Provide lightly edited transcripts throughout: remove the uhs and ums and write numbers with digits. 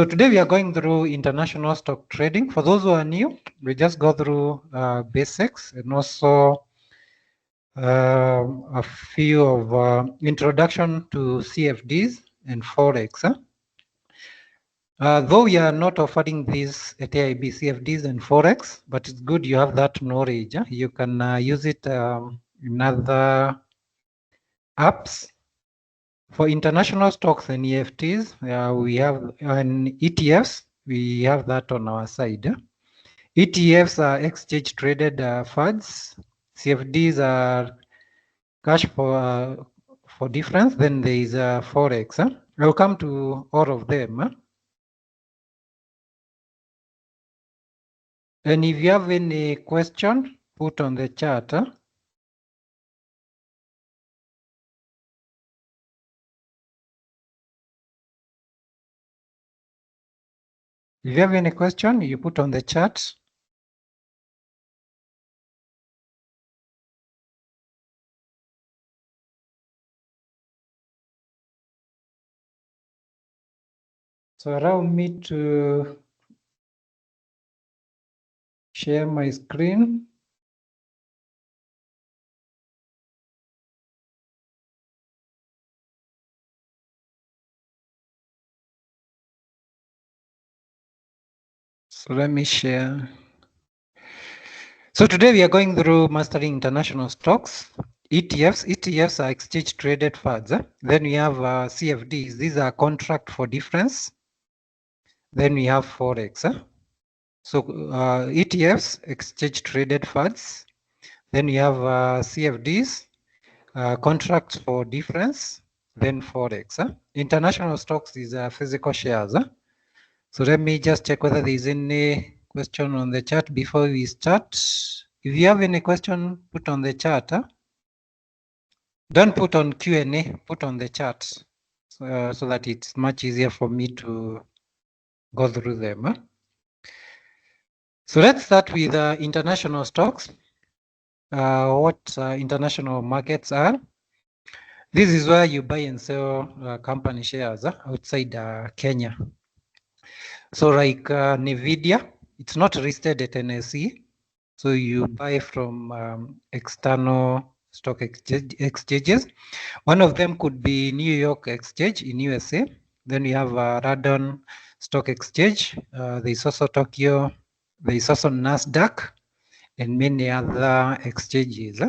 So today we are going through international stock trading. For those who are new, we just go through basics and also a few of introduction to CFDs and Forex. Though we are not offering these at AIB CFDs and Forex, but it's good you have that knowledge. You can use it in other apps. For international stocks and EFTs, we have and ETFs, we have that on our side. ETFs are exchange traded funds. CFDs are cash for difference. Then there is Forex. I'll come to all of them. And if you have any question, put on the chat. If you have any question, you put on the chat. So allow me to share my screen. So let me share. So today we are going through mastering international stocks. ETFs. ETFs are exchange traded funds. Then we have CFDs. These are contract for difference. Then we have Forex. So ETFs, exchange traded funds. Then we have CFDs, contracts for difference. Then Forex. International stocks is physical shares. So let me just check whether there is any question on the chat before we start. If you have any question, put on the chat. Don't put on Q&A, put on the chat so that it's much easier for me to go through them. So let's start with international stocks. What international markets are. This is where you buy and sell company shares outside Kenya. So like NVIDIA, it's not listed at NSE. So you buy from external stock exchanges. One of them could be New York Exchange in USA. Then we have London Stock Exchange. There is also Tokyo. There is also NASDAQ and many other exchanges.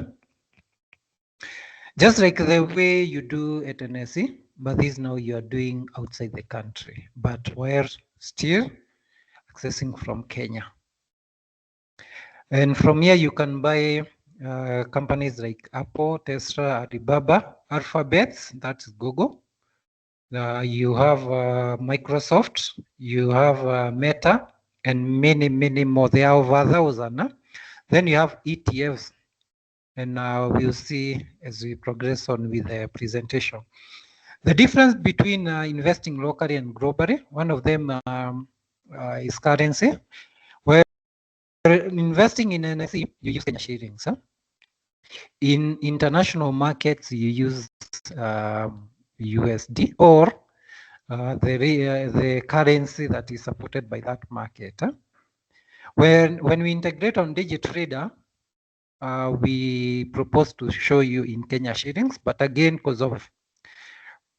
Just like the way you do at NSE, but this now you are doing outside the country, but we're still accessing from Kenya. And from here, you can buy companies like Apple, Tesla, Alibaba, Alphabet, that's Google. You have Microsoft, you have Meta, and many, many more. There are over 1,000. Then you have ETFs, and we'll see as we progress on with the presentation. The difference between investing locally and globally, one of them is currency. Where investing in NSE, you use Kenya shillings. In international markets, you use USD or the currency that is supported by that market. When we integrate on DigiTrader, we propose to show you in Kenya shillings, but again, because of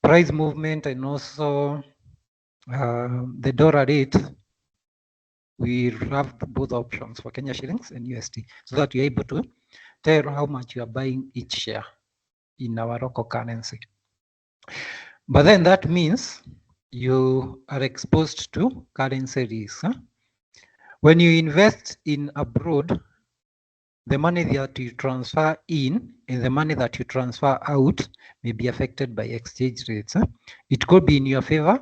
price movement and also the dollar rate, we have both options for Kenya shillings and USD, so that you're able to tell how much you are buying each share in our local currency. But then that means you are exposed to currency risk. When you invest in abroad, the money that you transfer in and the money that you transfer out may be affected by exchange rates. It could be in your favor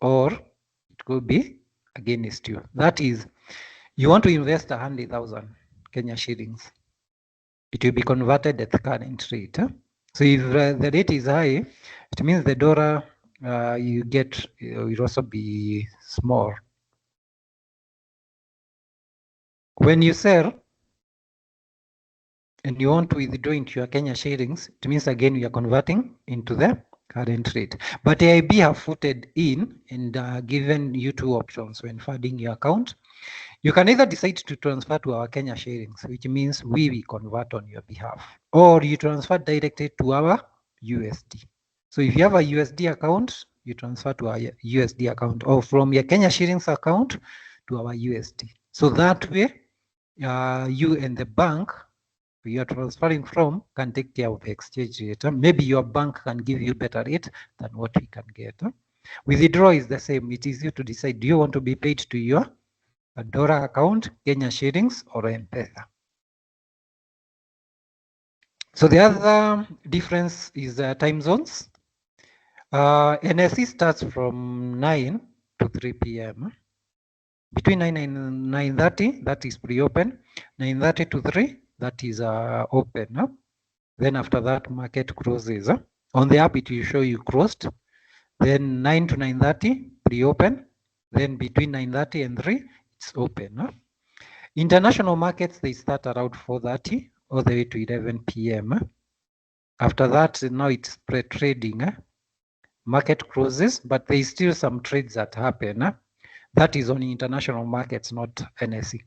or it could be against you. That is, you want to invest 100,000 Kenya shillings. It will be converted at the current rate. So if the rate is high, it means the dollar you get will also be small. When you sell and you want to withdraw into your Kenya shillings, it means again you are converting into the current rate. But AIB have footed in and given you two options when funding your account. You can either decide to transfer to our Kenya shillings, which means we will convert on your behalf, or you transfer directly to our USD. So if you have a USD account, you transfer to our USD account, or from your Kenya shillings account to our USD. So that way, you and the bank you are transferring from can take care of the exchange rate. Maybe your bank can give you better rate than what we can get. Withdraw is the same. It is you to decide, do you want to be paid to your dollar account, Kenya shillings, or M-Pesa? So the other difference is time zones. NSE starts from 9 to 3 p.m. Between 9 and 9:30, that is pre-open. 9:30 to 3, that is open. Then after that, market closes. On the app, it will show you closed. Then 9 to 9:30, pre-open. Then between 9:30 and 3, it's open. International markets, they start around 4:30 all the way to 11 p.m. After that, now it's pre-trading. Market closes, but there is still some trades that happen. That is on international markets, not NSE.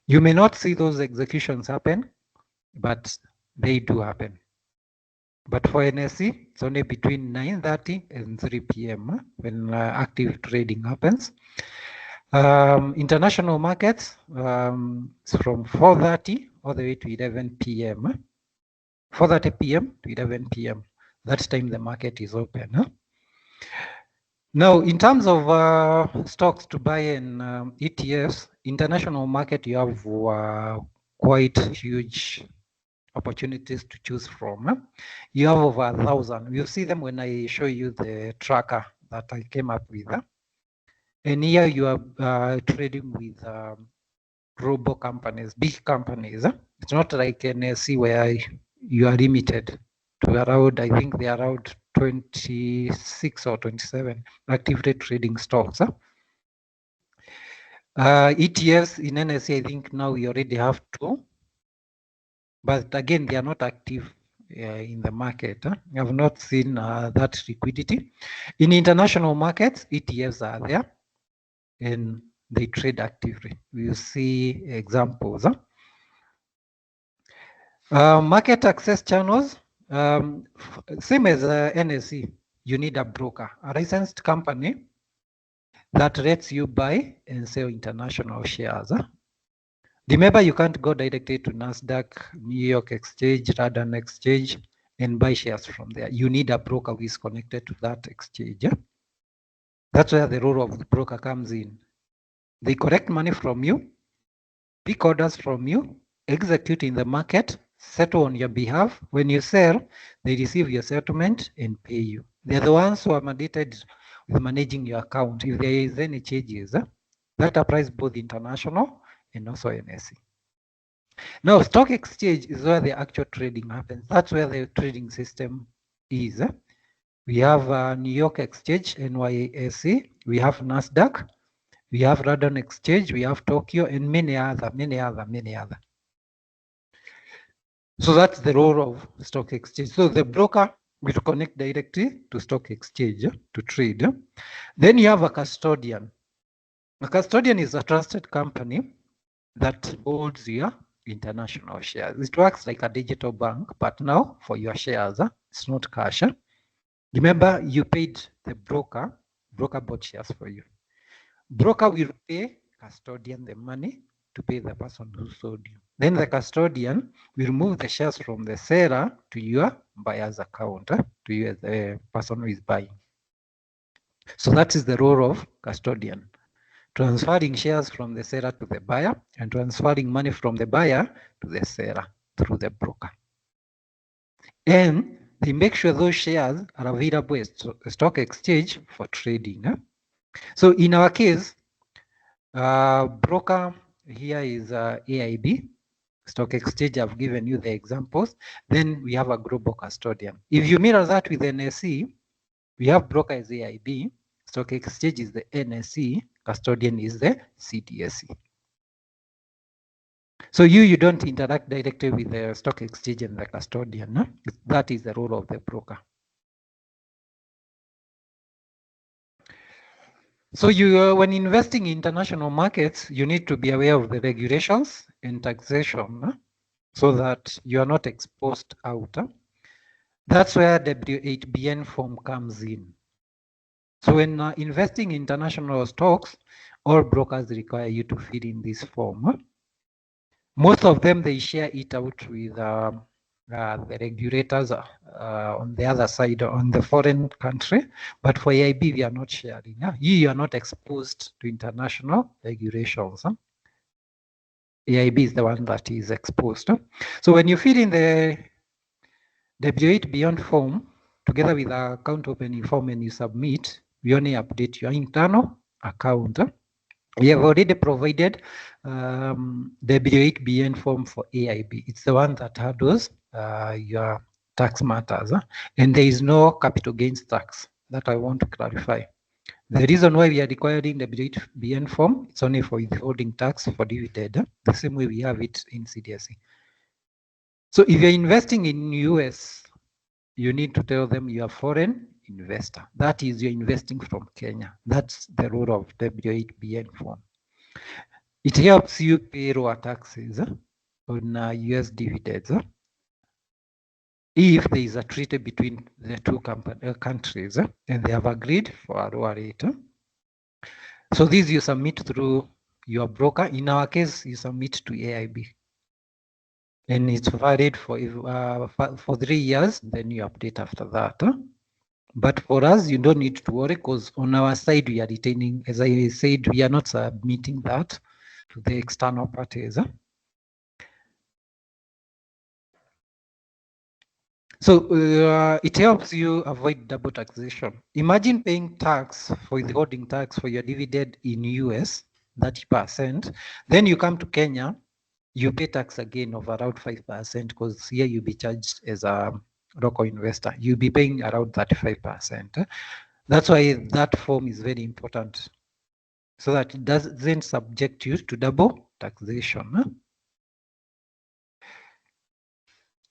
You may not see those executions happen, but they do happen. But for NSE, it's only between 9:30 and 3 p.m. When active trading happens. International markets, it's from 4:30 all the way to 11 p.m. 4:30 p.m. to 11 p.m. That's time the market is open. Now, in terms of stocks to buy in ETFs, international market, you have quite huge opportunities to choose from. You have over 1,000. You'll see them when I show you the tracker that I came up with. And here you are trading with global companies, big companies. It's not like NSE where you are limited to around, I think they are around 26 or 27 actively trading stocks. ETFs in NSE, I think now we already have 2, but again, they are not active in the market. I have not seen that liquidity. In international markets, ETFs are there and they trade actively. We'll see examples. Market access channels, same as NSE, you need a broker, a licensed company that lets you buy and sell international shares. Remember, you can't go directly to NASDAQ, New York Exchange, London Exchange, and buy shares from there. You need a broker who is connected to that exchange. That's where the role of the broker comes in. They collect money from you, pick orders from you, execute in the market, settle on your behalf. When you sell, they receive your settlement and pay you. They're the ones who are mandated with managing your account. If there is any changes, that applies both international and also NSE. Now, stock exchange is where the actual trading happens. That's where the trading system is. We have New York Exchange, NYSE. We have NASDAQ. We have London Exchange. We have Tokyo, and many other. So that's the role of stock exchange. So the broker will connect directly to stock exchange to trade. Then you have a custodian. A custodian is a trusted company that holds your international shares. It works like a digital bank, but now for your shares, it's not cash. Remember, you paid the broker. Broker bought shares for you. Broker will pay custodian the money to pay the person who sold you. Then the custodian will move the shares from the seller to your buyer's account, to you as the person who is buying. So that is the role of custodian. Transferring shares from the seller to the buyer and transferring money from the buyer to the seller through the broker. And they make sure those shares are available at the stock exchange for trading. So in our case, broker here is AIB, stock exchange. I've given you the examples. Then we have a global custodian. If you mirror that with NSE, we have broker as AIB, stock exchange is the NSE, custodian is the CDSE. So you don't interact directly with the stock exchange and the custodian. No? That is the role of the broker. So you, when investing in international markets, you need to be aware of the regulations and taxation so that you are not exposed out. That's where W8BN form comes in. So when investing in international stocks, all brokers require you to fill in this form. Most of them, they share it out with the regulators on the other side, on the foreign country. But for AIB, we are not sharing. You are not exposed to international regulations. AIB is the one that is exposed. So when you fill in the W8 Beyond form, together with the account opening form and you submit, we only update your internal account. We have already provided W8BN form for AIB. It's the one that handles your tax matters. And there is no capital gains tax. That I want to clarify. The reason why we are requiring W8BN form, it's only for withholding tax for dividend, the same way we have it in CDSE. So if you're investing in US, you need to tell them you're a foreign investor. That is, you're investing from Kenya. That's the rule of W8BN form. It helps you pay lower taxes on US dividends if there is a treaty between the two countries and they have agreed for a lower rate. So this you submit through your broker. In our case, you submit to AIB. And it's valid for 3 years, then you update after that. But for us, you don't need to worry because on our side, we are retaining, as I said, we are not submitting that to the external parties. So it helps you avoid double taxation. Imagine paying tax for withholding tax for your dividend in US, 30%. Then you come to Kenya, you pay tax again of around 5% because here you'll be charged as a local investor. You'll be paying around 35%. That's why that form is very important so that it doesn't subject you to double taxation.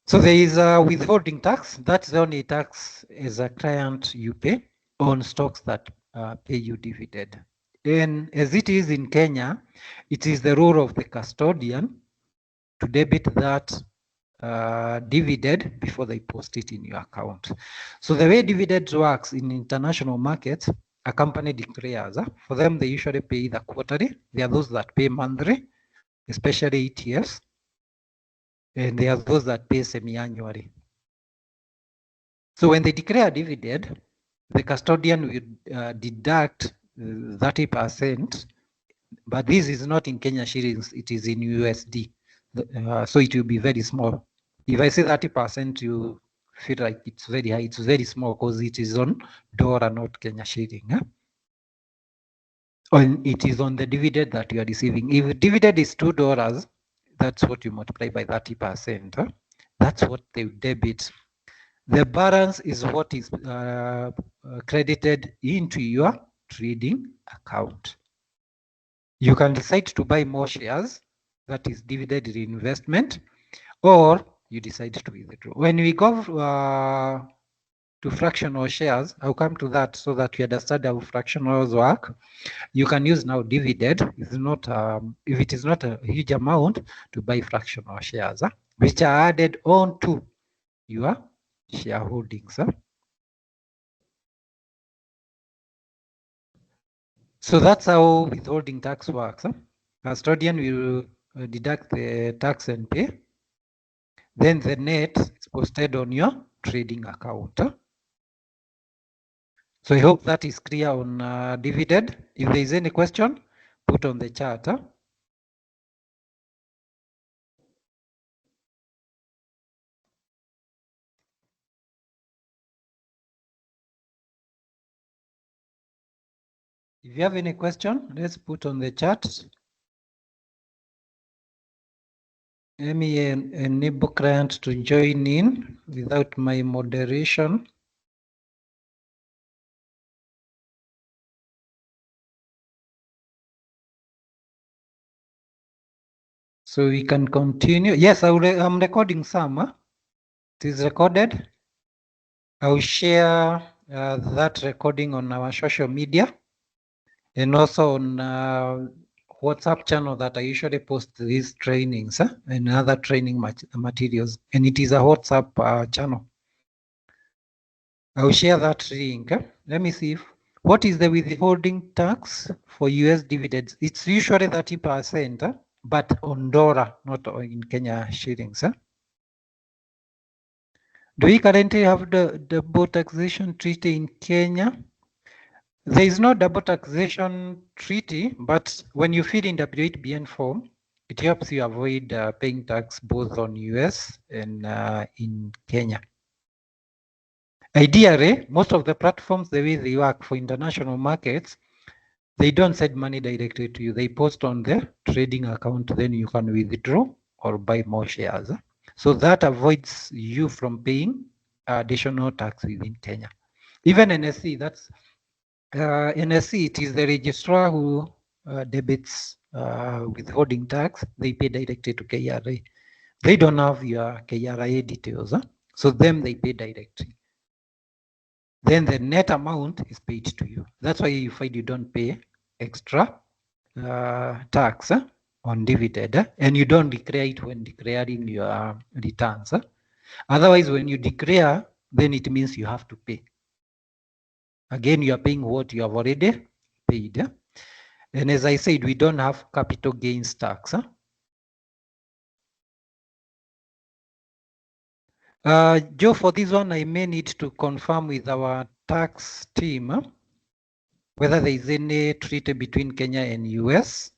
So there is a withholding tax. That's the only tax as a client you pay on stocks that pay you dividend. And as it is in Kenya, it is the role of the custodian to debit that dividend before they post it in your account. So the way dividends works in international markets, a company declares, for them they usually pay either quarterly, there are those that pay monthly, especially ETFs, and there are those that pay semi-annually. So when they declare a dividend, the custodian will deduct 30%, but this is not in Kenya shillings, it is in USD. So it will be very small. If I say 30%, you feel like it's very high. It's very small because it is on dollar, not Kenya shilling. And it is on the dividend that you are receiving. If dividend is $2, that's what you multiply by 30%. That's what they debit. The balance is what is credited into your trading account. You can decide to buy more shares, that is dividend reinvestment, or you decide to withdraw. When we go to fractional shares, I'll come to that so that you understand how fractionals work. You can use now dividend, if it is not a huge amount, to buy fractional shares, which are added on to your shareholdings. So that's how withholding tax works. Custodian will deduct the tax and pay. Then the net is posted on your trading account. So I hope that is clear on dividend. If there is any question, put on the chat. If you have any question, let's put on the chat. Let me enable client to join in without my moderation. So we can continue. Yes, I'm recording some. It is recorded. I will share that recording on our social media. and also on WhatsApp channel that I usually post these trainings and other training materials, and it is a WhatsApp channel. I'll share that link. Let me see what is the withholding tax for US dividends. It's usually 30%, but on dollar, not in Kenya shillings. Do we currently have the double taxation treaty in Kenya? There is no double taxation treaty, but when you fill in W8BN form, it helps you avoid paying tax both on US and in Kenya. Ideally, most of the platforms, the way they work for international markets, they don't send money directly to you. They post on their trading account, then you can withdraw or buy more shares. So that avoids you from paying additional tax within Kenya. Even NSE, that's NSE, it is the registrar who debits withholding tax. They pay directly to KRA. They don't have your KRA details, so them they pay directly. Then the net amount is paid to you. That's why you find you don't pay extra tax on dividend, and you don't declare it when declaring your returns. Otherwise, when you declare, then it means you have to pay. Again, you are paying what you have already paid. And as I said, we don't have capital gains tax. Joe, for this one, I may need to confirm with our tax team whether there is any treaty between Kenya and US.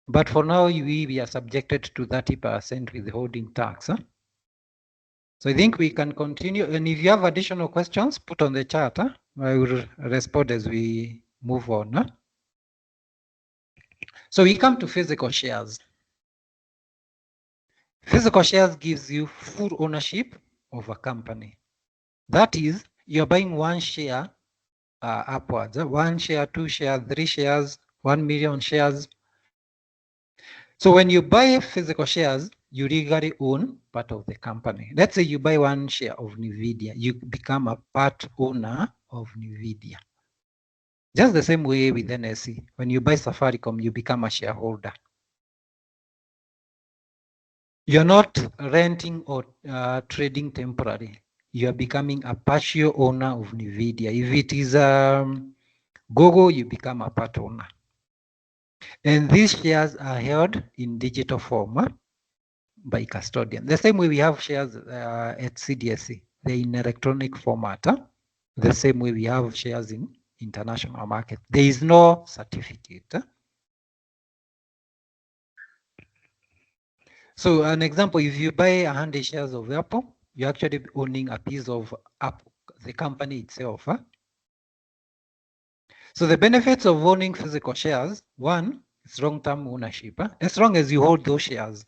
But for now, we are subjected to 30% withholding tax. So I think we can continue. And if you have additional questions, put on the chat. I will respond as we move on. So we come to physical shares. Physical shares gives you full ownership of a company. That is, you're buying one share upwards. 1 share, 2 shares, 3 shares, 1 million shares. So when you buy physical shares, you legally own part of the company. Let's say you buy 1 share of NVIDIA, you become a part owner of NVIDIA. Just the same way with NSE. When you buy Safaricom, you become a shareholder. You're not renting or trading temporarily. You are becoming a partial owner of NVIDIA. If it is Google, you become a part owner. And these shares are held in digital form by custodian. The same way we have shares at CDSC. They're in electronic format. The same way we have shares in international market. There is no certificate. So an example, if you buy 100 shares of Apple, you're actually owning a piece of Apple, the company itself. So the benefits of owning physical shares, one, it's long-term ownership. As long as you hold those shares,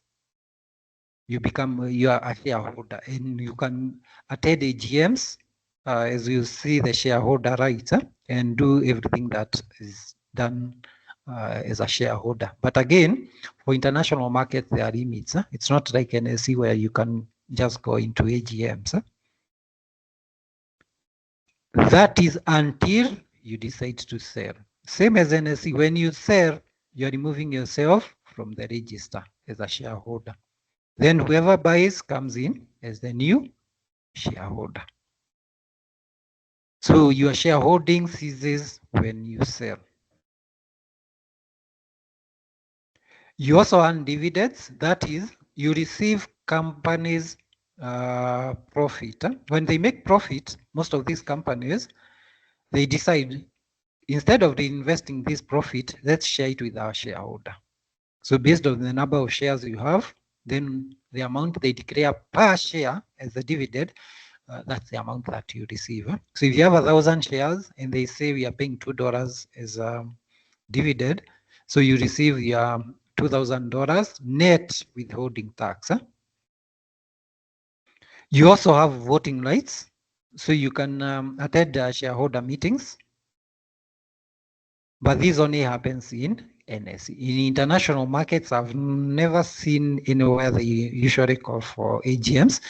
you are a shareholder, and you can attend AGMs as you see the shareholder rights and do everything that is done as a shareholder. But again, for international markets, there are limits. It's not like NSE where you can just go into AGMs. That is until you decide to sell. Same as NSE, when you sell, you're removing yourself from the register as a shareholder. Then whoever buys comes in as the new shareholder. So your shareholding ceases when you sell. You also earn dividends. That is, you receive companies' profit. When they make profit, most of these companies, they decide, instead of reinvesting this profit, let's share it with our shareholder. So based on the number of shares you have, then the amount they declare per share as a dividend, that's the amount that you receive. So if you have 1,000 shares and they say we are paying $2 as a dividend, so you receive your $2,000 net withholding tax. You also have voting rights, so you can attend shareholder meetings, but this only happens in NSE. In international markets, I've never seen anywhere they usually call for AGMs.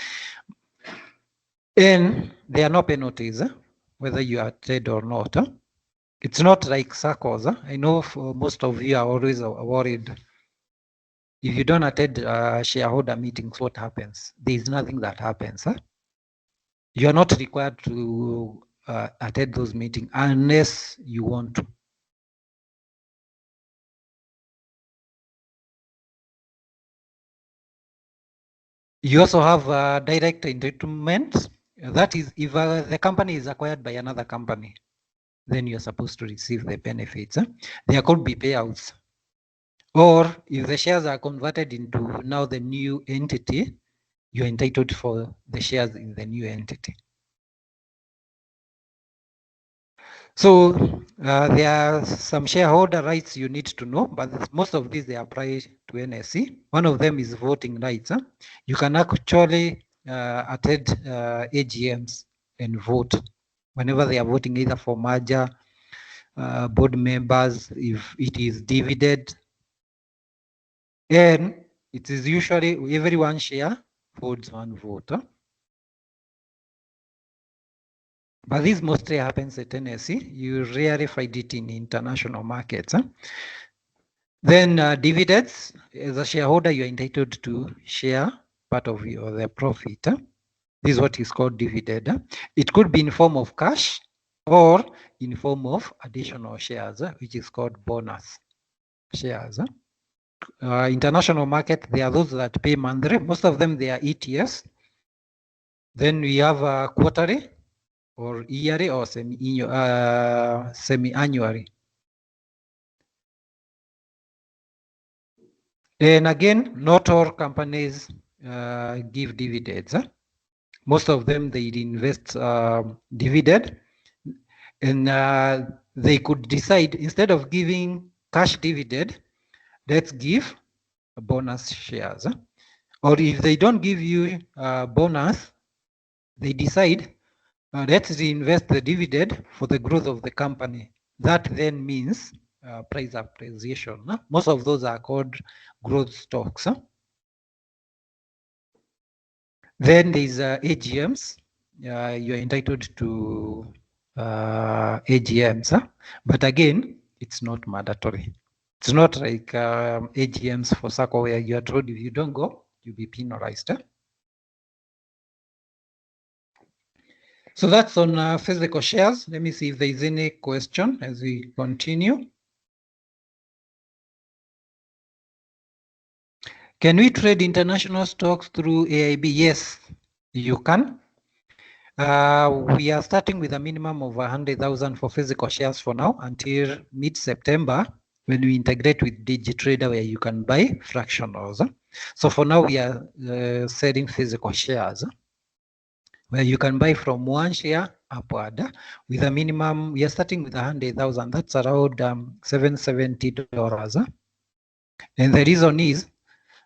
And there are no penalties, whether you attend or not. It's not like circles. I know for most of you are always worried. If you don't attend shareholder meetings, what happens? There is nothing that happens. You are not required to attend those meetings unless you want to. You also have direct entitlement. That is, if the company is acquired by another company, then you're supposed to receive the benefits. There could be payouts. Or if the shares are converted into now the new entity, you're entitled for the shares in the new entity. So there are some shareholder rights you need to know, but most of these they apply to NSE. One of them is voting rights. You can actually attend AGMs and vote whenever they are voting either for merger, board members, if it is dividend, and it is usually every one share holds one vote. But this mostly happens at NSE. You rarely find it in international markets. Then dividends, as a shareholder, you're entitled to share part of the profit. This is what is called dividend. It could be in form of cash or in form of additional shares, which is called bonus shares. International market, there are those that pay monthly. Most of them, they are ETFs. Then we have quarterly or yearly or semi-annually. And again, not all companies give dividends. Most of them, they invest dividend, and they could decide, instead of giving cash dividend, let's give bonus shares. Or if they don't give you bonus, they decide, let's reinvest the dividend for the growth of the company. That then means price appreciation. Most of those are called growth stocks. Then there's AGMs. You're entitled to AGMs, but again, it's not mandatory. It's not like AGMs for SACCO where you're told if you don't go, you'll be penalized. So that's on physical shares. Let me see if there's any question as we continue. Can we trade international stocks through AIB? Yes, you can. We are starting with a minimum of 100,000 for physical shares for now until mid-September when we integrate with DigiTrader where you can buy fractionals. So for now we are selling physical shares where you can buy from 1 share upward with a minimum. We are starting with 100,000. That's around $770. And the reason is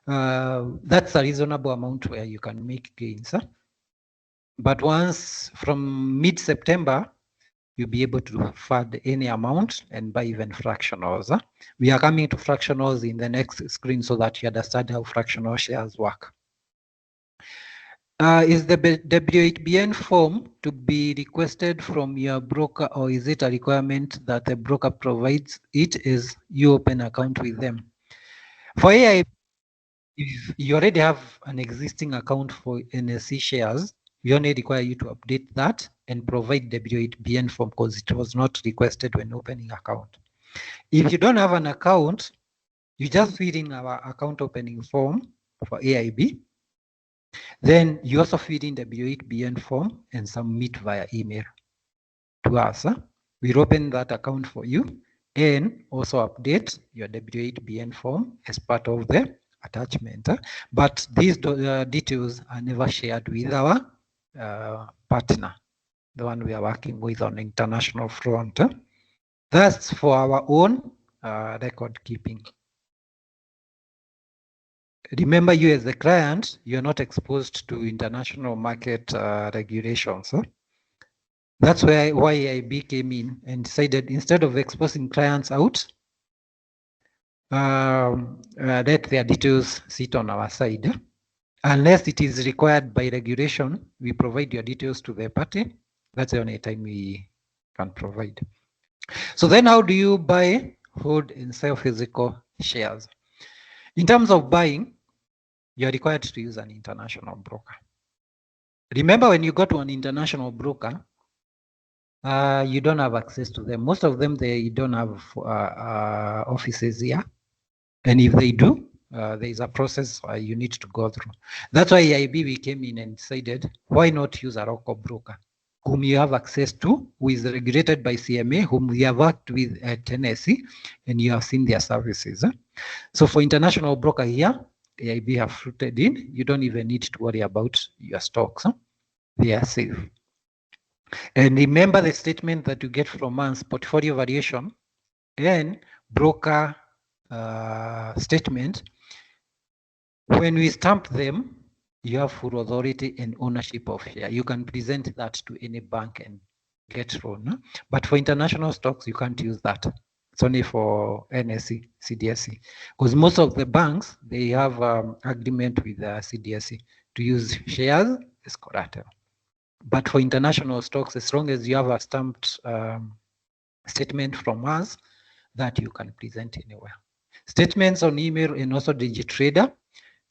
that's a reasonable amount where you can make gains. But once from mid-September, you'll be able to fund any amount and buy even fractionals. We are coming to fractionals in the next screen so that you understand how fractional shares work. Is the W8BN form to be requested from your broker, or is it a requirement that the broker provides it as you open account with them? For AI, if you already have an existing account for NSE shares, we only require you to update that and provide W8BN form because it was not requested when opening account. If you don't have an account, you just fill in our account opening form for AIB. Then you also fill in W8BN form and submit via email to us. We'll open that account for you and also update your W8BN form as part of the attachment. But these details are never shared with our partner, the one we are working with on the international front. That's for our own record keeping. Remember, you as the client, you're not exposed to international market regulations. That's why IB came in and decided, instead of exposing clients out, let their details sit on our side. Unless it is required by regulation, we provide your details to the party. That's the only time we can provide. So then how do you buy, hold, and sell physical shares? In terms of buying, you're required to use an international broker. Remember, when you go to an international broker, you don't have access to them. Most of them, they don't have offices here. And if they do, there is a process you need to go through. That's why EIB, we came in and decided, why not use a local broker whom you have access to, who is regulated by CMA, whom we have worked with at NSE, and you have seen their services. So for international broker here, EIB have rooted in, you don't even need to worry about your stocks. They are safe. And remember the statement that you get from us, portfolio variation and broker statement. When we stamp them, you have full authority and ownership of share. You can present that to any bank and get loan. But for international stocks, you can't use that. It's only for NSE, CDSE. Because most of the banks, they have agreement with CDSE to use shares as collateral. But for international stocks, as long as you have a stamped statement from us, that you can present anywhere. Statements on email and also DigiTrader,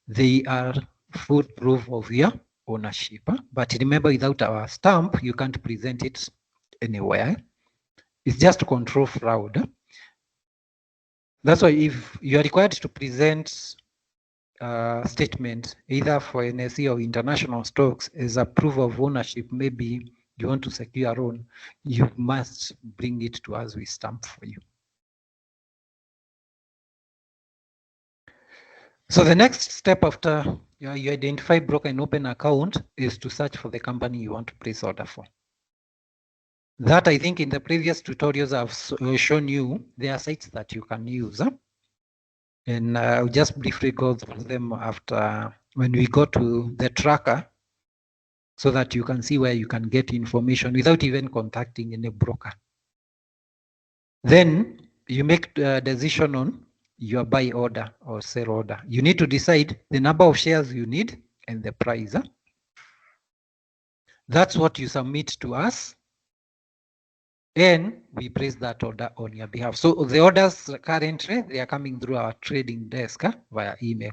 they are full proof of your ownership. But remember, without our stamp, you can't present it anywhere. It's just to control fraud. That's why if you are required to present a statement either for NSE or international stocks as a proof of ownership, maybe you want to secure a loan, you must bring it to us, we stamp for you. So the next step after you identify broker and open account is to search for the company you want to place order for. That, I think, in the previous tutorials I've shown you, there are sites that you can use. And I'll just briefly go through them after when we go to the tracker, so that you can see where you can get information without even contacting any broker. Then you make a decision on your buy order or sell order. You need to decide the number of shares you need and the price. That's what you submit to us, and we place that order on your behalf. So the orders currently, they are coming through our trading desk via email.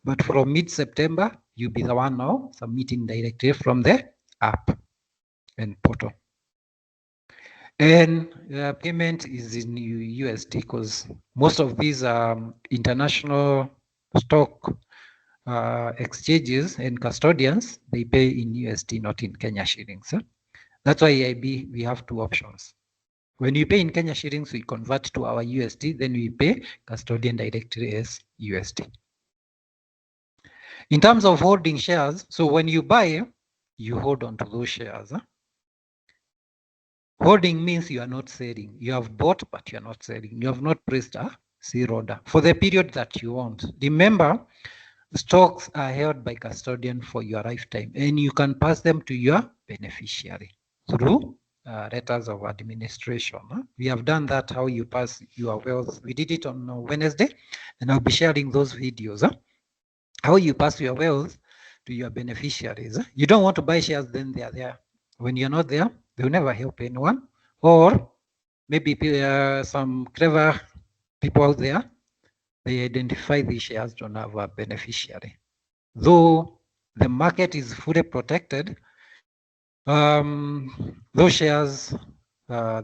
But from mid-September, you'll be the one now submitting directly from the app and portal. And payment is in USD, because most of these international stock exchanges and custodians, they pay in USD, not in Kenya shillings. That's why EIB, we have two options. When you pay in Kenya shillings, we convert to our USD, then we pay custodian directly as USD. In terms of holding shares, so when you buy, you hold on to those shares. Holding means you are not selling. You have bought, but you are not selling. You have not placed a sale order for the period that you want. Remember, stocks are held by custodian for your lifetime, and you can pass them to your beneficiary through letters of administration. We have done that, how you pass your wealth. We did it on Wednesday, and I'll be sharing those videos. How you pass your wealth to your beneficiaries. You don't want to buy shares, then they are there. When you're not there, they'll never help anyone. Or maybe some clever people out there, they identify these shares don't have a beneficiary. Though the market is fully protected, those shares,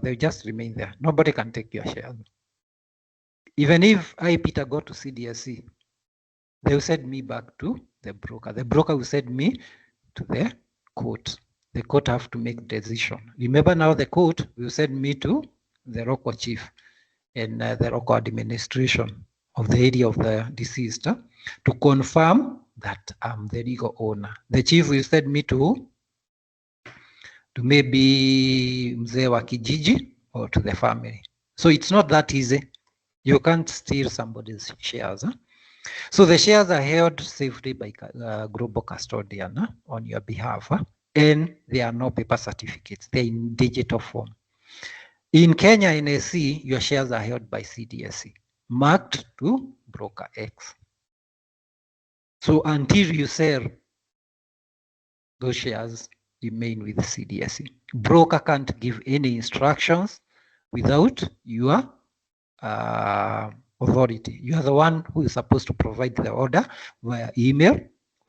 they just remain there. Nobody can take your shares. Even if I, Peter, go to CDSE, they will send me back to the broker. The broker will send me to the court. The court have to make decision. Remember, now the court will send me to the local chief and the local administration of the area of the deceased to confirm that I'm the legal owner. The chief will send me to maybe mzee wa kijiji or to the family. So it's not that easy. You can't steal somebody's shares. So the shares are held safely by global custodian on your behalf, and there are no paper certificates. They're in digital form. In Kenya, NSE, your shares are held by CDSE, marked to broker X. So until you sell, those shares remain with CDSE. Broker can't give any instructions without your authority. You are the one who is supposed to provide the order via email,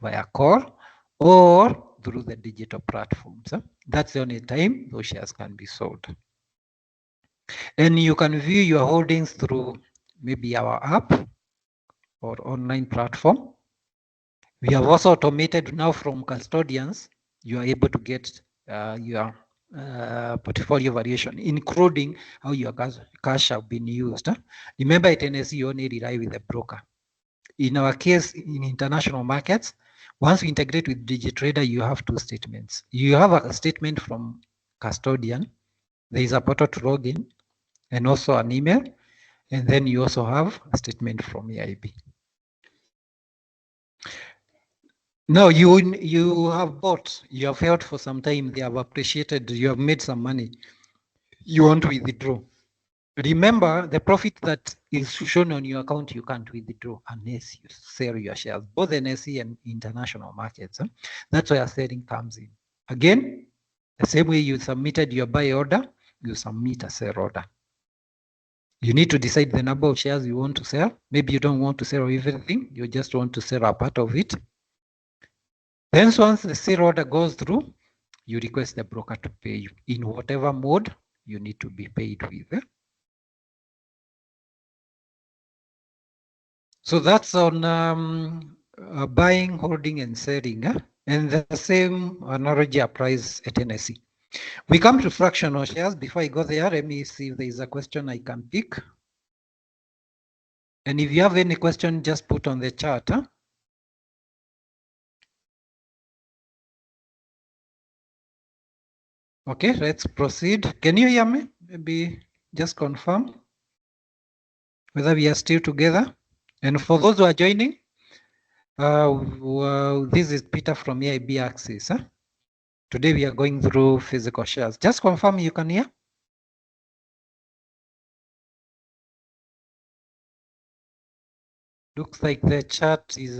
via call, or through the digital platforms. That's the only time those shares can be sold. And you can view your holdings through maybe our app or online platform. We have also automated now from custodians. You are able to get your portfolio valuation, including how your cash have been used. Remember, at NSE, you only rely with the broker. In our case, in international markets, once you integrate with DigiTrader, you have two statements. You have a statement from custodian. There is a portal to log in, and also an email. And then you also have a statement from EIB. No, you have bought, you have held for some time, they have appreciated, you have made some money. You want to withdraw. Remember, the profit that is shown on your account, you can't withdraw unless you sell your shares, both NSE and international markets. That's where selling comes in. Again, the same way you submitted your buy order, you submit a sell order. You need to decide the number of shares you want to sell. Maybe you don't want to sell everything, you just want to sell a part of it. Then once the sale order goes through, you request the broker to pay you in whatever mode you need to be paid with. So that's on buying, holding, and selling. And the same analogy applies at NSE. We come to fractional shares. Before I go there, let me see if there is a question I can pick. And if you have any question, just put on the chat. Okay, let's proceed. Can you hear me? Maybe just confirm whether we are still together. And for those who are joining, this is Peter from EIB Axis. Today we are going through physical shares. Just confirm you can hear. Looks like the chat is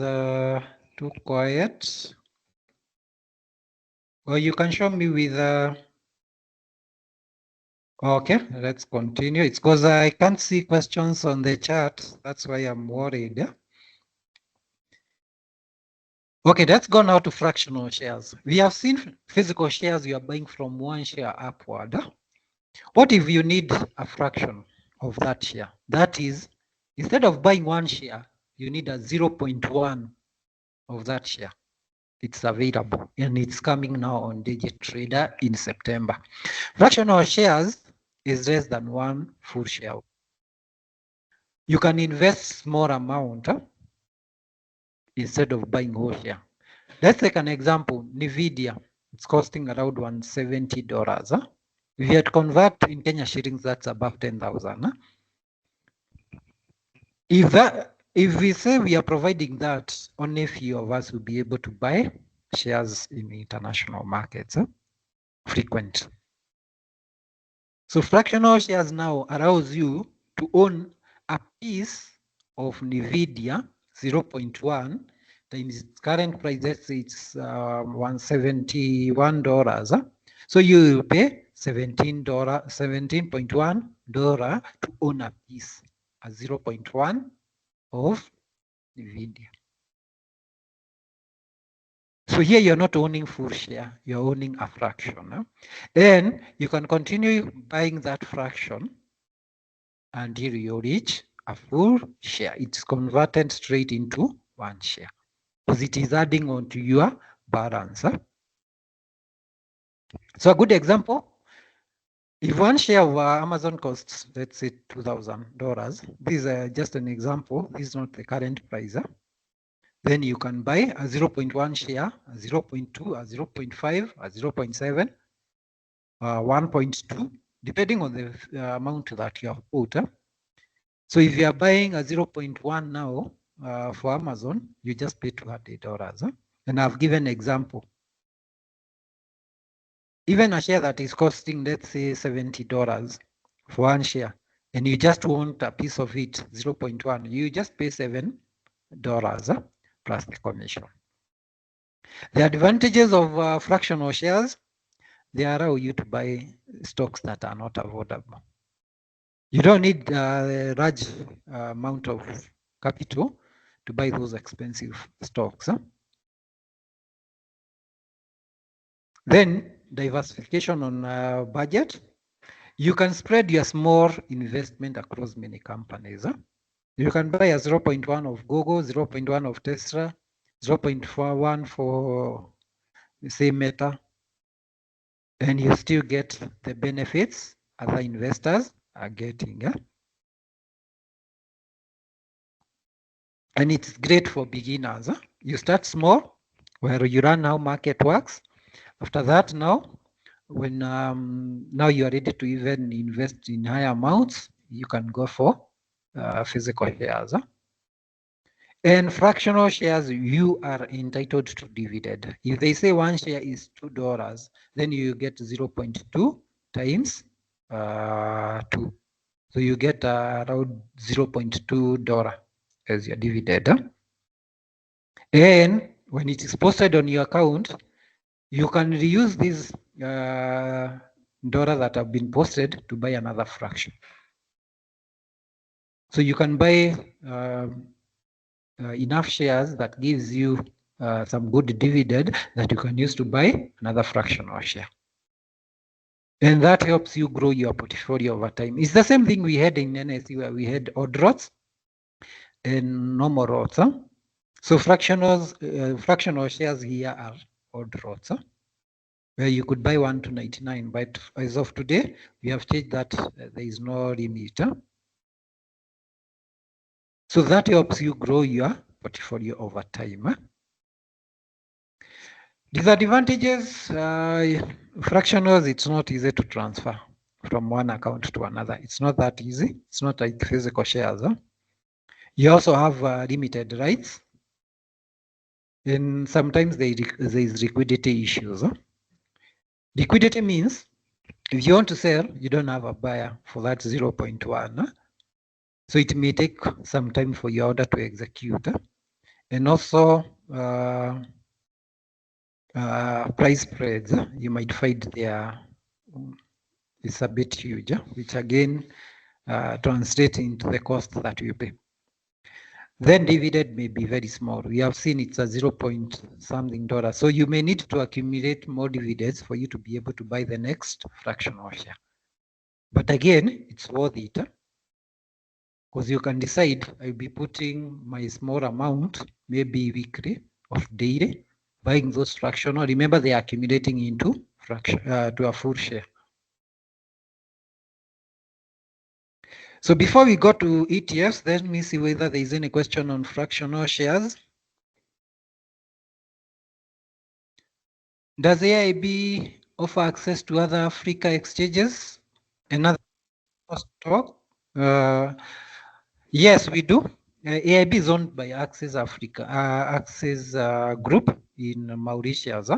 too quiet. Well, you can show me with. Okay, let's continue. It's because I can't see questions on the chat. That's why I'm worried. Okay, let's go now to fractional shares. We have seen physical shares you are buying from one share upward. What if you need a fraction of that share? That is, instead of buying one share, you need a 0.1 of that share. It's available and it's coming now on DigiTrader in September. Fractional shares is less than one full share. You can invest small amount instead of buying whole share. Let's take an example. NVIDIA, it's costing around $170. If you had convert in Kenya shillings, that's above 10,000. If we say we are providing that, only a few of us will be able to buy shares in international markets frequent. So fractional shares now allows you to own a piece of NVIDIA 0.1 times its current price. It's $171. So you pay $17.1 to own a piece, a 0.1 of NVIDIA. So here you're not owning full share, you're owning a fraction. And you can continue buying that fraction until you reach a full share. It's converted straight into one share because it is adding on to your balance. So a good example, if one share of Amazon costs, let's say $2,000, this is just an example, this is not the current price. Then you can buy a 0.1 share, a 0.2, a 0.5, a 0.7, 1.2, depending on the amount that you have put. So if you are buying a 0.1 now for Amazon, you just pay $200. And I've given an example. Even a share that is costing, let's say, $70 for one share, and you just want a piece of it, 0.1, you just pay $7 plus the commission. The advantages of fractional shares, they allow you to buy stocks that are not avoidable. You don't need a large amount of capital to buy those expensive stocks. Huh? Then diversification on budget. You can spread your small investment across many companies. Huh? You can buy a 0.1 of Google, 0.1 of Tesla, 0.41 for say Meta, and you still get the benefits other investors are getting. Yeah? And it's great for beginners. Huh? You start small, where you learn how market works. After that, when now you are ready to even invest in higher amounts, you can go for physical shares. Huh? And fractional shares, you are entitled to dividend. If they say one share is $2, then you get 0.2 times 2. So you get around $0.2 as your dividend. And when it is posted on your account, you can reuse these dollars that have been posted to buy another fraction. So you can buy enough shares that gives you some good dividend that you can use to buy another fractional share. And that helps you grow your portfolio over time. It's the same thing we had in NSE where we had odd lots and normal lots. Huh? So fractional shares here are odd lots. Huh? Where you could buy 1 to 99, but as of today, we have changed that there is no limit. Huh? So that helps you grow your portfolio over time. Huh? Disadvantages, fractionals, it's not easy to transfer from one account to another. It's not that easy. It's not like physical shares. Huh? You also have limited rights. And sometimes there is liquidity issues. Huh? Liquidity means if you want to sell, you don't have a buyer for that 0.1. Huh? So it may take some time for your order to execute. Huh? And also price spreads, you might find there is a bit huge, which again translates into the cost that you pay. Then dividend may be very small. We have seen it's a 0 point something dollar. So you may need to accumulate more dividends for you to be able to buy the next fractional share. But again, it's worth it because you can decide I'll be putting my small amount, maybe weekly or daily, buying those fractional. Remember, they are accumulating into fraction to a full share. So before we go to ETFs, let me see whether there is any question on fractional shares. Does AIB offer access to other Africa exchanges? Another stock? Yes, we do. AIB is owned by Access Africa, Access Group in Mauritius.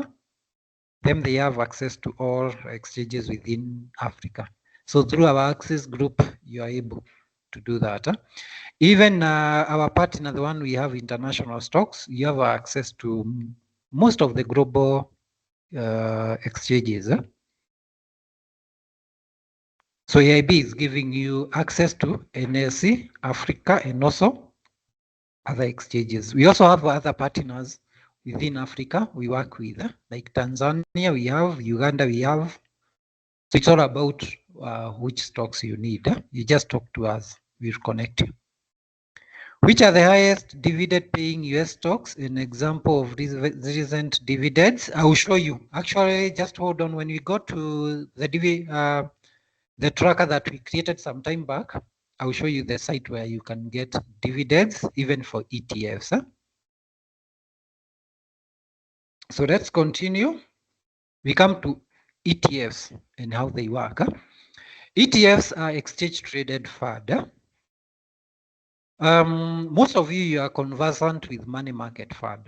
Then they have access to all exchanges within Africa. So through our Access Group, you are able to do that. Even our partner, the one we have international stocks, you have access to most of the global exchanges. So AIB is giving you access to NSE, Africa, and also other exchanges. We also have other partners within Africa we work with, like Tanzania, we have, Uganda, we have. So it's all about which stocks you need. You just talk to us, we'll connect you. Which are the highest dividend paying US stocks? An example of recent dividends. I will show you. Actually, just hold on. When we go to the tracker that we created some time back, I will show you the site where you can get dividends even for ETFs. So let's continue. We come to ETFs and how they work. ETFs are exchange traded fund. Most of you are conversant with money market fund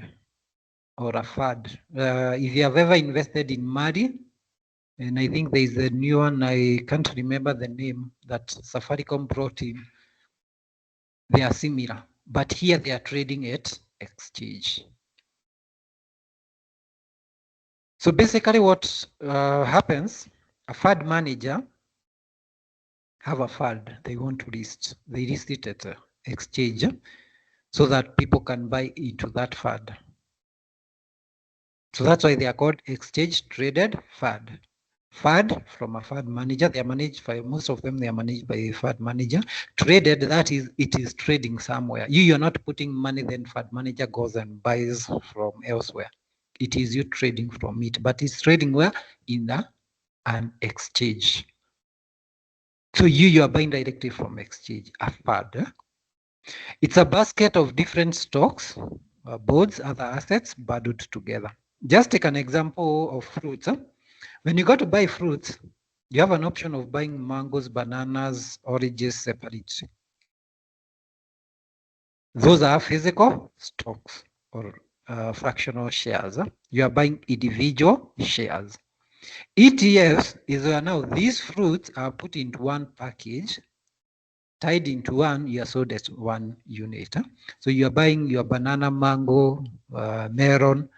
or a fund. If you have ever invested in Mari, and I think there is a new one, I can't remember the name that Safaricom brought in. They are similar, but here they are trading at exchange. So basically what happens, a fund manager have a fund they want to list. They list it at a exchange so that people can buy into that fund. So that's why they are called exchange traded fund. Fund from a fund manager, they are managed by, most of them they are managed by a fund manager. Traded, that is, it is trading somewhere. You're not putting money, then fund manager goes and buys from elsewhere. It is you trading from it, but it's trading where? In an exchange. So you are buying directly from exchange, a fund. It's a basket of different stocks, boards, other assets bundled together. Just take an example of fruits. When you go to buy fruits, you have an option of buying mangoes, bananas, oranges separately. Those are physical stocks or fractional shares. You are buying individual shares. ETFs is where now these fruits are put into one package, tied into one, you are sold as one unit. So you are buying your banana, mango, melon,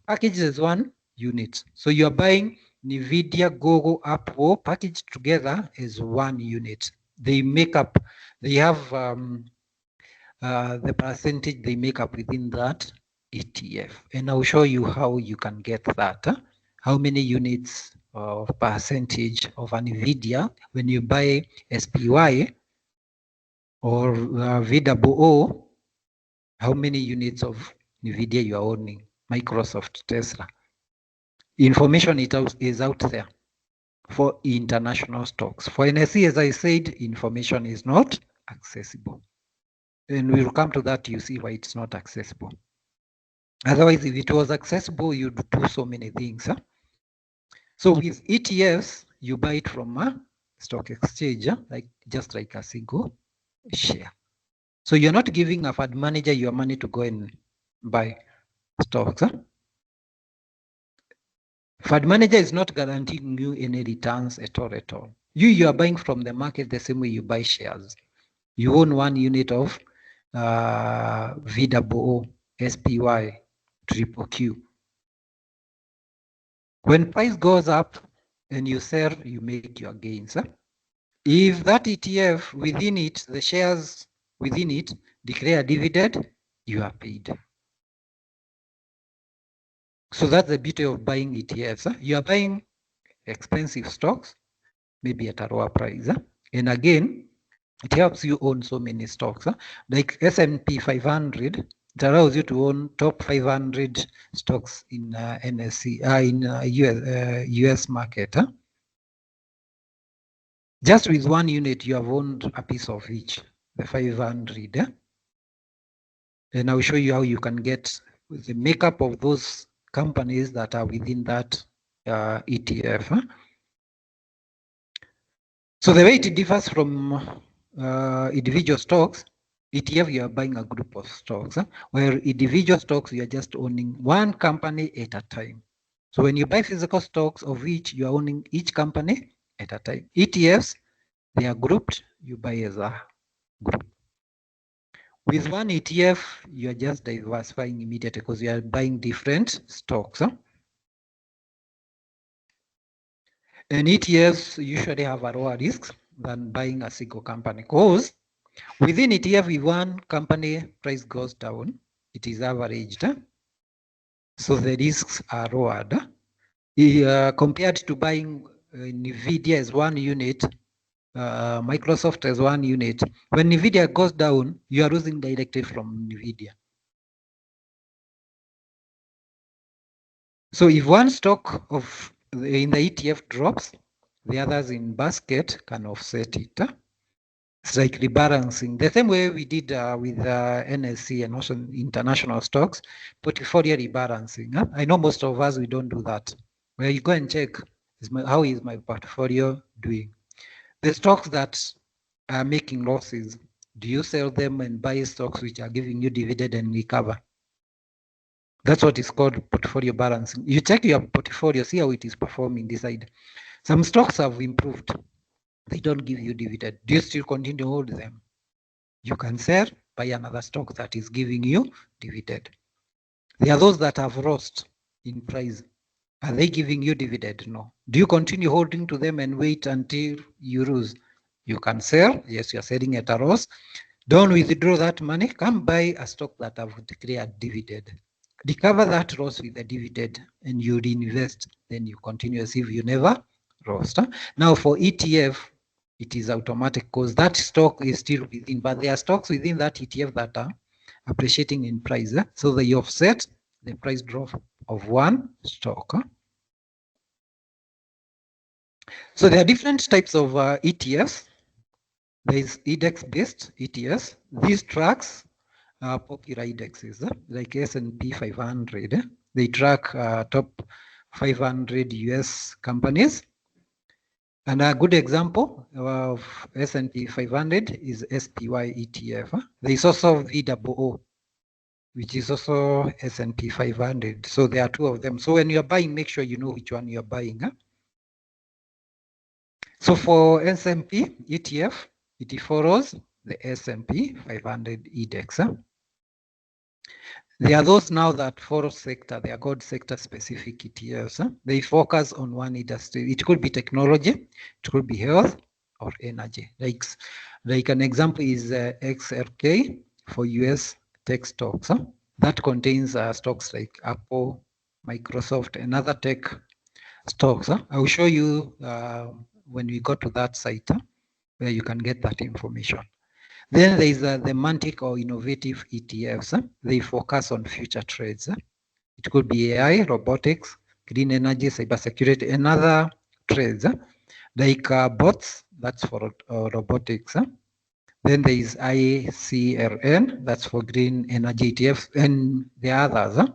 packaged as one unit. So you are buying NVIDIA, Google, Apple, packaged together as one unit. They make up, they have the percentage they make up within that ETF. And I'll show you how you can get that. How many units of percentage of NVIDIA when you buy SPY or VOO, how many units of NVIDIA you are owning, Microsoft, Tesla. Information is out there for international stocks. For NSE, as I said, information is not accessible. And we'll come to that, you see why it's not accessible. Otherwise, if it was accessible, you'd do so many things. Huh? So with ETFs, you buy it from a stock exchange, like just like a single share. So you're not giving a fund manager your money to go and buy stocks. Huh? Fund manager is not guaranteeing you any returns at all. You are buying from the market the same way you buy shares. You own one unit of VOO, SPY, triple Q. When price goes up and you sell, you make your gains. Huh? If that ETF within it, the shares within it declare a dividend, you are paid. So that's the beauty of buying ETFs. Huh? You are buying expensive stocks, maybe at a lower price. Huh? And again, it helps you own so many stocks. Huh? Like S&P 500, it allows you to own top 500 stocks in NSE, in US market. Huh? Just with one unit, you have owned a piece of each, the 500. Eh? And I'll show you how you can get the makeup of those companies that are within that ETF. Huh? So the way it differs from individual stocks, ETF, you are buying a group of stocks, huh? Where individual stocks, you are just owning one company at a time. So when you buy physical stocks of each, you are owning each company at a time. ETFs, they are grouped, you buy as a group. With one ETF, you are just diversifying immediately because you are buying different stocks. Huh? And ETFs usually have a lower risk than buying a single company because within ETF, if one company price goes down, it is averaged. Huh? So the risks are lowered. Compared to buying NVIDIA as one unit, Microsoft as one unit. When NVIDIA goes down, you are losing directly from NVIDIA. So if one stock of in the ETF drops, the others in basket can offset it. It's like rebalancing. The same way we did with NSE and also international stocks, portfolio rebalancing. I know most of us, we don't do that. Where you go and check, how is my portfolio doing? The stocks that are making losses, do you sell them and buy stocks which are giving you dividend and recover? That's what is called portfolio balancing. You check your portfolio, see how it is performing, decide. Some stocks have improved. They don't give you dividend. Do you still continue to hold them? You can sell, buy another stock that is giving you dividend. There are those that have lost in price. Are they giving you dividend? No. Do you continue holding to them and wait until you lose? You can sell. Yes, you're selling at a loss. Don't withdraw that money. Come buy a stock that have declared dividend. Recover that loss with the dividend and you reinvest. Then you continue as if you never lost. Now for ETF, it is automatic because that stock is still within, but there are stocks within that ETF that are appreciating in price. So they offset the price drop of one stock. So there are different types of ETFs. There is index-based ETFs. These tracks are popular indexes like S&P 500. They track top 500 US companies. And a good example of S&P 500 is SPY ETF. There is also VOO, which is also S&P 500. So there are two of them. So when you're buying, make sure you know which one you're buying. So for S&P ETF, it follows the S&P 500 index. There are those now that follow sector. They are called sector-specific ETFs. They focus on one industry. It could be technology, it could be health, or energy. Like an example is XRK for US tech stocks. That contains stocks like Apple, Microsoft, and other tech stocks. I will show you when we go to that site where you can get that information. Then there is the semantic or innovative ETFs. They focus on future trends. It could be AI, robotics, green energy, cybersecurity, and other trends like bots, that's for robotics. Then there is ICRN, that's for green energy ETFs, and the others.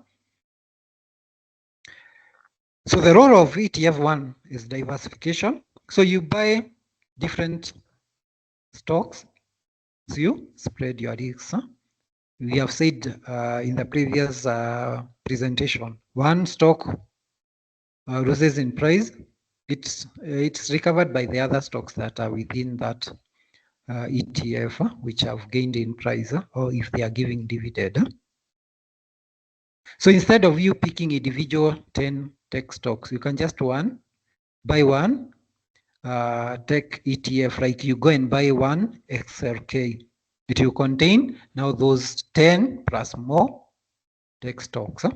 So the role of ETF one is diversification. So you buy different stocks, so you spread your risks. We have said in the previous presentation, one stock loses in price, it's recovered by the other stocks that are within that ETF, which have gained in price, or if they are giving dividend. So instead of you picking individual 10 tech stocks, you can just buy one tech ETF, like you go and buy one XRK. It will contain now those 10 plus more tech stocks.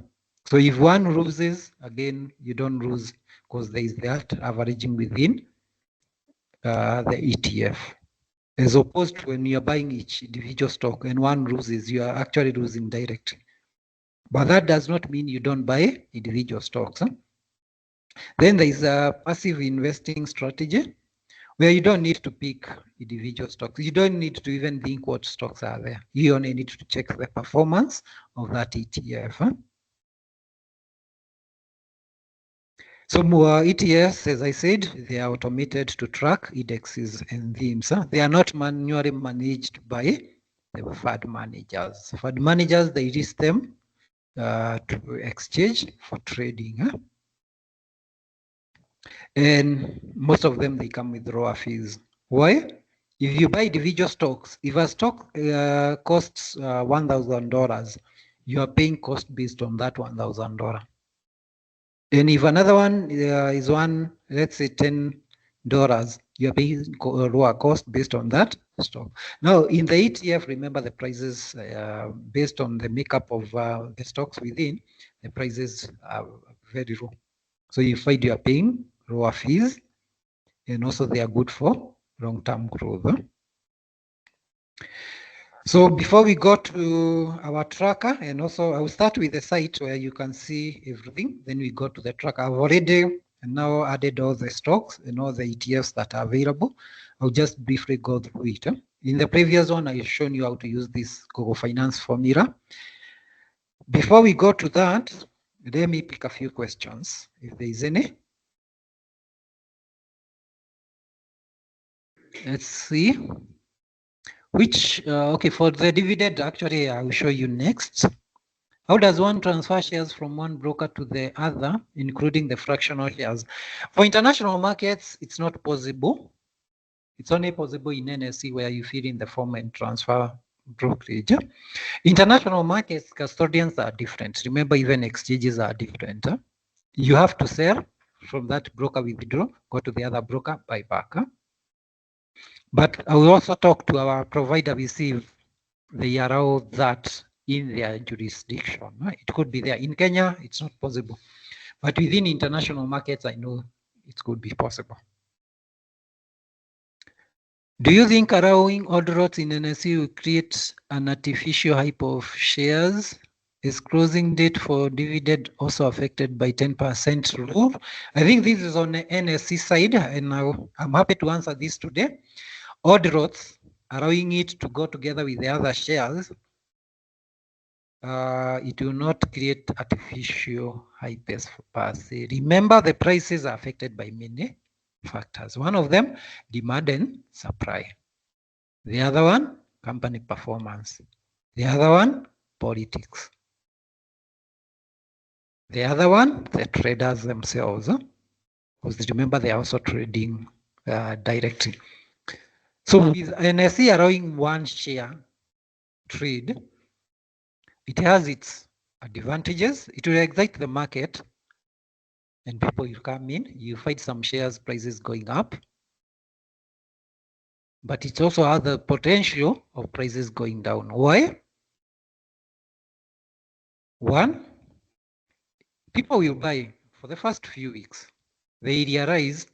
So if one loses, again, you don't lose because there is that averaging within the ETF. As opposed to when you're buying each individual stock and one loses, you are actually losing directly. But that does not mean you don't buy individual stocks. Then there is a passive investing strategy where you don't need to pick individual stocks. You don't need to even think what stocks are there. You only need to check the performance of that ETF. So ETFs, as I said, they are automated to track indexes and themes. They are not manually managed by the fund managers. Fund managers, they list them to exchange for trading. And most of them, they come with lower fees. Why? If you buy individual stocks, if a stock costs $1,000, you are paying cost based on that $1,000. And if another one is let's say $10, you are paying lower cost based on that stock. Now, in the ETF, remember the prices based on the makeup of the stocks within, the prices are very low. So you find you are paying lower fees, and also they are good for long-term growth. So before we go to our tracker, and also I will start with the site where you can see everything. Then we go to the tracker. I've already now added all the stocks and all the ETFs that are available. I'll just briefly go through it. In the previous one, I've shown you how to use this Google Finance formula. Before we go to that, let me pick a few questions, if there is any. Let's see. Okay, for the dividend, actually, I will show you next. How does one transfer shares from one broker to the other, including the fractional shares? For international markets, it's not possible. It's only possible in NSE where you fill in the form and transfer brokerage. International markets, custodians are different. Remember, even exchanges are different. You have to sell from that broker, withdraw, go to the other broker, buy back. But I will also talk to our provider, we see if they allow that in their jurisdiction. It could be there. In Kenya, it's not possible. But within international markets, I know it could be possible. Do you think allowing odd lots in NSE will create an artificial hype of shares? Is closing date for dividend also affected by 10% rule? I think this is on the NSE side, and I'm happy to answer this today. Odd lots, allowing it to go together with the other shares, it will not create artificial hype per se. Remember, the prices are affected by many factors. One of them, demand and supply. The other one, company performance. The other one, politics. The other one, the traders themselves. Because remember, they are also trading directly. So with NSE allowing one share trade, it has its advantages. It will excite the market and people will come in. You find some shares prices going up. But it also has the potential of prices going down. Why? One, people will buy for the first few weeks. They realize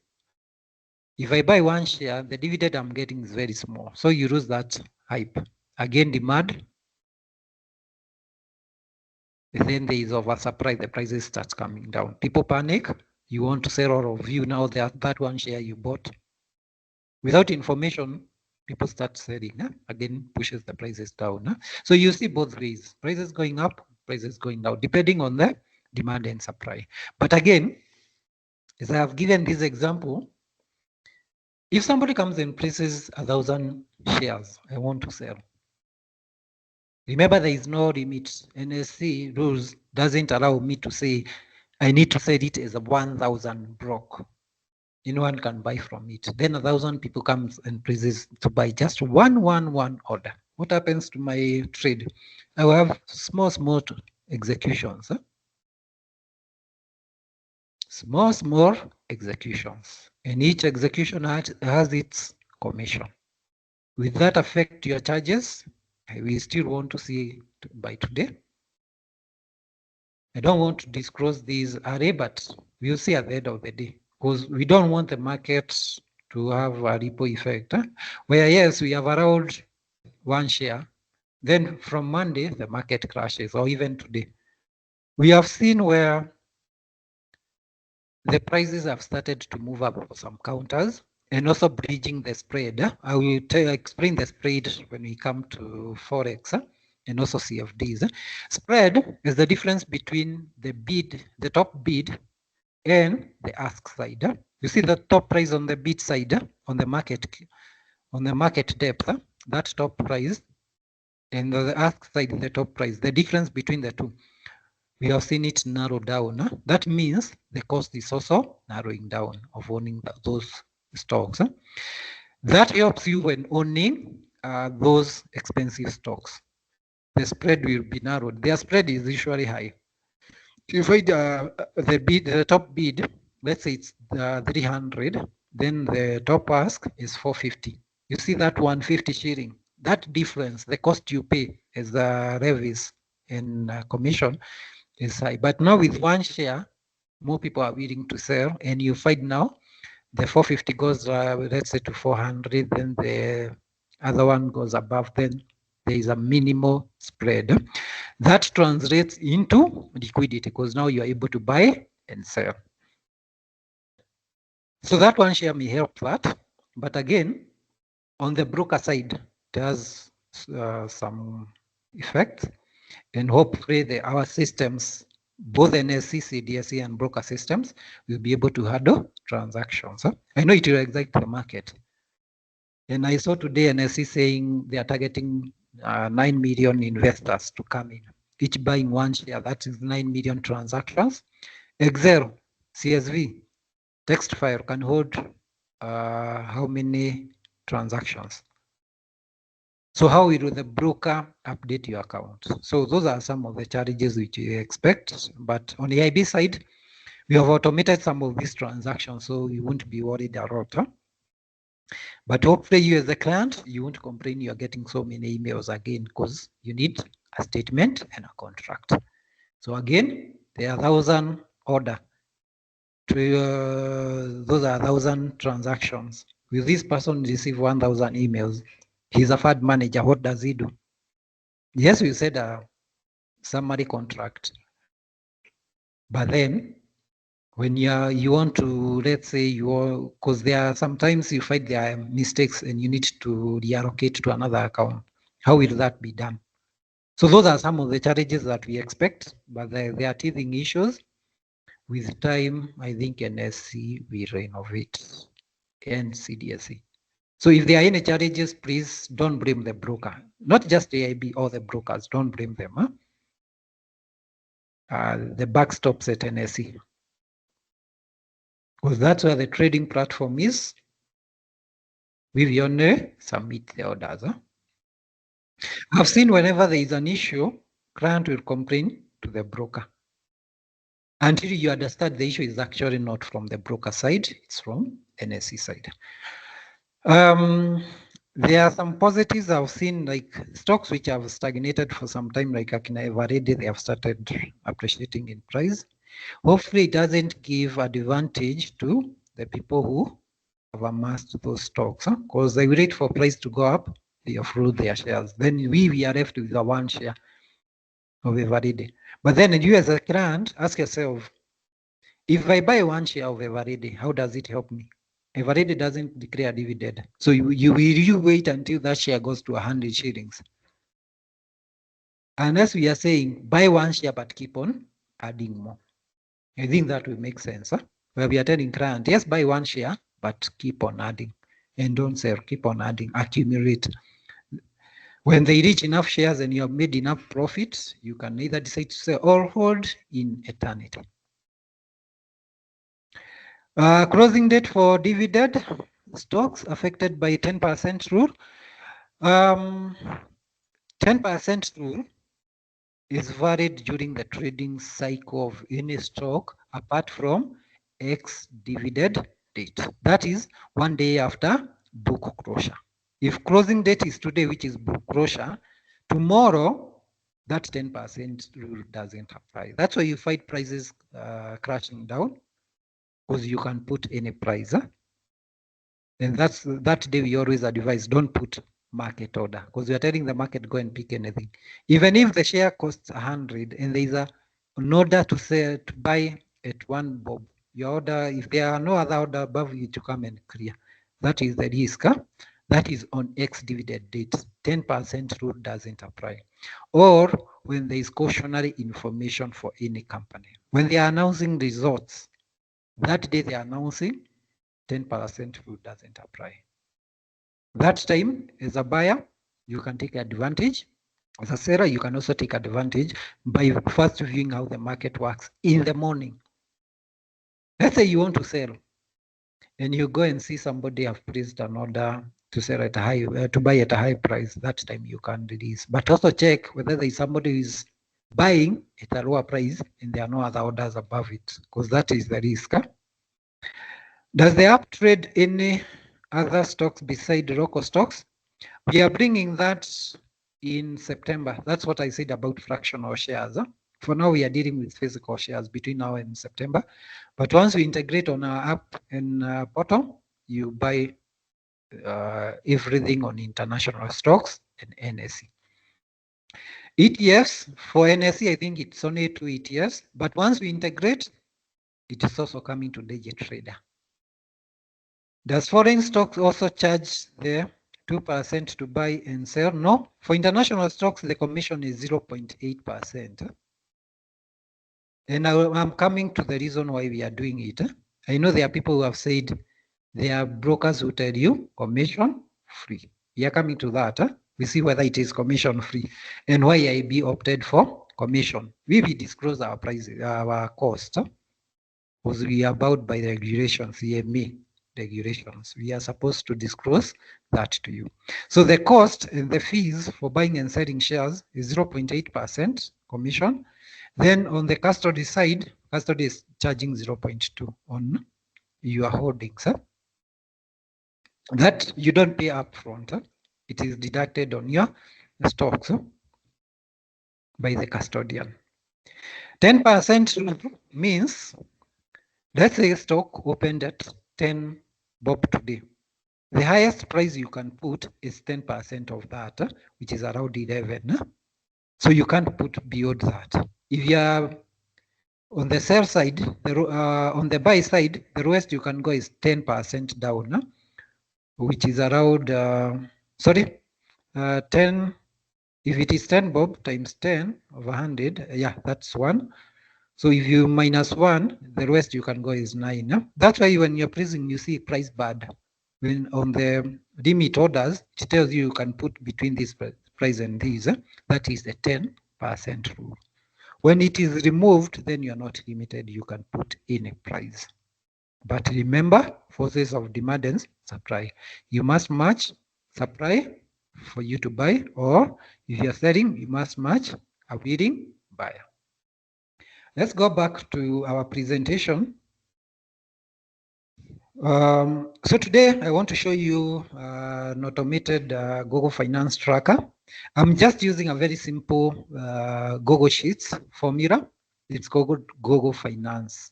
if I buy one share, the dividend I'm getting is very small. So you lose that hype. Again, demand. And then there is oversupply, the prices start coming down. People panic. You want to sell all of you now that one share you bought. Without information, people start selling. Again, pushes the prices down. So you see both ways. Prices going up, prices going down, depending on the demand and supply. But again, as I have given this example, if somebody comes and places 1,000 shares, I want to sell. Remember, there is no limit. NSE rules doesn't allow me to say I need to set it as a 1,000 block. Anyone can buy from it. Then 1,000 people comes and places to buy just one order. What happens to my trade? I will have small executions. Small executions. And each execution has its commission. Will that affect your charges? We still want to see by today. I don't want to disclose these array, but we'll see at the end of the day, because we don't want the market to have a ripple effect. Where yes, we have around one share, then from Monday, the market crashes, or even today. We have seen where the prices have started to move up for some counters and also bridging the spread. I will explain the spread when we come to Forex and also CFDs. Spread is the difference between the bid, the top bid, and the ask side. You see the top price on the bid side on the market depth, that top price, and the ask side, the top price, the difference between the two. We have seen it narrow down. That means the cost is also narrowing down of owning those stocks. That helps you when owning those expensive stocks. The spread will be narrowed. Their spread is usually high. If you find the top bid, let's say it's 300, then the top ask is 450. You see that 150 shilling, that difference, the cost you pay as the levies and commission is high. But now with one share, more people are willing to sell, and you find now the 450 goes, let's say, to 400, then the other one goes above, then there is a minimal spread. That translates into liquidity because now you are able to buy and sell. So that one share may help that, but again, on the broker side, it has some effects, and hopefully our systems, both NSE, CDSE, and broker systems, will be able to handle transactions. I know it will excite the market. And I saw today NSE saying they are targeting 9 million investors to come in, each buying one share. That is 9 million transactions. Excel, CSV, text file can hold how many transactions? So how will the broker update your account? So those are some of the challenges which we expect. But on the IB side, we have automated some of these transactions, so we won't be worried a lot. But hopefully you as a client, you won't complain you're getting so many emails again because you need a statement and a contract. So again, there are 1,000 order. Those are 1,000 transactions. Will this person receive 1,000 emails? He's a fund manager. What does he do? Yes, we said a summary contract. But then when you want to, let's say because there are sometimes you find there are mistakes and you need to reallocate to another account. How will that be done? So those are some of the challenges that we expect, but they are teething issues. With time, I think NSC will renovate and CDSC. So if there are any challenges, please don't blame the broker, not just AIB or the brokers. Don't blame them. The buck stops at NSC because that's where the trading platform is. We only submit the orders. I've seen whenever there is an issue, client will complain to the broker. Until you understand the issue is actually not from the broker side, it's from NSE side. There are some positives I've seen, like stocks which have stagnated for some time, like Akina Eveready, they have started appreciating in price. Hopefully it doesn't give advantage to the people who have amassed those stocks, because they wait for price to go up, they offload their shares. Then we are left with the one share of Eveready. But then you as a client, ask yourself, if I buy one share of Eveready, how does it help me? Eveready doesn't declare dividend. So you wait until that share goes to 100 shillings. Unless we are saying buy one share but keep on adding more. I think that will make sense. Where we are telling client, yes, buy one share, but keep on adding. And don't sell, keep on adding, accumulate. When they reach enough shares and you have made enough profits, you can either decide to sell or hold in eternity. Closing date for dividend stocks affected by 10% rule. 10% rule is valid during the trading cycle of any stock apart from ex-dividend date. That is 1 day after book closure. If closing date is today, which is book closure, tomorrow that 10% rule doesn't apply. That's why you find prices crashing down, because you can put any price. And that day we always advise, don't put market order, because we are telling the market go and pick anything. Even if the share costs 100 and there is an order to sell, to buy at 1 bob, your order, if there are no other order above you, to come and clear. That is the risk. That is on ex-dividend date. 10% rule doesn't apply. Or when there is cautionary information for any company. When they are announcing results, that day they are announcing, 10% rule doesn't apply. That time, as a buyer, you can take advantage. As a seller, you can also take advantage by first viewing how the market works in the morning. Let's say you want to sell, and you go and see somebody have placed an order to sell at a high, to buy at a high price. That time you can release, but also check whether there is somebody who is buying at a lower price and there are no other orders above it, because that is the risk. Does the app trade any other stocks beside local stocks? We are bringing that in September. That's what I said about fractional shares. For now, we are dealing with physical shares between now and September. But once we integrate on our app and portal, you buy everything on international stocks and NSE. ETFs, for NSE, I think it's only 2 ETFs. But once we integrate, it is also coming to DigiTrader. Does foreign stocks also charge the 2% to buy and sell? No. For international stocks, the commission is 0.8%. And I'm coming to the reason why we are doing it. I know there are people who have said there are brokers who tell you commission free. We are coming to that. We see whether it is commission free and why IB opted for commission. We will disclose our prices, our cost, because we are bound by the regulations, CME regulations. We are supposed to disclose that to you. So the cost and the fees for buying and selling shares is 0.8% commission. Then on the custody side, custody is charging 0.2 on your holdings. that you don't pay upfront. It is deducted on your stocks by the custodian. 10% means, let's say stock opened at 10 bob today. The highest price you can put is 10% of that, which is around 11. So you can't put beyond that. If you are on the sell side, on the buy side, the lowest you can go is 10% down, which is around, 10. If it is 10 bob times 10 over 100, yeah, that's 1. So if you minus 1, the rest you can go is 9. That's why when you're pricing, you see price bad. When on the limit orders, it tells you can put between this price and these. That is the 10% rule. When it is removed, then you're not limited. You can put any price. But remember, forces of demand and supply. You must match supply for you to buy, or if you're selling, you must match a willing buyer. Let's go back to our presentation. So today I want to show you an automated Google Finance tracker. I'm just using a very simple Google Sheets formula. It's Google Finance,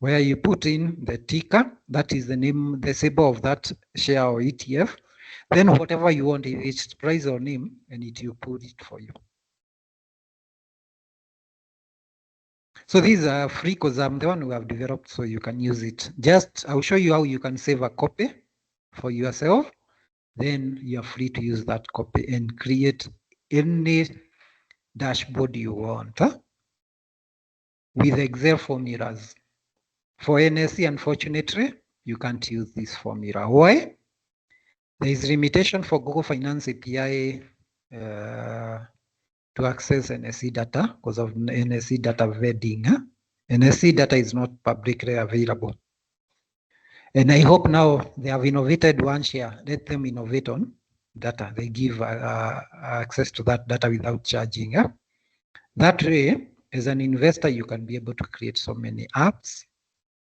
where you put in the ticker, that is the name, the symbol of that share or ETF, then whatever you want, its price or name, and it will put it for you. So these are free because I'm the one who have developed, so you can use it. Just, I'll show you how you can save a copy for yourself. Then you're free to use that copy and create any dashboard you want with Excel formulas. For NSE, unfortunately, you can't use this formula. Why? There is limitation for Google Finance API to access NSE data because of NSE data vetting. NSE data is not publicly available. And I hope now they have innovated one share. Let them innovate on data. They give access to that data without charging. That way, as an investor, you can be able to create so many apps,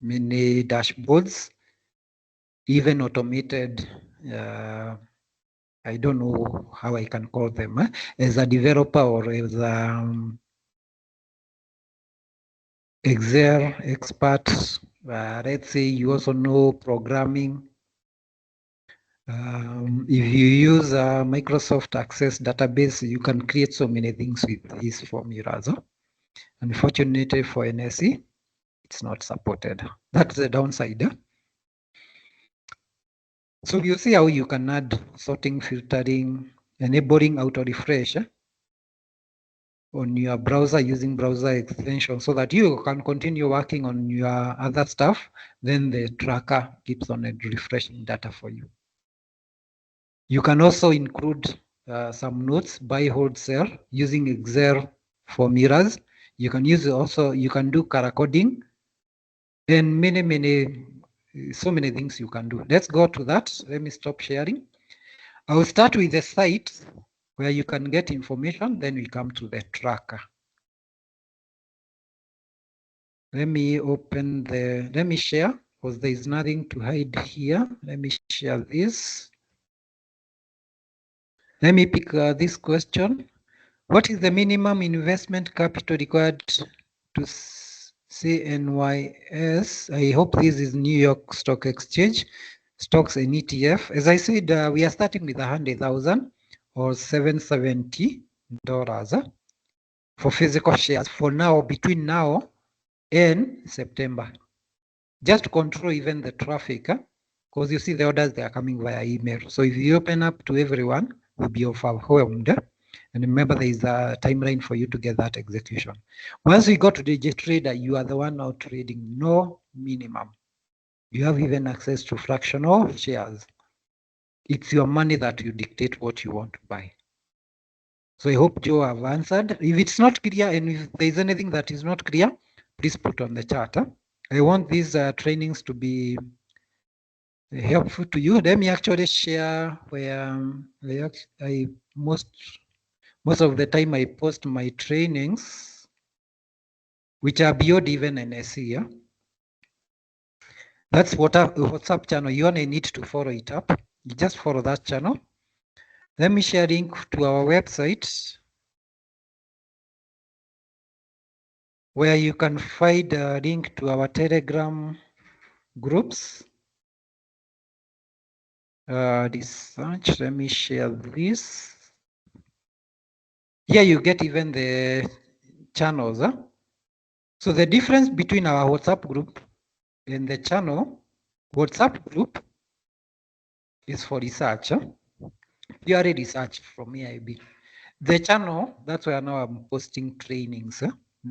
many dashboards, even automated, I don't know how I can call them, as a developer or as Excel expert. Let's say you also know programming. If you use a Microsoft Access database, you can create so many things with these formulas. Unfortunately for NSE, it's not supported. That's the downside. So you see how you can add sorting, filtering, enabling auto refresh on your browser using browser extension so that you can continue working on your other stuff. Then the tracker keeps on refreshing data for you. You can also include some notes, buy, hold, sell using Excel formulas. You can use also, you can do color coding and so many things you can do. Let's go to that. Let me stop sharing. I'll start with the site where you can get information, then we come to the tracker. Let me open let me share because there is nothing to hide here. Let me share this. Let me pick this question. What is the minimum investment capital required to CNYS? I hope this is New York Stock Exchange, stocks and ETF. As I said, we are starting with 100,000 or $770 for physical shares for now, between now and September. Just to control even the traffic, because you see the orders, they are coming via email. So if you open up to everyone, we'll be overwhelmed. And remember, there is a timeline for you to get that execution. Once you go to the trader, you are the one now trading, no minimum. You have even access to fractional shares. It's your money that you dictate what you want to buy. So I hope Joe have answered. If it's not clear and if there's anything that is not clear, please put on the chat. I want these trainings to be helpful to you. Let me actually share where I most of the time I post my trainings, which are beyond even NSE. That's WhatsApp channel. You only need to follow it up. You just follow that channel. Let me share link to our website where you can find a link to our Telegram groups. Research. Let me share this. Here you get even the channels. So the difference between our WhatsApp group and the channel, WhatsApp group is for research. Purely research from EIB. The channel, that's where now I'm posting trainings.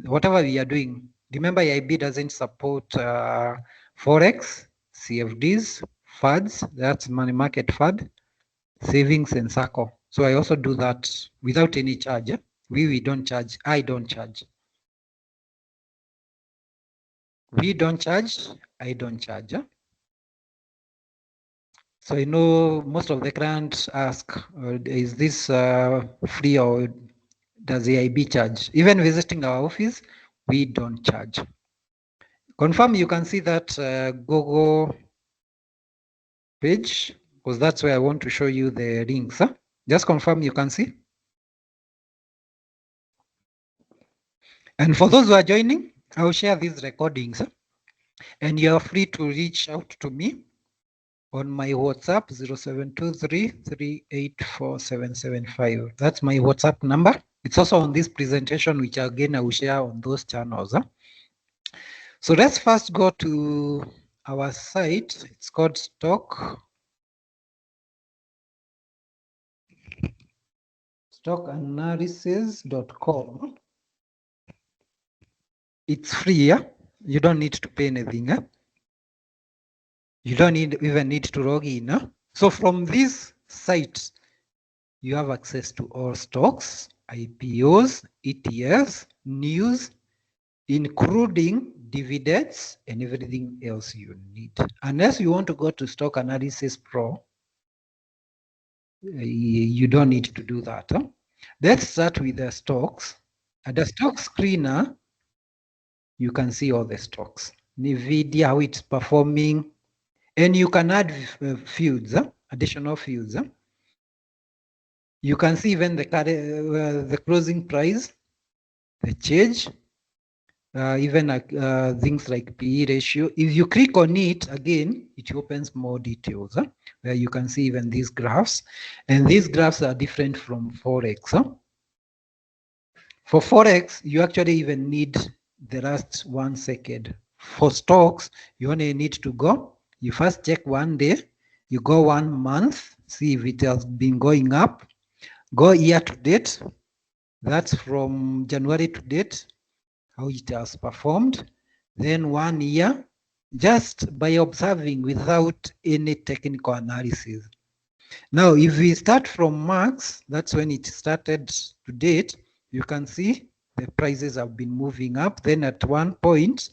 Whatever we are doing, remember EIB doesn't support Forex, CFDs, funds, that's money market fund, savings and circle. So I also do that without any charge. We don't charge, I don't charge. We don't charge, I don't charge. So I know most of the clients ask, is this free or does EIB charge? Even visiting our office, we don't charge. Confirm you can see that Google page, because that's where I want to show you the links. Just confirm you can see. And for those who are joining, I'll share these recordings. And you're free to reach out to me on my WhatsApp 0723384775. That's my WhatsApp number. It's also on this presentation, which again I will share on those channels. So let's first go to our site. It's called stockanalysis.com. It's free. Yeah? You don't need to pay anything. You don't even need to log in. So from this site, you have access to all stocks, IPOs, ETFs, news, including dividends and everything else you need. Unless you want to go to Stock Analysis Pro, you don't need to do that. Let's start with the stocks. At the stock screener, you can see all the stocks. NVIDIA, how it's performing, and you can add fields, additional fields. You can see even the closing price, the change, even things like PE ratio. If you click on it again, it opens more details where you can see even these graphs. And these graphs are different from Forex. For Forex, you actually even need the last 1 second. For stocks, you only need to go. You first check 1 day, you go 1 month, see if it has been going up. Go year to date, that's from January to date, how it has performed. Then 1 year, just by observing without any technical analysis. Now, if we start from March, that's when it started to date, you can see the prices have been moving up. Then at one point,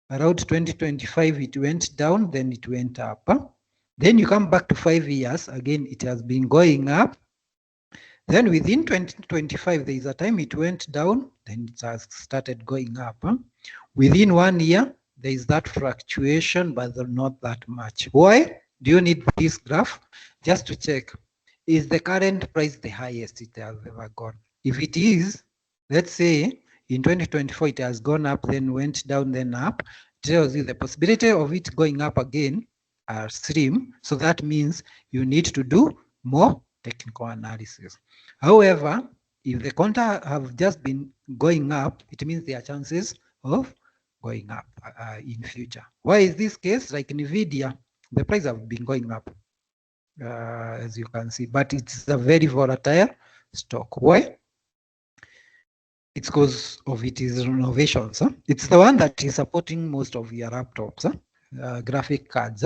around 2025, it went down, then it went up. Then you come back to 5 years, again, it has been going up. Then within 2025, there is a time it went down, then it has started going up. Within 1 year, there is that fluctuation, but not that much. Why do you need this graph? Just to check, is the current price the highest it has ever gone? If it is, let's say in 2024, it has gone up, then went down, then up, it tells you the possibility of it going up again are slim. So that means you need to do more technical analysis. However, if the counter have just been going up, it means there are chances of going up in future. Why is this case? Like NVIDIA, the price have been going up, as you can see, but it's a very volatile stock. Why? It's because of its innovations. It's the one that is supporting most of your laptops, graphic cards.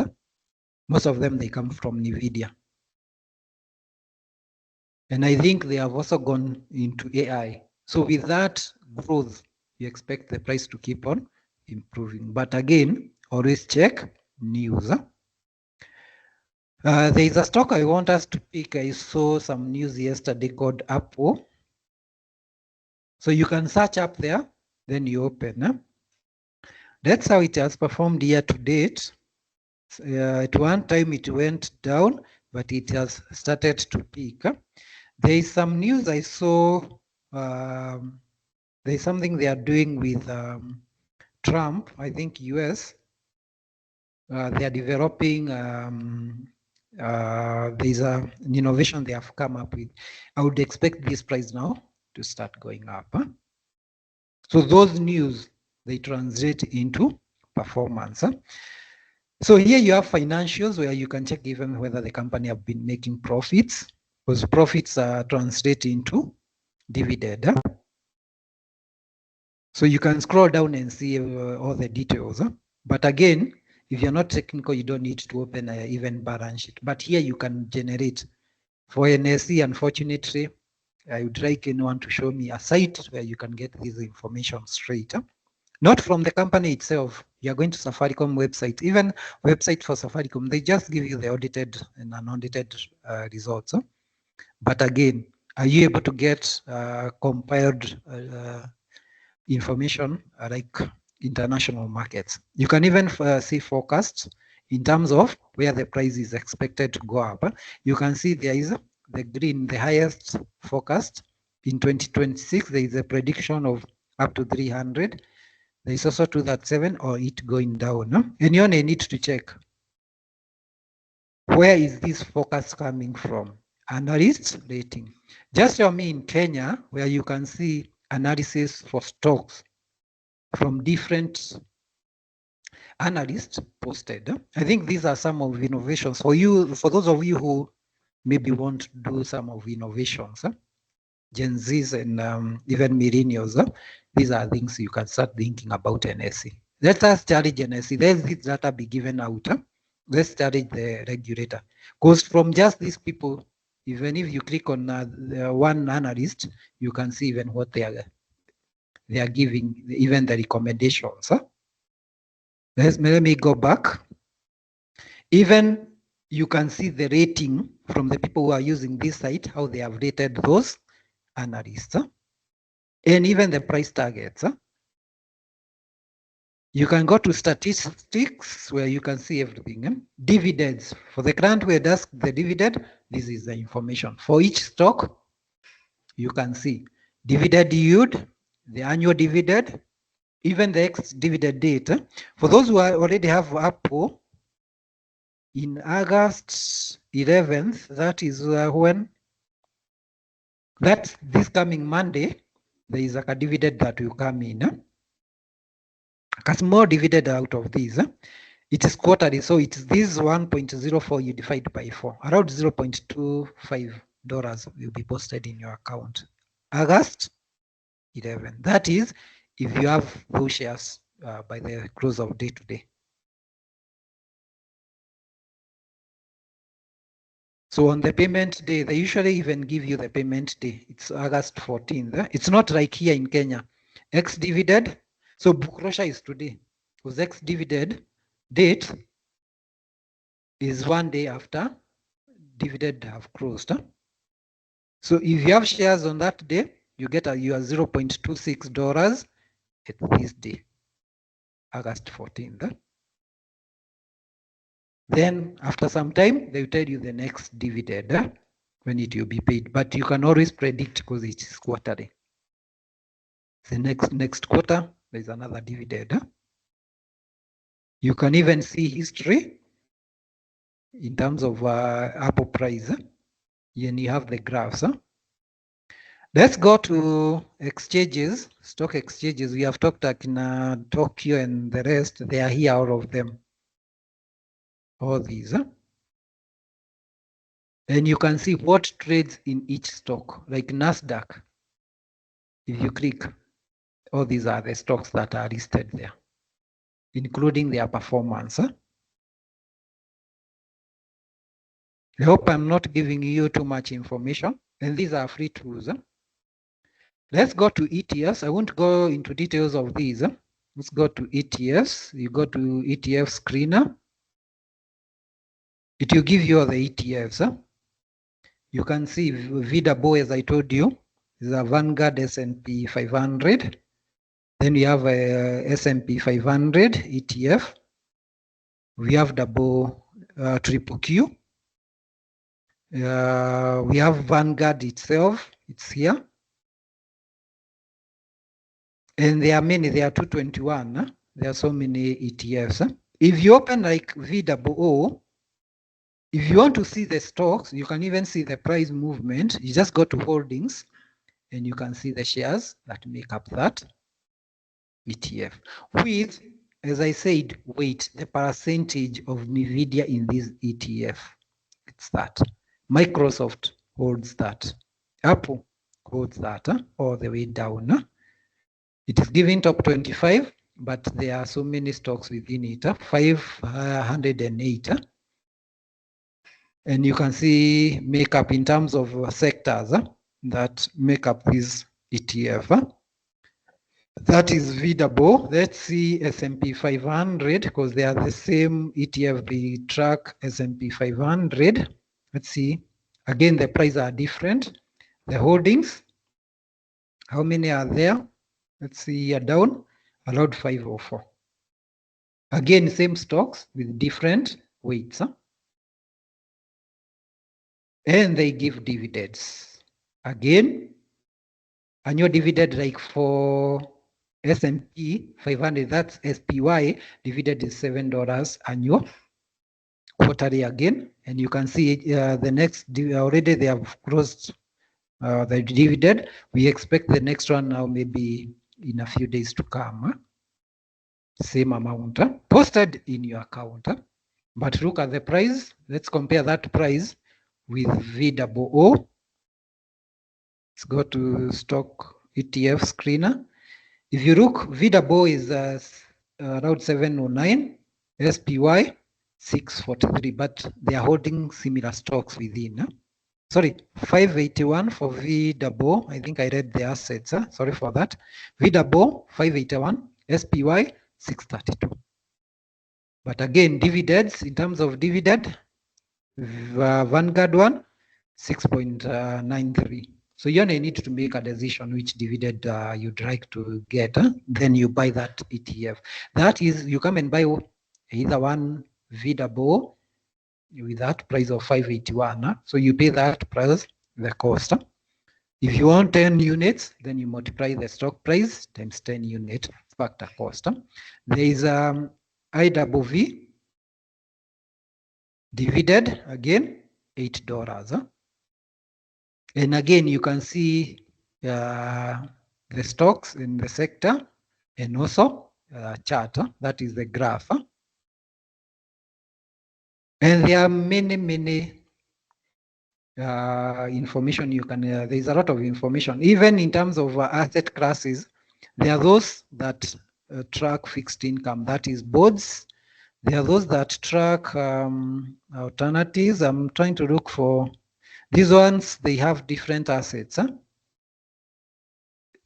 Most of them, they come from NVIDIA. And I think they have also gone into AI. So with that growth, you expect the price to keep on improving. But again, always check news. There is a stock I want us to pick. I saw some news yesterday called Apple. So you can search up there, then you open. That's how it has performed year to date. At one time it went down, but it has started to peak. There is some news I saw. There's something they are doing with Trump, I think US. They are developing, there's an innovation they have come up with. I would expect this price now to start going up. So those news, they translate into performance. So here you have financials where you can check even whether the company have been making profits, because profits translate into dividend. So you can scroll down and see all the details. But again, if you're not technical, you don't need to open even balance sheet. But here you can generate. For NSE, unfortunately, I would like anyone to show me a site where you can get this information straight. Not from the company itself. You're going to Safaricom website. Even website for Safaricom, they just give you the audited and unaudited results. But again, are you able to get compiled information like international markets? You can even see forecasts in terms of where the price is expected to go up. You can see there is the green, the highest forecast in 2026. There is a prediction of up to 300. There is also 237 or it going down. And you only need to check where is this forecast coming from. Analyst rating. Just show me in Kenya where you can see analysis for stocks from different analysts posted. I think these are some of innovations for you, for those of you who maybe want to do some of innovations, Gen Zs and even millennials. These are things you can start thinking about NSE. Let us challenge NSE. Let this data be given out. Let's challenge the regulator. Because from just these people, even if you click on one analyst, you can see even what they are giving, even the recommendations. Let me go back. Even you can see the rating from the people who are using this site, how they have rated those analysts, and even the price targets. You can go to statistics where you can see everything. Dividends. For the client who had asked the dividend, this is the information. For each stock, you can see dividend yield, the annual dividend, even the ex-dividend date. For those who already have Apple, in August 11th, that is when, that's this coming Monday, there is a dividend that will come in. A small dividend out of this. It is quarterly, so it is this 1.04 you divide by 4. Around $0.25 will be posted in your account. August 11. That is if you have those shares by the close of day today. So on the payment day, they usually even give you the payment day. It's August 14th. It's not like here in Kenya. Ex-dividend. So book closure is today. Because ex-dividend date is 1 day after dividend have closed. So if you have shares on that day, you get your $0.26 at this day, August 14th. Then after some time, they will tell you the next dividend when it will be paid. But you can always predict because it is quarterly. The next quarter, there's another dividend. You can even see history in terms of Apple price. And you have the graphs. Let's go to exchanges, stock exchanges. We have talked like in Tokyo and the rest. They are here, all of them. All these. And you can see what trades in each stock, like NASDAQ. If you click, all these are the stocks that are listed there, including their performance. I hope I'm not giving you too much information. And these are free tools. Let's go to ETFs. I won't go into details of these. Let's go to ETFs. You go to ETF screener. It will give you all the ETFs. You can see VWAP, as I told you, is a Vanguard S&P 500. Then you have a S&P 500 ETF. We have triple Q. We have Vanguard itself. It's here. And there are many. There are 221. There are so many ETFs. If you open like VOO, if you want to see the stocks, you can even see the price movement. You just go to holdings and you can see the shares that make up that ETF. With, as I said, weight, the percentage of NVIDIA in this ETF. It's that. Microsoft holds that. Apple holds that all the way down. It is given top 25, but there are so many stocks within it, 508. And you can see makeup in terms of sectors that make up this ETF. That is VOO. Let's see S&P 500 because they are the same ETF. They track S&P 500. Let's see. Again, the prices are different. The holdings, how many are there? Let's see here down, allowed 504. Again, same stocks with different weights. And they give dividends. Again, annual dividend like for S&P 500, that's SPY, dividend is $7 annual. Quarterly again, and you can see the next, already they have closed the dividend. We expect the next one now maybe in a few days to come. Same amount posted in your account. But look at the price. Let's compare that price with VOO. Let's go to stock ETF screener. If you look, VOO is around 709, SPY 643, but they are holding similar stocks within. Sorry, 581 for VOO. I think I read the assets. Sorry for that. VOO 581, SPY 632. But again, dividends, in terms of dividend, Vanguard one, 6.93. So you only need to make a decision which dividend you'd like to get. Then you buy that ETF. That is, you come and buy either one VOO with that price of 581. So you pay that price, the cost. If you want 10 units, then you multiply the stock price times 10 unit factor cost. There is IWV dividend, again, $8. And again, you can see the stocks in the sector and also chart. That is the graph. And there are many information you can, there's a lot of information. Even in terms of asset classes, there are those that track fixed income, that is bonds. There are those that track alternatives. I'm trying to look for these ones. They have different assets.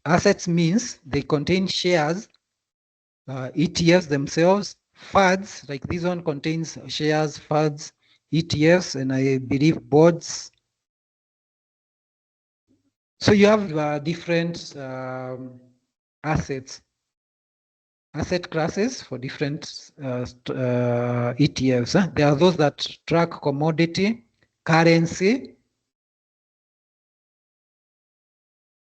Assets means they contain shares, ETFs themselves, funds, like this one contains shares, funds, ETFs, and I believe bonds. So you have different asset classes for different ETFs. There are those that track commodity, currency.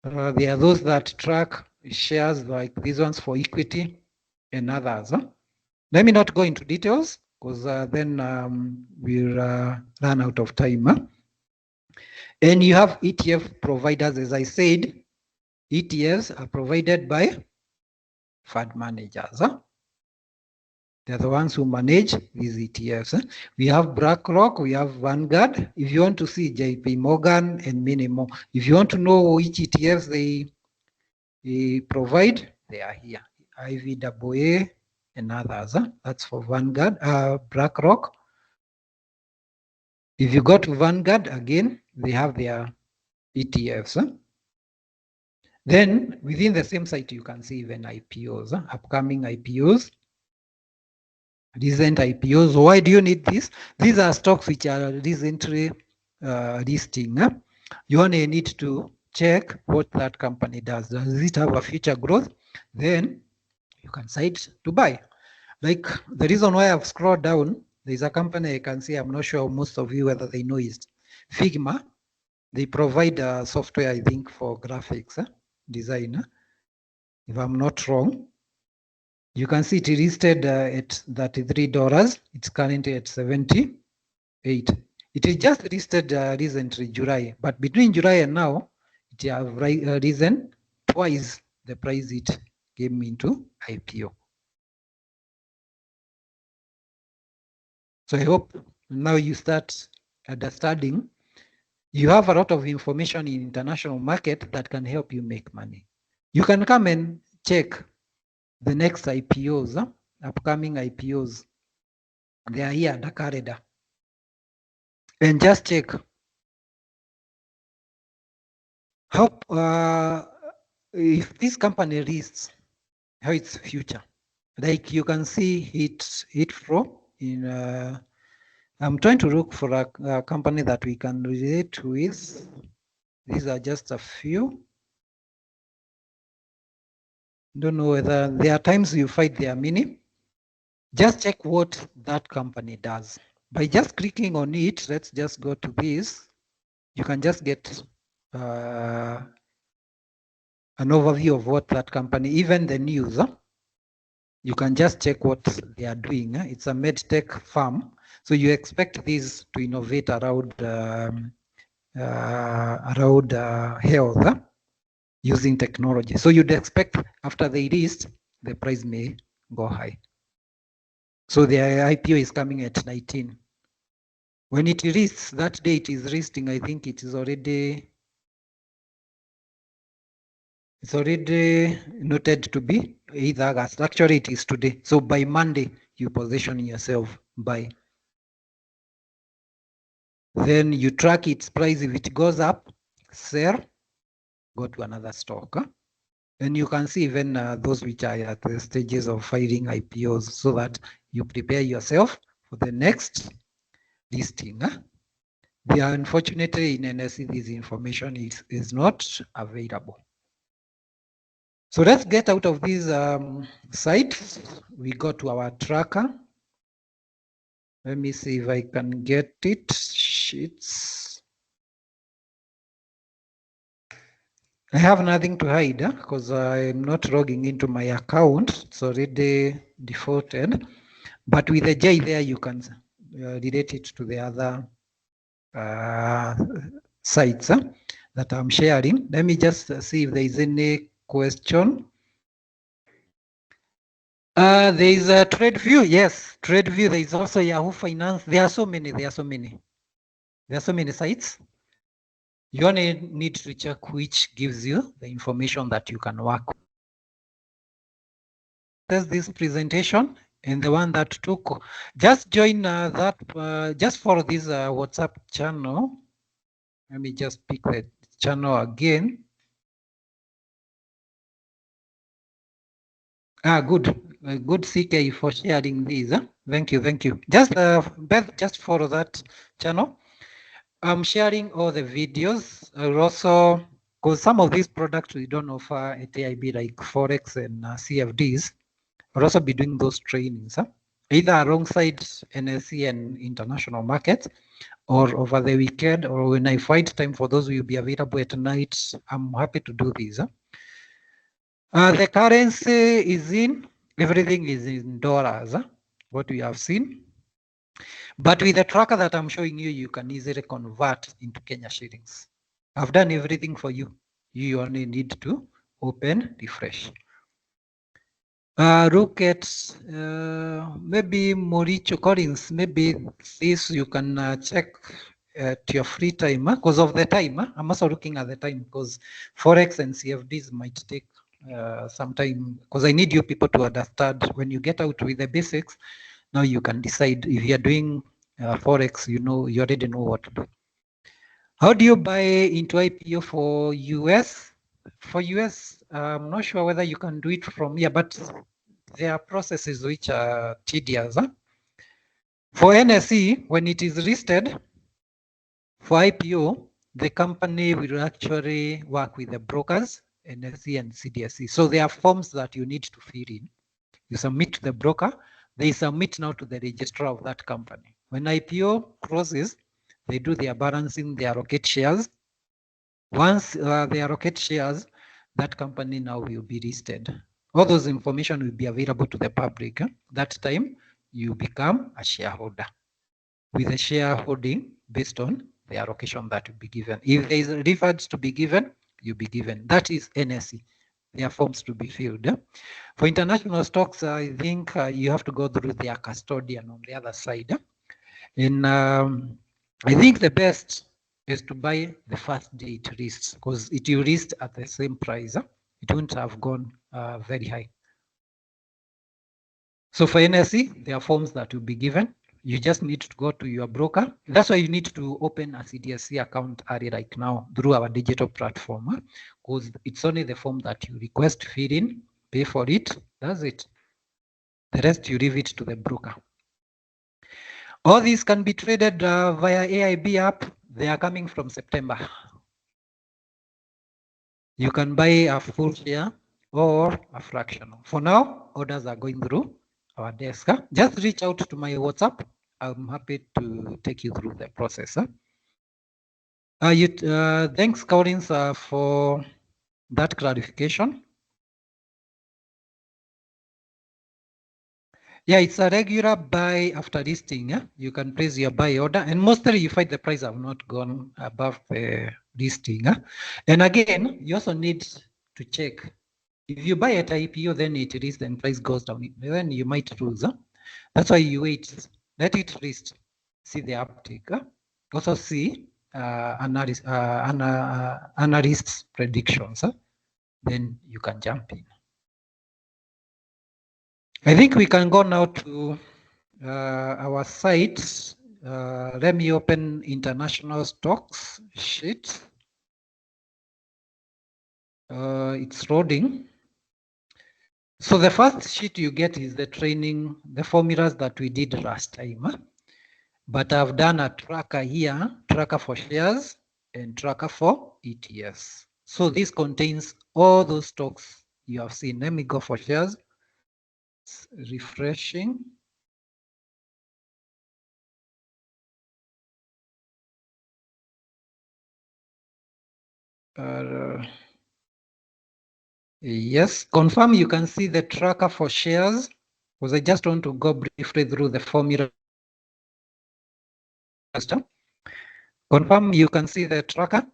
There are those that track shares like these ones for equity and others. Let me not go into details because then we'll run out of time. And you have ETF providers. As I said, ETFs are provided by fund managers. They're the ones who manage these ETFs. We have BlackRock, we have Vanguard. If you want to see JP Morgan and many more, if you want to know which ETFs they provide, they are here. IVAA and others. That's for Vanguard, BlackRock. If you go to Vanguard, again, they have their ETFs. Then within the same site, you can see even IPOs, upcoming IPOs, recent IPOs. Why do you need this? These are stocks which are recently listing. You only need to check what that company does. Does it have a future growth? Then you can decide to buy. Like the reason why I've scrolled down, there's a company I can see, I'm not sure most of you whether they know is Figma. They provide software, I think, for graphics design, if I'm not wrong. You can see it listed at $33. It's currently at 78. It is just listed recently, July, but between July and now, it have risen twice the price it came into IPO. So I hope now you start understanding. You have a lot of information in international market that can help you make money. You can come and check the next IPOs, upcoming IPOs. They are here under calendar. And just check how if this company risks, how its future. Like you can see it flow in I'm trying to look for a company that we can relate with. These are just a few. Don't know whether there are times you find their meaning. Just check what that company does. By just clicking on it, let's just go to this. You can just get an overview of what that company, even the news. You can just check what they are doing. It's a medtech firm. So you expect this to innovate around health using technology. So you'd expect after they list, the price may go high. So the IPO is coming at 19. When it lists, that date is listing, I think it is already, it's already noted to be either August. Actually, it is today. So by Monday, you position yourself buy. Then you track its price. If it goes up, sell, go to another stock. And you can see even those which are at the stages of filing IPOs so that you prepare yourself for the next listing. Unfortunately, in NSE, this information is not available. So let's get out of this site. We go to our tracker. Let me see if I can get it. Sheets. I have nothing to hide because I'm not logging into my account. It's already defaulted. But with the J there, you can relate it to the other sites that I'm sharing. Let me just see if there is any question. There is a TradeView. Yes, TradeView. There is also Yahoo Finance. There are so many. There are so many. There are so many sites. You only need to check which gives you the information that you can work with. There's this presentation and the one that took. Just join that. Just follow this WhatsApp channel. Let me just pick the channel again. Good. Good, CK, for sharing these. Thank you, thank you. Just Beth, just follow that channel. I'm sharing all the videos. Also, because some of these products we don't offer at AIB, like Forex and CFDs. I'll also be doing those trainings, either alongside NSE and international markets, or over the weekend, or when I find time for those who will be available at night. I'm happy to do these. The currency is in, everything is in dollars, what we have seen. But with the tracker that I'm showing you, you can easily convert into Kenya shillings. I've done everything for you. You only need to open, refresh. Look at maybe Mauricio Collins, maybe this you can check at your free time because of the time. I'm also looking at the time because Forex and CFDs might take some time because I need you people to understand when you get out with the basics. Now you can decide if you're doing Forex, you already know what to do. How do you buy into IPO for US? For US, I'm not sure whether you can do it from here, but there are processes which are tedious. For NSE, when it is listed for IPO, the company will actually work with the brokers, NSE and CDSE. So there are forms that you need to fill in. You submit to the broker. they submit now to the registrar of that company. When IPO crosses, they do their balancing, they allocate shares. Once they allocate shares, that company now will be listed. All those information will be available to the public. That time, you become a shareholder with a shareholding based on the allocation that will be given. If there is refunds to be given, you'll be given. That is NSE. There are forms to be filled. For international stocks, I think you have to go through their custodian on the other side. And I think the best is to buy the first day it lists, because it will list at the same price. It won't have gone very high. So for NSE, there are forms that will be given. You just need to go to your broker. That's why you need to open a CDSC account early like now through our digital platform, because it's only the form that you request, fill in, pay for it. That's it. The rest you leave it to the broker. All these can be traded via AIB app. They are coming from September. You can buy a full share or a fractional. For now, orders are going through our desk. Just reach out to my WhatsApp. I'm happy to take you through the process. Thanks, Collins, for that clarification. Yeah, it's a regular buy after listing. You can place your buy order, and mostly you find the price have not gone above the listing. And again, you also need to check. If you buy at IPO, then it is, then price goes down. Then you might lose. That's why you wait. Let it list. See the uptick. Also see analysts' predictions. Then you can jump in. I think we can go now to our site. Let me open international stocks sheet. It's loading. So the first sheet you get is the training, the formulas that we did last time. But I've done a tracker here, tracker for shares and tracker for ETFs. So this contains all those stocks you have seen. Let me go for shares. It's refreshing. Yes, confirm you can see the tracker for shares, because I just want to go briefly through the formula. Confirm you can see the tracker.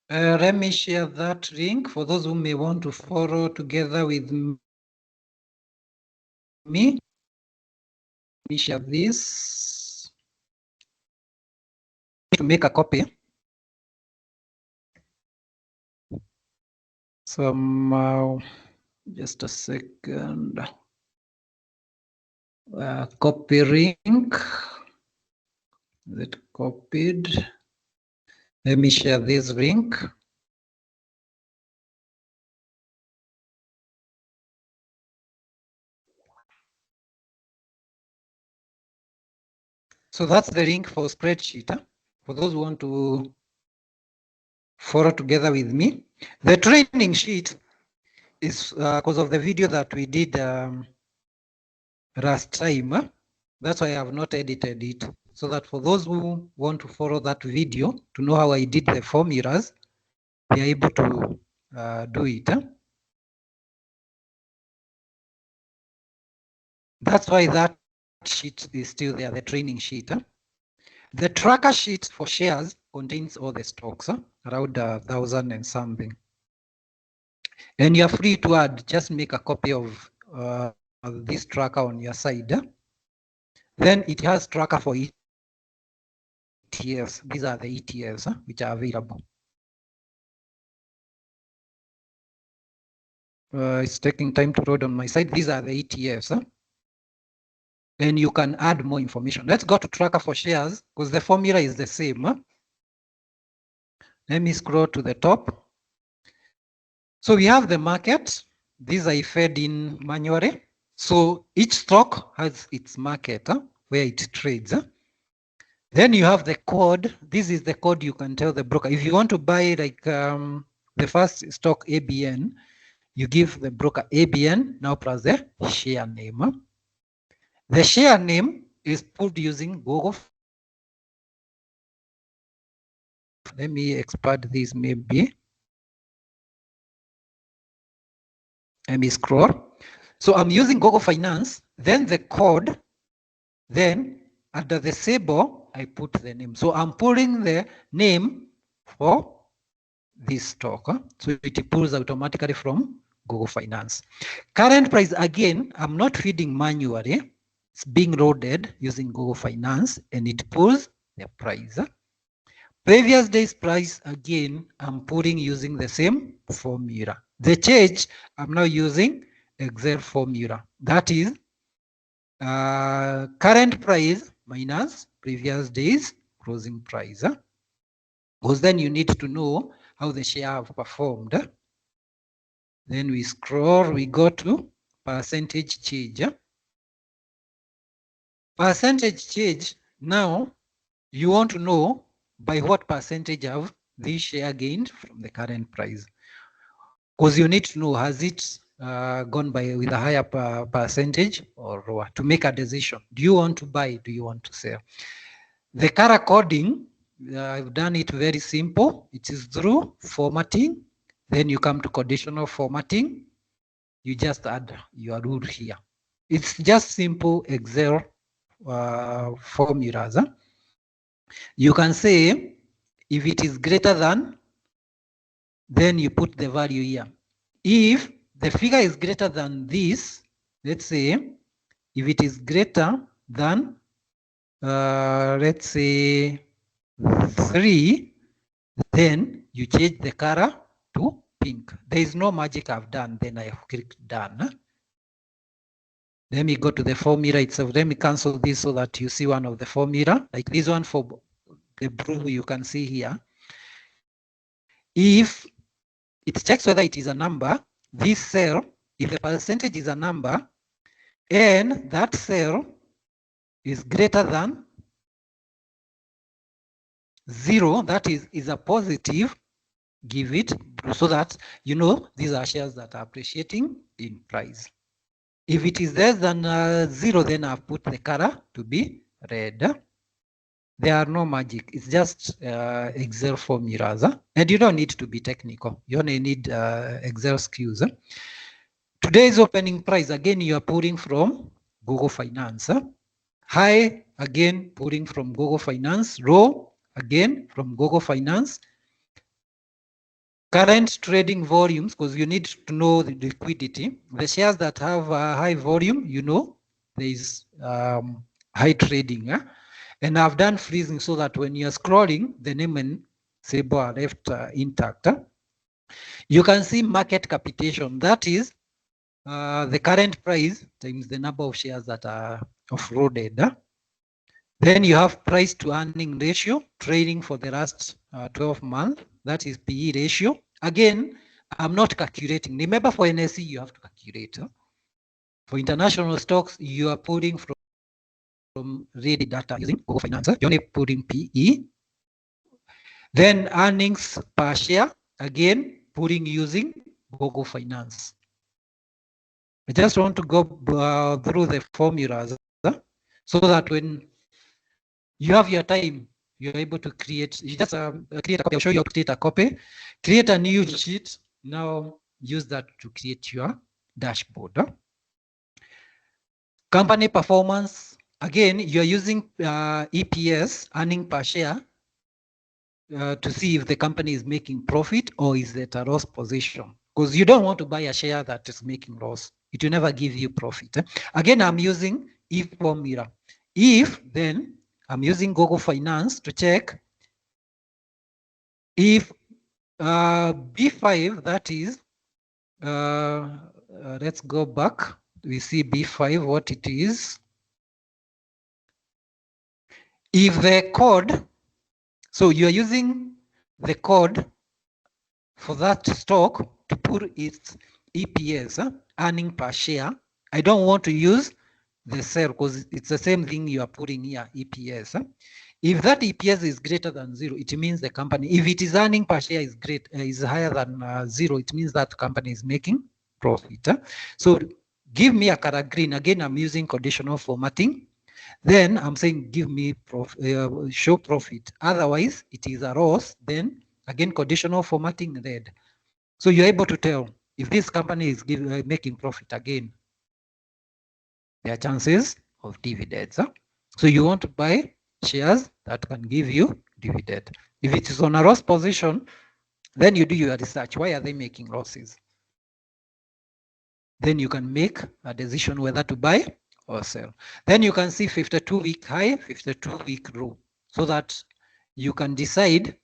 Let me share that link for those who may want to follow together with me. Let me share this to make a copy. Somehow, just a second. Copy link. Is it copied? Let me share this link. So that's the link for spreadsheet. For those who want to follow together with me. The training sheet is because of the video that we did last time. That's why I have not edited it. So that for those who want to follow that video to know how I did the formulas, they are able to do it. That's why that sheet is still there, the training sheet. The tracker sheet for shares contains all the stocks, around 1,000 and something. And you're free to add, just make a copy of this tracker on your side. Then it has tracker for ETFs. These are the ETFs which are available. It's taking time to load on my side. These are the ETFs. And you can add more information. Let's go to tracker for shares because the formula is the same. Let me scroll to the top. So we have the market. These I fed in manually. So each stock has its market where it trades. Then you have the code. This is the code you can tell the broker. If you want to buy like the first stock ABN, you give the broker ABN now plus the share name. The share name is put using Google. Let me expand this maybe. Let me scroll. So I'm using Google Finance, then the code, then under the symbol, I put the name. So I'm putting the name for this stock. So it pulls automatically from Google Finance. Current price, again, I'm not feeding manually. It's being loaded using Google Finance and it pulls the price. Previous day's price, again, I'm putting using the same formula. The change, I'm now using Excel formula. That is current price minus previous day's closing price. Because then you need to know how the share have performed. Then we scroll, we go to percentage change. Percentage change, now you want to know by what percentage have this share gained from the current price. Because you need to know, has it gone by with a higher percentage or lower to make a decision. Do you want to buy? Do you want to sell? The color coding, I've done it very simple. It is through formatting. Then you come to conditional formatting. You just add your rule here. It's just simple Excel formulas. You can say if it is greater than, then you put the value here. If the figure is greater than this, let's say, if it is greater than, let's say 3, then you change the color to pink. There is no magic I've done, then I click done. Let me go to the formula itself. Let me cancel this so that you see one of the formula, like this one for the blue you can see here. If it checks whether it is a number, this cell, if the percentage is a number, and that cell is greater than 0, that is a positive, give it so that you know these are shares that are appreciating in price. If it is less than 0, then I've put the color to be red. There are no magic. It's just Excel formulas. And you don't need to be technical. You only need Excel skills. Today's opening price, again, you are putting from Google Finance. High, again, putting from Google Finance. Low, again, from Google Finance. Current trading volumes, because you need to know the liquidity. The shares that have a high volume, you know, there is high trading. And I've done freezing so that when you're scrolling, the name and symbol are left intact. You can see market capitation. That is the current price times the number of shares that are offloaded. Then you have price to earning ratio, trading for the last 12 months. That is PE ratio. Again, I'm not calculating. Remember, for NSE, you have to calculate. For international stocks, you are putting from ready data using Google Finance. You're only putting PE. Then earnings per share, again, putting using Google Finance. I just want to go through the formulas so that when you have your time, you're able to create, you just create a copy. I'll show you how to create a copy. Create a new sheet. Now use that to create your dashboard. Company performance. Again, you're using EPS, earning per share, to see if the company is making profit or is at a loss position. Because you don't want to buy a share that is making loss. It will never give you profit. Again, I'm using if formula. If, then I'm using Google Finance to check if B5, that is, let's go back. We see B5, what it is. If the code, so you're using the code for that stock to put its EPS, earning per share. I don't want to use the cell because it's the same thing you are putting here, EPS. If that EPS is greater than 0, it means the company, if it is earning per share is higher than 0, it means that company is making profit. So give me a color green. Again, I'm using conditional formatting. Then I'm saying give me show profit. Otherwise, it is a loss. Then again, conditional formatting red. So you're able to tell if this company is making profit again. There are chances of dividends. So you want to buy shares that can give you dividend. If it is on a loss position, then you do your research. Why are they making losses? Then you can make a decision whether to buy or sell. Then you can see 52-week high, 52-week low, so that you can decide.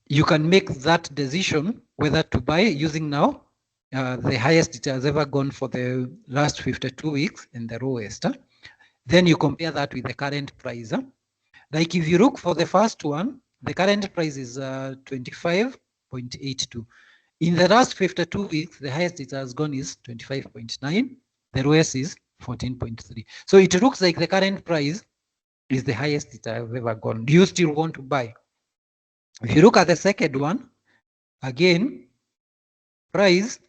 You can make that decision whether to buy using now the highest it has ever gone for the last 52 weeks and the lowest. Then you compare that with the current price. Like if you look for the first one, the current price is 25.82. In the last 52 weeks, the highest it has gone is 25.9. The lowest is 14.3. So it looks like the current price is the highest it has ever gone. Do you still want to buy? If you look at the second one, again, price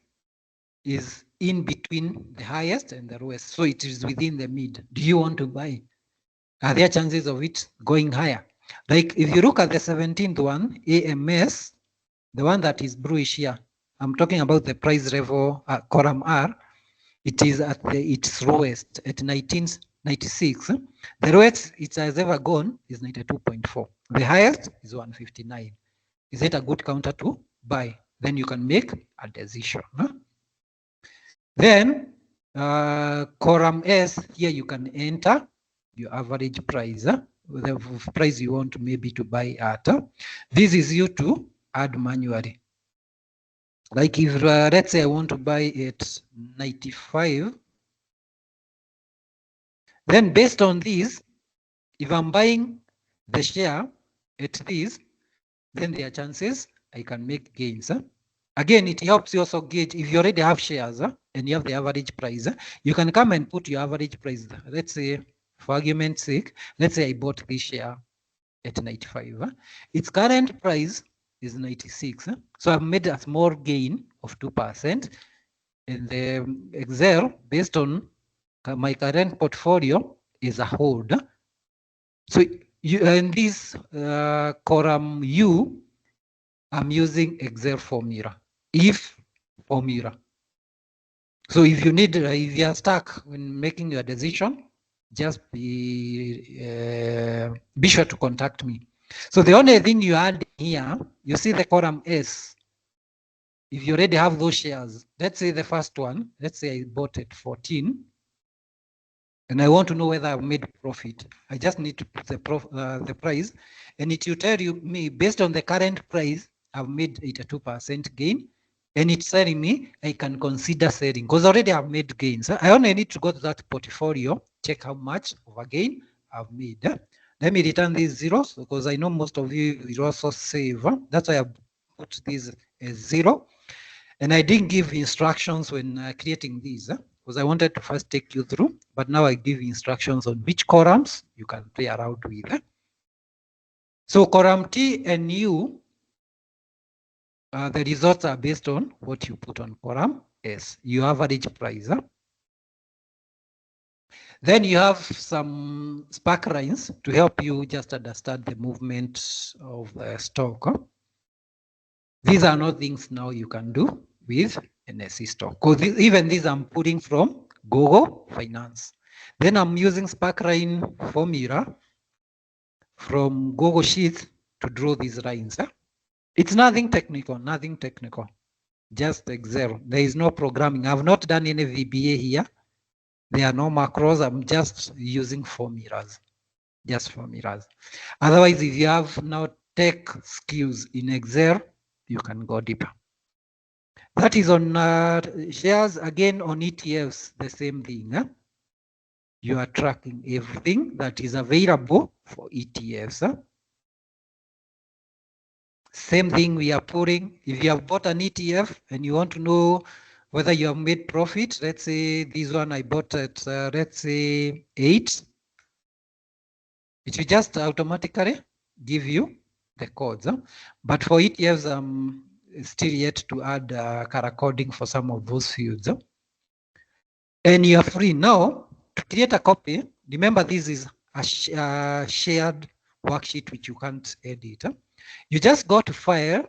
is in between the highest and the lowest. So it is within the mid. Do you want to buy? Are there chances of it going higher? Like if you look at the 17th one, AMS, the one that is bluish here, I'm talking about the price level, column R, it is at its lowest at 1996. The lowest it has ever gone is 92.4. The highest is 159. Is it a good counter to buy? Then you can make a decision. Then column S, here you can enter your average price, the price you want maybe to buy at. This is you to add manually. Like if let's say I want to buy at 95, then based on this, if I'm buying the share at this, then there are chances I can make gains. Again, it helps you also gauge if you already have shares and you have the average price, you can come and put your average price. Let's say, for argument's sake, let's say I bought this share at 95. Its current price is 96. So I've made a small gain of 2%. And the Excel, based on my current portfolio, is a hold. So you, in this column U, I'm using Excel formula, if formula. So if you need, if you are stuck when making your decision, just be sure to contact me. So the only thing you add here, you see the column S. If you already have those shares, let's say the first one, let's say I bought at 14, and I want to know whether I've made profit. I just need to put the price, and it will tell me based on the current price, I've made 82% gain, and it's telling me I can consider selling because already I've made gains. I only need to go to that portfolio, check how much of a gain I've made. Let me return these zeros because I know most of you will also save. That's why I put this as 0. And I didn't give instructions when creating these because I wanted to first take you through, but now I give instructions on which columns you can play around with. So column T and U, the results are based on what you put on column S, your average price. Then you have some spark lines to help you just understand the movement of the stock. These are not things now you can do with NSE stock. Because even these I'm putting from Google Finance. Then I'm using sparkline formula from Google Sheets to draw these lines. It's nothing technical, just Excel. There is no programming. I've not done any VBA here. There are no macros. I'm just using formulas, just formulas. Otherwise, if you have now tech skills in Excel, you can go deeper. That is on shares. Again, on ETFs, the same thing. You are tracking everything that is available for ETFs. Same thing we are putting. If you have bought an ETF and you want to know whether you have made profit. Let's say this one I bought at, let's say 8. It will just automatically give you the codes. But for ETFs, still yet to add color coding for some of those fields. And you are free now to create a copy. Remember, this is a shared worksheet which you can't edit. You just go to File,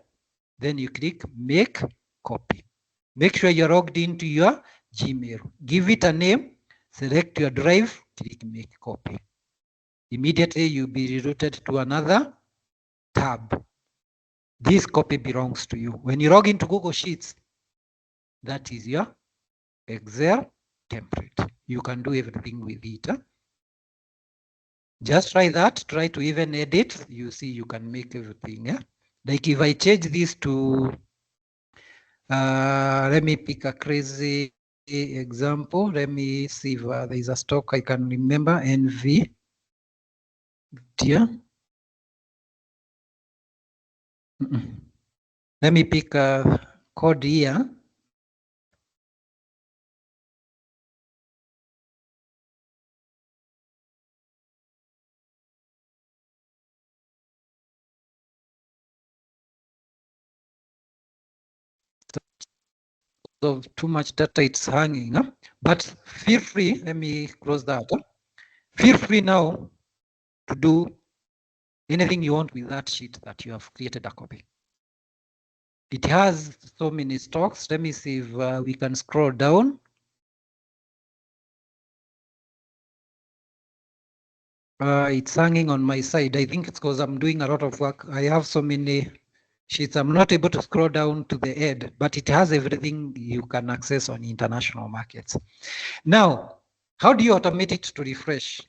then you click Make Copy. Make sure you're logged into your Gmail. Give it a name, select your drive, click Make Copy. Immediately you'll be rerouted to another tab. This copy belongs to you. When you log into Google Sheets, that is your Excel template. You can do everything with it. Just try that. Try to even edit. You see, you can make everything. Like if I change this to, let me pick a crazy example. Let me see if there is a stock I can remember. NV. Let me pick a code here. So too much data, it's hanging. But feel free, let me close that. Feel free now to do anything you want with that sheet that you have created a copy. It has so many stocks. Let me see if we can scroll down. It's hanging on my side. I think it's because I'm doing a lot of work. I have so many sheets. I'm not able to scroll down to the end, but it has everything you can access on international markets. Now, how do you automate it to refresh?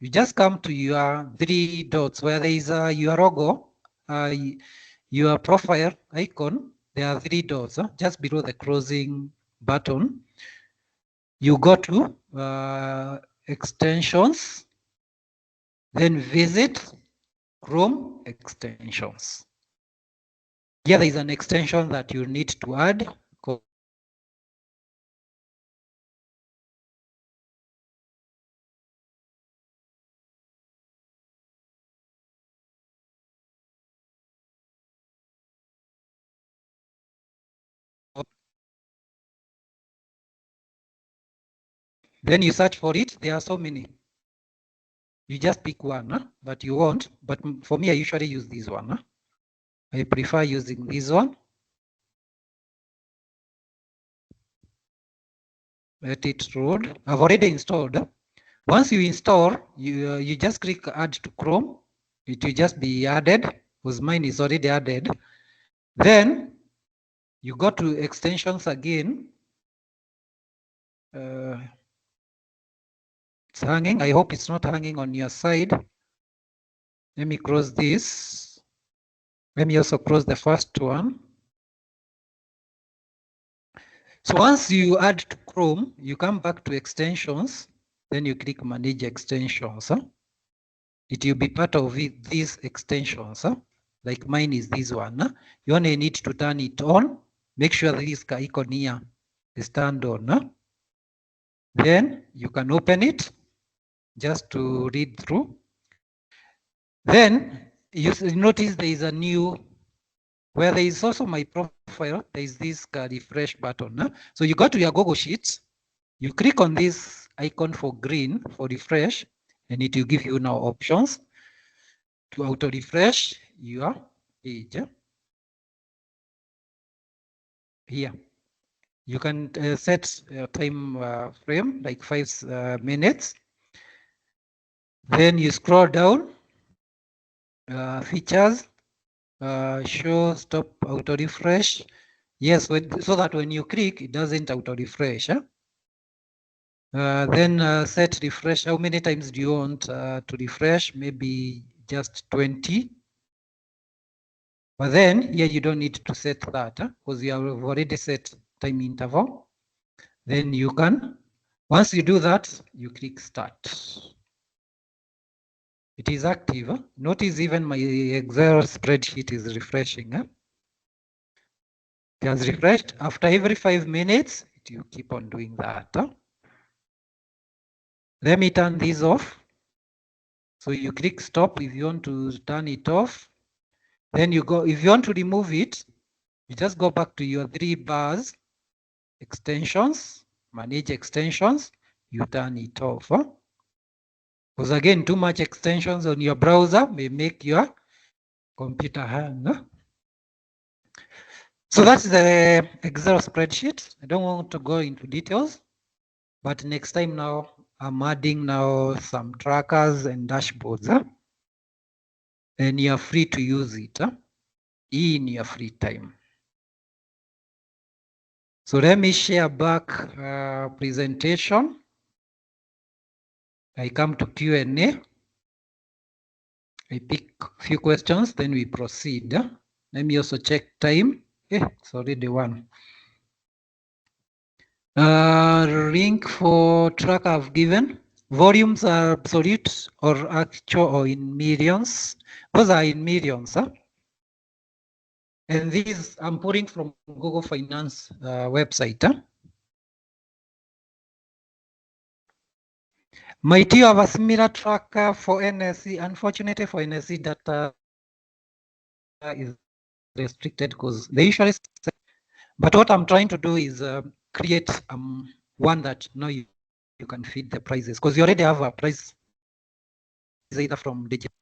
You just come to your 3 dots where there is your logo, your profile icon. There are 3 dots just below the closing button. You go to extensions, then visit Chrome extensions. Here there is an extension that you need to add. Then you search for it. There are so many. You just pick one, but you won't. But for me, I usually use this one. I prefer using this one. Let it load. I've already installed. Once you install, you just click add to Chrome. It will just be added, because mine is already added. Then you go to extensions again. It's hanging. I hope it's not hanging on your side. Let me close this. Let me also close the first one. So once you add to Chrome, you come back to extensions, then you click manage extensions. It will be part of these extensions. Like mine is this one. You only need to turn it on. Make sure this icon here is turned on. Then you can open it just to read through. Then you notice there is a new, where there is also my profile, there is this refresh button. So you go to your Google Sheets, you click on this icon for green for refresh, and it will give you now options to auto refresh your page. Here, you can set a time frame like 5 minutes. Then you scroll down, features, show, stop, auto refresh. Yes, so that when you click, it doesn't auto refresh. Then set refresh. How many times do you want to refresh? Maybe just 20. But then here you don't need to set that because you have already set time interval. Then you can, once you do that, you click start. It is active. Notice even my Excel spreadsheet is refreshing. It has refreshed. After every 5 minutes, you keep on doing that. Let me turn this off. So you click stop if you want to turn it off. Then you go, if you want to remove it, you just go back to your 3 bars, extensions, manage extensions, you turn it off. Because again, too much extensions on your browser may make your computer hang. So that's the Excel spreadsheet. I don't want to go into details, but next time now, I'm adding now some trackers and dashboards, and you're free to use it in your free time. So let me share back presentation. I come to Q&A. I pick a few questions, then we proceed. Let me also check time. It's already one. Link for track I've given. Volumes are absolute or actual or in millions. Those are in millions. And these I'm putting from Google Finance website. Might you have a similar tracker for NSE? Unfortunately for NSE, data is restricted because they usually say, but what I'm trying to do is create one that now you can feed the prices because you already have a price either from digital.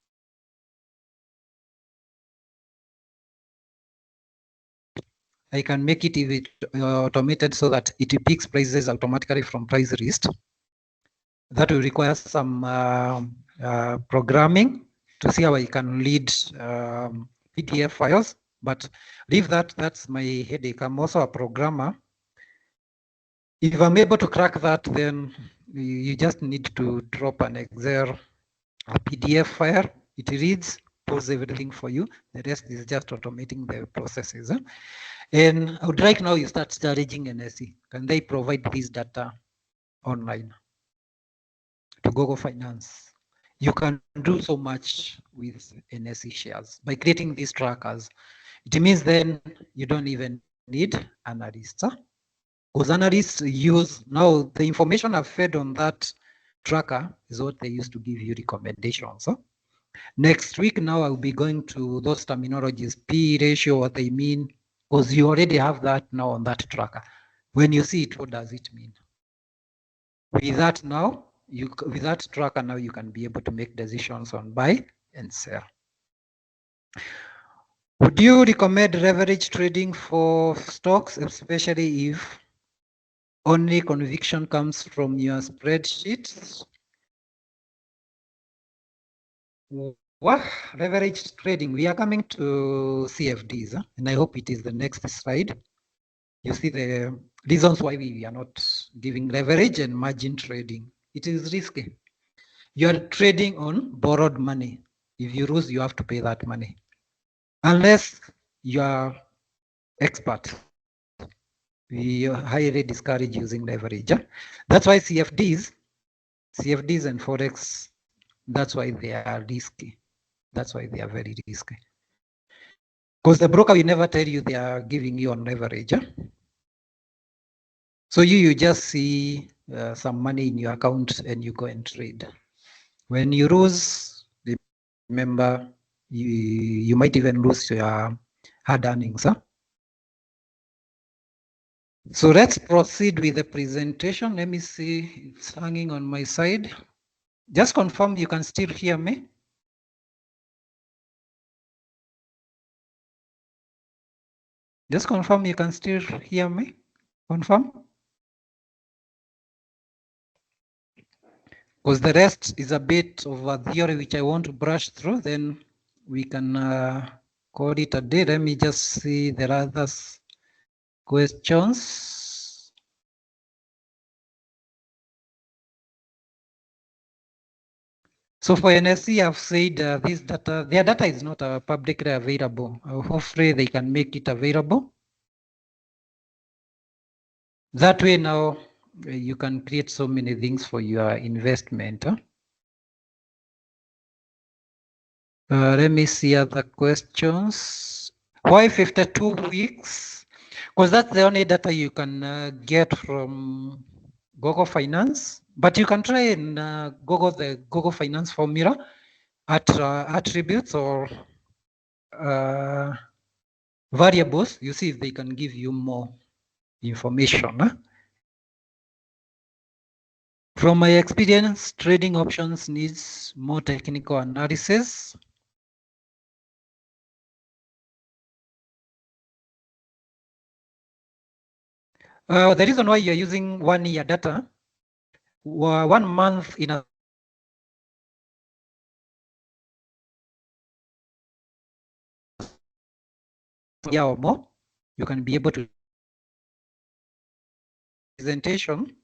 I can make it if it automated so that it picks prices automatically from price list. That will require some programming to see how I can lead PDF files, but leave that, that's my headache. I'm also a programmer. If I'm able to crack that, then you just need to drop an Excel, a PDF file. It reads, pulls everything for you. The rest is just automating the processes. And I would like now you start challenging NSE. Can they provide this data online to Google Finance? You can do so much with NSE shares by creating these trackers. It means then you don't even need analysts. Because analysts use, now the information I've fed on that tracker is what they use to give you recommendations. Next week now I'll be going to those terminologies, P ratio, what they mean, because you already have that now on that tracker. When you see it, what does it mean? With that now, with that tracker now you can be able to make decisions on buy and sell. Would you recommend leverage trading for stocks, especially if only conviction comes from your spreadsheets? What leverage trading? We are coming to CFDs, and I hope it is the next slide. You see the reasons why we are not giving leverage and margin trading. It is risky. You are trading on borrowed money. If you lose, you have to pay that money. Unless you are expert, we highly discourage using leverage. That's why CFDs and Forex, that's why they are risky. That's why they are very risky. Because the broker will never tell you they are giving you on leverage. So you just see some money in your account and you go and trade. When you lose, remember, you might even lose your hard earnings. So let's proceed with the presentation. Let me see, it's hanging on my side. Just confirm you can still hear me. Just confirm you can still hear me. Confirm. Because the rest is a bit of a theory which I want to brush through, then we can call it a day. Let me just see the other questions. So for NSE, I've said this data, their data is not publicly available. Hopefully they can make it available. That way now you can create so many things for your investment. Let me see other questions. Why 52 weeks? because that's the only data you can get from Google Finance. But you can try and Google the Google Finance formula at attributes or variables. You see if they can give you more information. From my experience, trading options needs more technical analysis. The reason why you're using 1 year data, 1 month in a year or more, you can be able to presentation.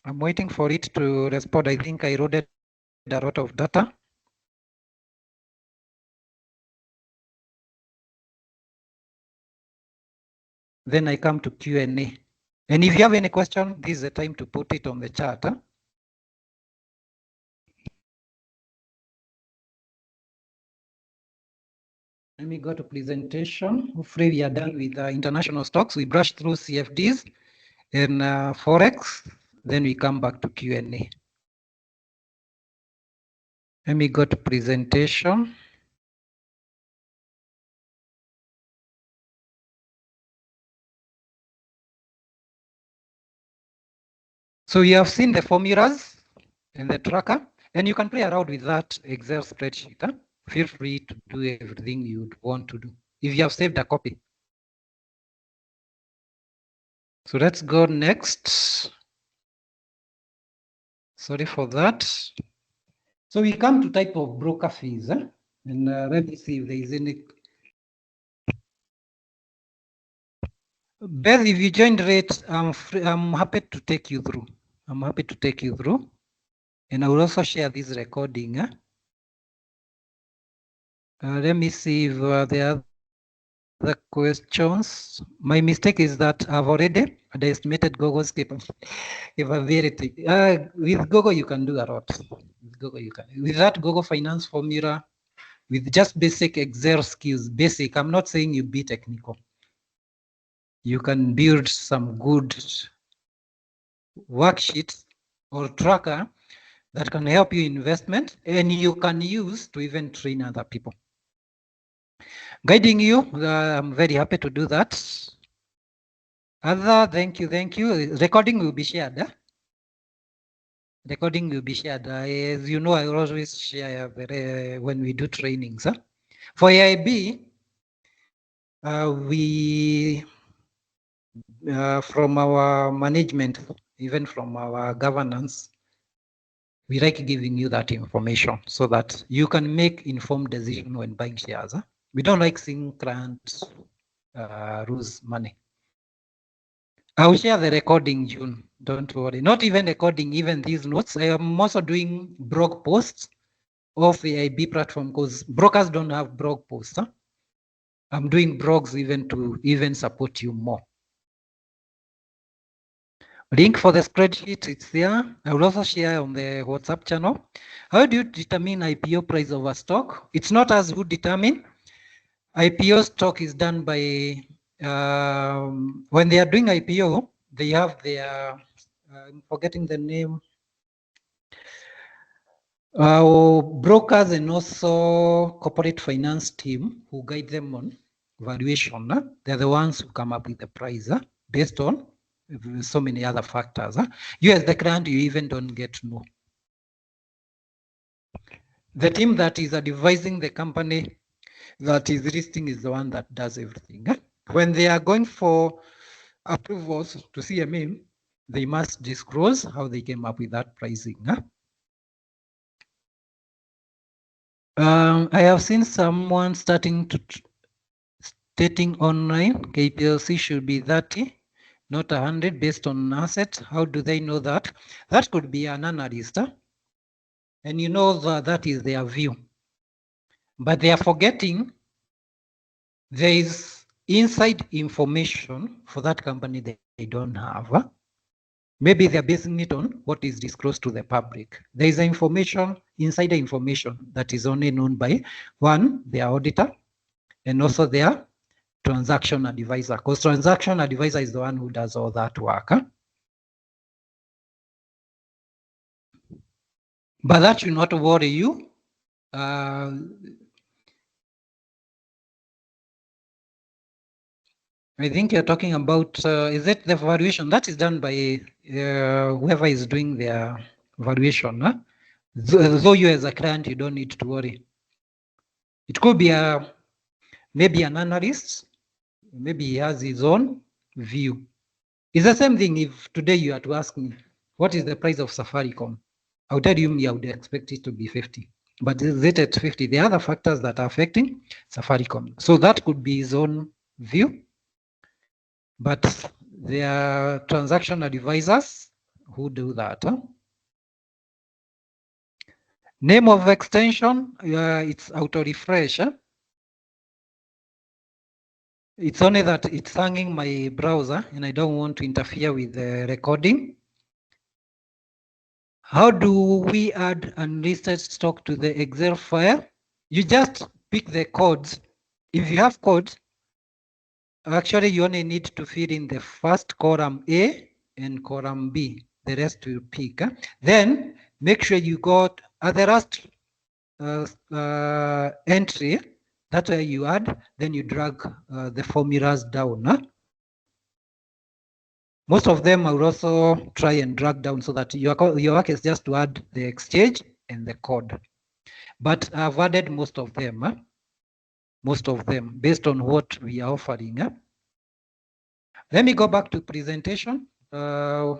I'm waiting for it to respond. I think I loaded a lot of data. Then I come to Q&A. And if you have any question, this is the time to put it on the chat. Let me go to presentation. Hopefully we are done with international stocks. We brush through CFDs and Forex. Then we come back to Q&A. Let me go to presentation. So you have seen the formulas and the tracker, and you can play around with that Excel spreadsheet. Feel free to do everything you'd want to do if you have saved a copy. So let's go next. Sorry for that. So we come to type of broker fees, and let me see if there is any. Beth, if you joined late, I'm happy to take you through. I'm happy to take you through, and I will also share this recording. Let me see if there are other questions. My mistake is that I've already underestimated Google's capability. With Google, you can do a lot. With Google, you can. With that Google Finance formula, with just basic Excel skills, basic. I'm not saying you be technical. You can build some good worksheets or tracker that can help you investment, and you can use to even train other people. Guiding you, I'm very happy to do that. Thank you. Recording will be shared. Recording will be shared. As you know, I always share when we do trainings. For AIB, we from our management, even from our governance, we like giving you that information so that you can make informed decision when buying shares. We don't like seeing clients lose money. I'll share the recording, June. Don't worry. Not even recording, even these notes. I am also doing blog posts of the IB platform because brokers don't have blog posts. I'm doing blogs even to even support you more. Link for the spreadsheet, it's there. I will also share on the WhatsApp channel. How do you determine IPO price of a stock? It's not us who determine. IPO stock is done by, when they are doing IPO, they have their, I'm forgetting the name, brokers and also corporate finance team who guide them on valuation. They're the ones who come up with the price based on so many other factors. You as the client, you even don't get to know. The team that is advising the company that is listing is the one that does everything. When they are going for approvals to CMA, they must disclose how they came up with that pricing. I have seen someone stating online KPLC should be 30, not 100 based on assets. How do they know that? That could be an analyst. And you know that is their view. But they are forgetting there is inside information for that company they don't have. Maybe they're basing it on what is disclosed to the public. There is information insider information that is only known by one, their auditor, and also their transaction advisor, because transaction advisor is the one who does all that work. But that should not worry you. I think you're talking about, is it the valuation? That is done by whoever is doing their valuation. Huh? Though you as a client, you don't need to worry. It could be maybe an analyst, maybe he has his own view. It's the same thing if today you are to ask me, what is the price of Safaricom? I'll tell you, I would expect it to be 50. But is it at 50? There are other factors that are affecting Safaricom. So that could be his own view. But there are transaction advisors who do that. Huh? Name of extension, it's auto refresh. Huh? It's only that it's hanging my browser and I don't want to interfere with the recording. How do we add unlisted stock to the Excel file? You just pick the codes. If you have codes, actually you only need to fill in the first column A and column B. The rest will pick. Then make sure you got the last entry. That's where you add. Then you drag the formulas down. Most of them I will also try and drag down so that your work is just to add the exchange and the code. But I've added most of them based on what we are offering. Let me go back to presentation. The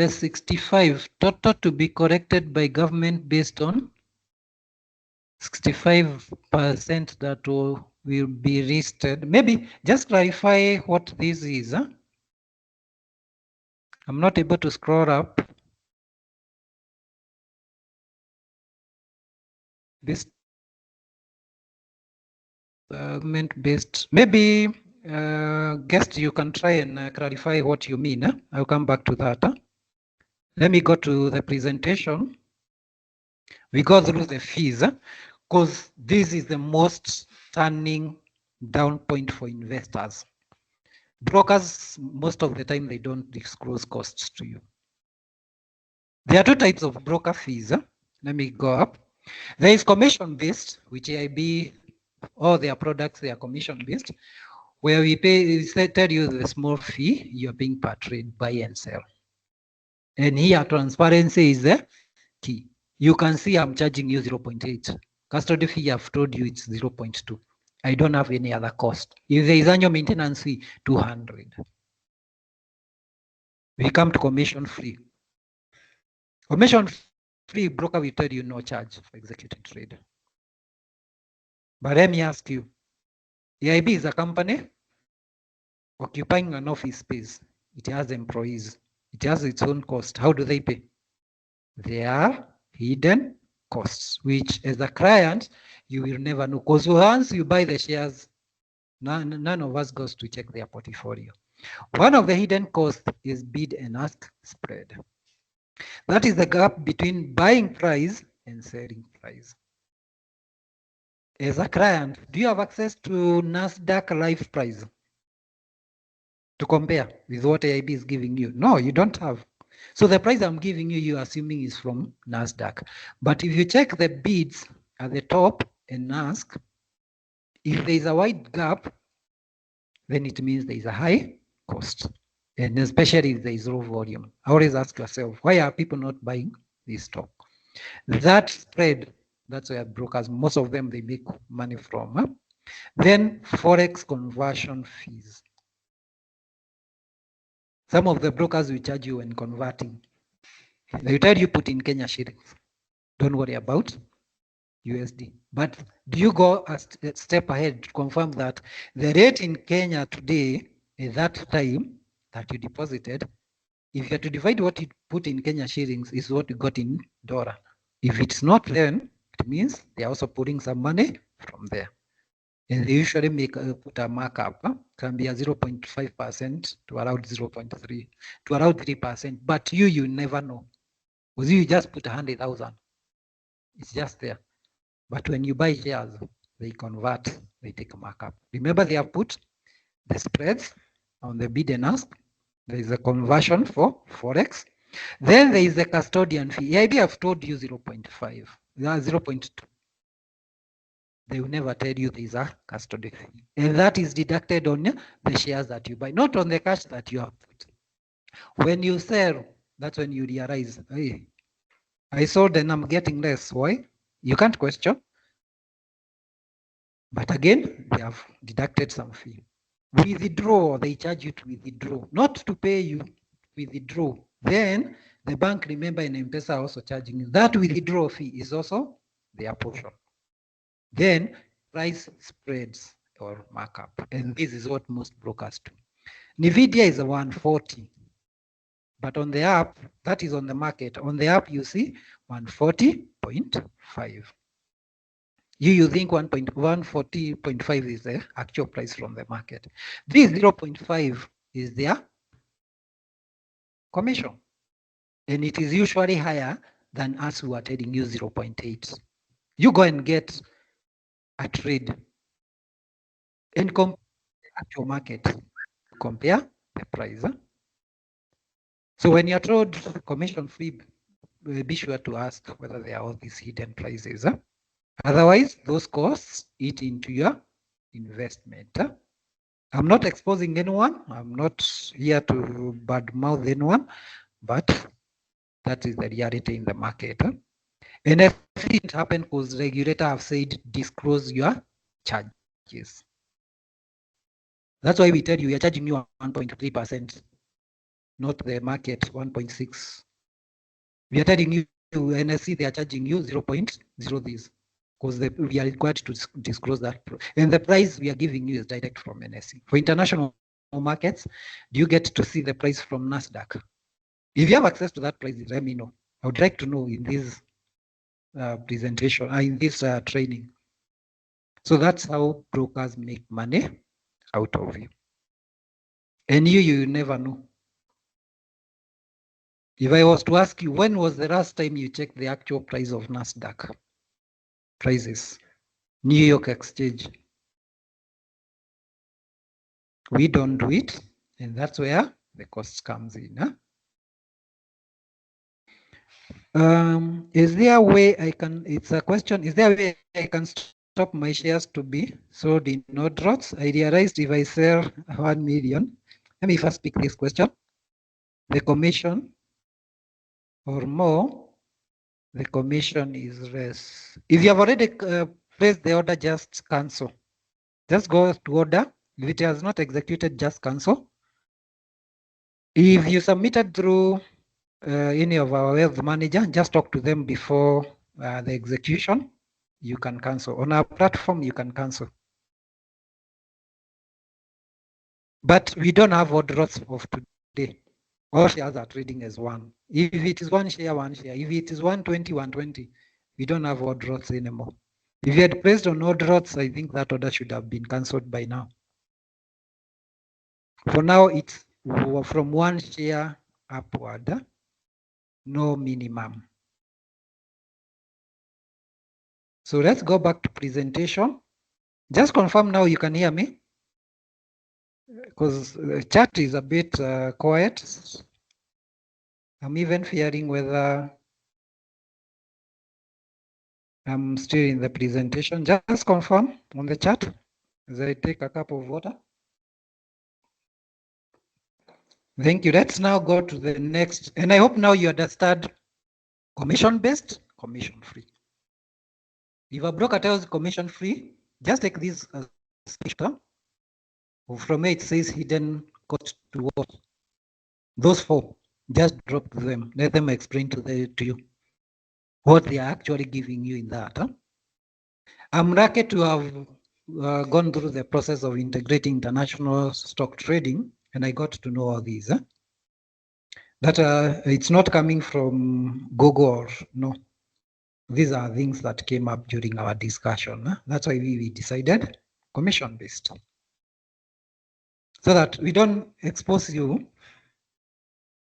65 total to be corrected by government based on 65% that will be listed. Maybe just clarify what this is. I'm not able to scroll up. This government-based. Maybe guest, you can try and clarify what you mean. I'll come back to that. Let me go to the presentation. We go through the fees because this is the most turning down point for investors. Brokers, most of the time, they don't disclose costs to you. There are two types of broker fees. Let me go up. There is commission-based, which AIB, all their products, they are commission-based, where we tell you the small fee you're paying per trade, buy and sell. And here, transparency is the key. You can see I'm charging you 0.8. Custody fee, I've told you it's 0.2. I don't have any other cost. If there is annual maintenance fee, 200. We come to commission free. Commission free broker will tell you no charge for executing trade. But let me ask you, AIB is a company occupying an office space. It has employees. It has its own cost. How do they pay? They are hidden costs, which as a client, you will never know. Because once you buy the shares, none of us goes to check their portfolio. One of the hidden costs is bid and ask spread. That is the gap between buying price and selling price. As a client, do you have access to NASDAQ live price to compare with what AIB is giving you? No, you don't have. So the price I'm giving you, you're assuming is from NASDAQ. But if you check the bids at the top and ask, if there is a wide gap, then it means there is a high cost. And especially if there is low volume. Always ask yourself, why are people not buying this stock? That spread, that's where brokers, most of them, they make money from. Then Forex conversion fees. Some of the brokers will charge you when converting. They tell you put in Kenya shillings. Don't worry about USD. But do you go a step ahead to confirm that the rate in Kenya today, at that time that you deposited, if you are to divide what you put in Kenya shillings is what you got in dollar. If it's not, then it means they're also putting some money from there. And they usually put a markup, can be a 0.5% to around 0.3 to around 3%. But you never know. Because you just put 100,000. It's just there. But when you buy shares, they convert, they take a markup. Remember, they have put the spreads on the bid and ask. There is a conversion for Forex. Then there is the custodian fee. EIB have told you 0.5, 0.2. They will never tell you there is a custody fee. And that is deducted on the shares that you buy, not on the cash that you have put. When you sell, that's when you realize, hey, I sold and I'm getting less. Why? You can't question. But again, they have deducted some fee. Withdraw, they charge you to withdraw, not to pay you, withdraw. Then the bank, remember, in M-Pesa also charging you. That withdrawal fee is also their portion. Then price spreads or markup. And this is what most brokers do. NVIDIA is a 140. But on the app, that is on the market. On the app, you see 140.5. You think 140.5 is the actual price from the market. This 0.5 is their commission. And it is usually higher than us who are trading you 0.8. You go and get a trade and compare the actual market. Compare the price. So when you're told commission free, be sure to ask whether there are all these hidden prices. Otherwise, those costs eat into your investment. I'm not exposing anyone. I'm not here to badmouth anyone, but that is the reality in the market. And if it happened because regulator have said disclose your charges. That's why we tell you we are charging you 1.3%, not the market 1.6. We are telling you NSC they are charging you 0.0 this because we are required to disclose that. And the price we are giving you is direct from NSC. For international markets, do you get to see the price from NASDAQ? If you have access to that price, let me know. I would like to know in this presentation, in this training. So that's how brokers make money out of you. And you never know. If I was to ask you, when was the last time you checked the actual price of NASDAQ prices, New York Exchange? We don't do it, and that's where the cost comes in. Is there a way I can, it's a question, is there a way I can stop my shares to be sold in no droughts? I realized if I sell 1 million, let me first pick this question. The commission or more, the commission is less. If you have already placed the order, just cancel. Just go to order. If it has not executed, just cancel. If you submitted through any of our wealth manager, just talk to them before the execution. You can cancel. On our platform, you can cancel. But we don't have orders of today. All shares are trading as one. If it is one share, one share. If it is 120, 120, we don't have orders anymore. If you had placed on orders, I think that order should have been cancelled by now. For now, it's from one share upward, no minimum. So let's go back to presentation. Just confirm now you can hear me, because the chat is a bit quiet. I'm even fearing whether I'm still in the presentation. Just confirm on the chat as I take a cup of water. Thank you. Let's now go to the next. And I hope now you understand commission-based, commission-free. If a broker tells commission-free, just take this as a picture. From it says hidden cost to what? Those four, just drop them. Let them explain to you what they are actually giving you in that. I'm lucky to have gone through the process of integrating international stock trading, and I got to know all these. That it's not coming from Google, or no. These are things that came up during our discussion. That's why we decided commission based, so that we don't expose you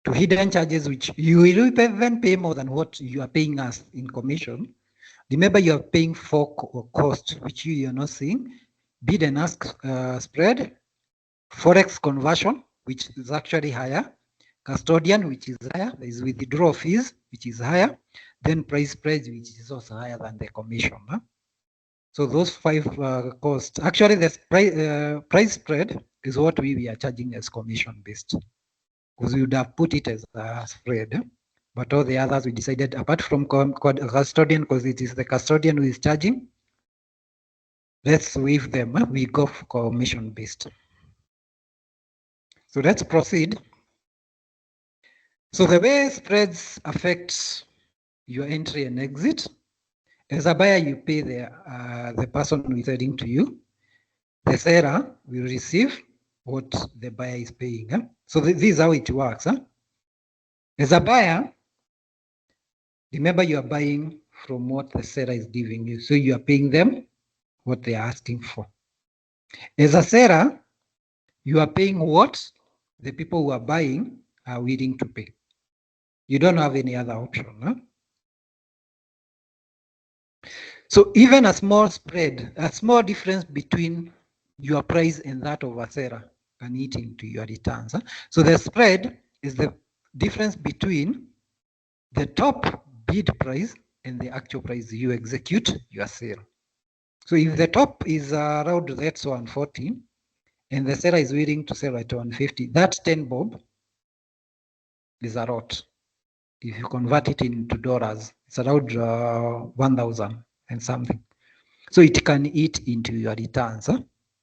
to hidden charges which you will even pay more than what you are paying us in commission. Remember, you are paying for cost which you are not seeing: bid and ask spread, Forex conversion, which is actually higher, custodian, which is higher, there is withdrawal fees, which is higher, then price spread, which is also higher than the commission. Huh? So those 5 costs, actually the price spread is what we are charging as commission based, because we would have put it as a spread, but all the others we decided, apart from custodian, because it is the custodian who is charging, let's waive them. We go for commission based. So let's proceed. So the way spreads affect your entry and exit: as a buyer, you pay the person who is selling to you. The seller will receive what the buyer is paying. Huh? So this is how it works. Huh? As a buyer, remember, you are buying from what the seller is giving you. So you are paying them what they are asking for. As a seller, you are paying what the people who are buying are willing to pay. You don't have any other option. Huh? So even a small spread, a small difference between your price and that of a seller can eat into your returns. Huh? So the spread is the difference between the top bid price and the actual price you execute your sale. So if the top is around, that's 140, and the seller is willing to sell at 150, that 10 bob is a lot. If you convert it into dollars, it's around 1,000 and something. So it can eat into your returns, huh?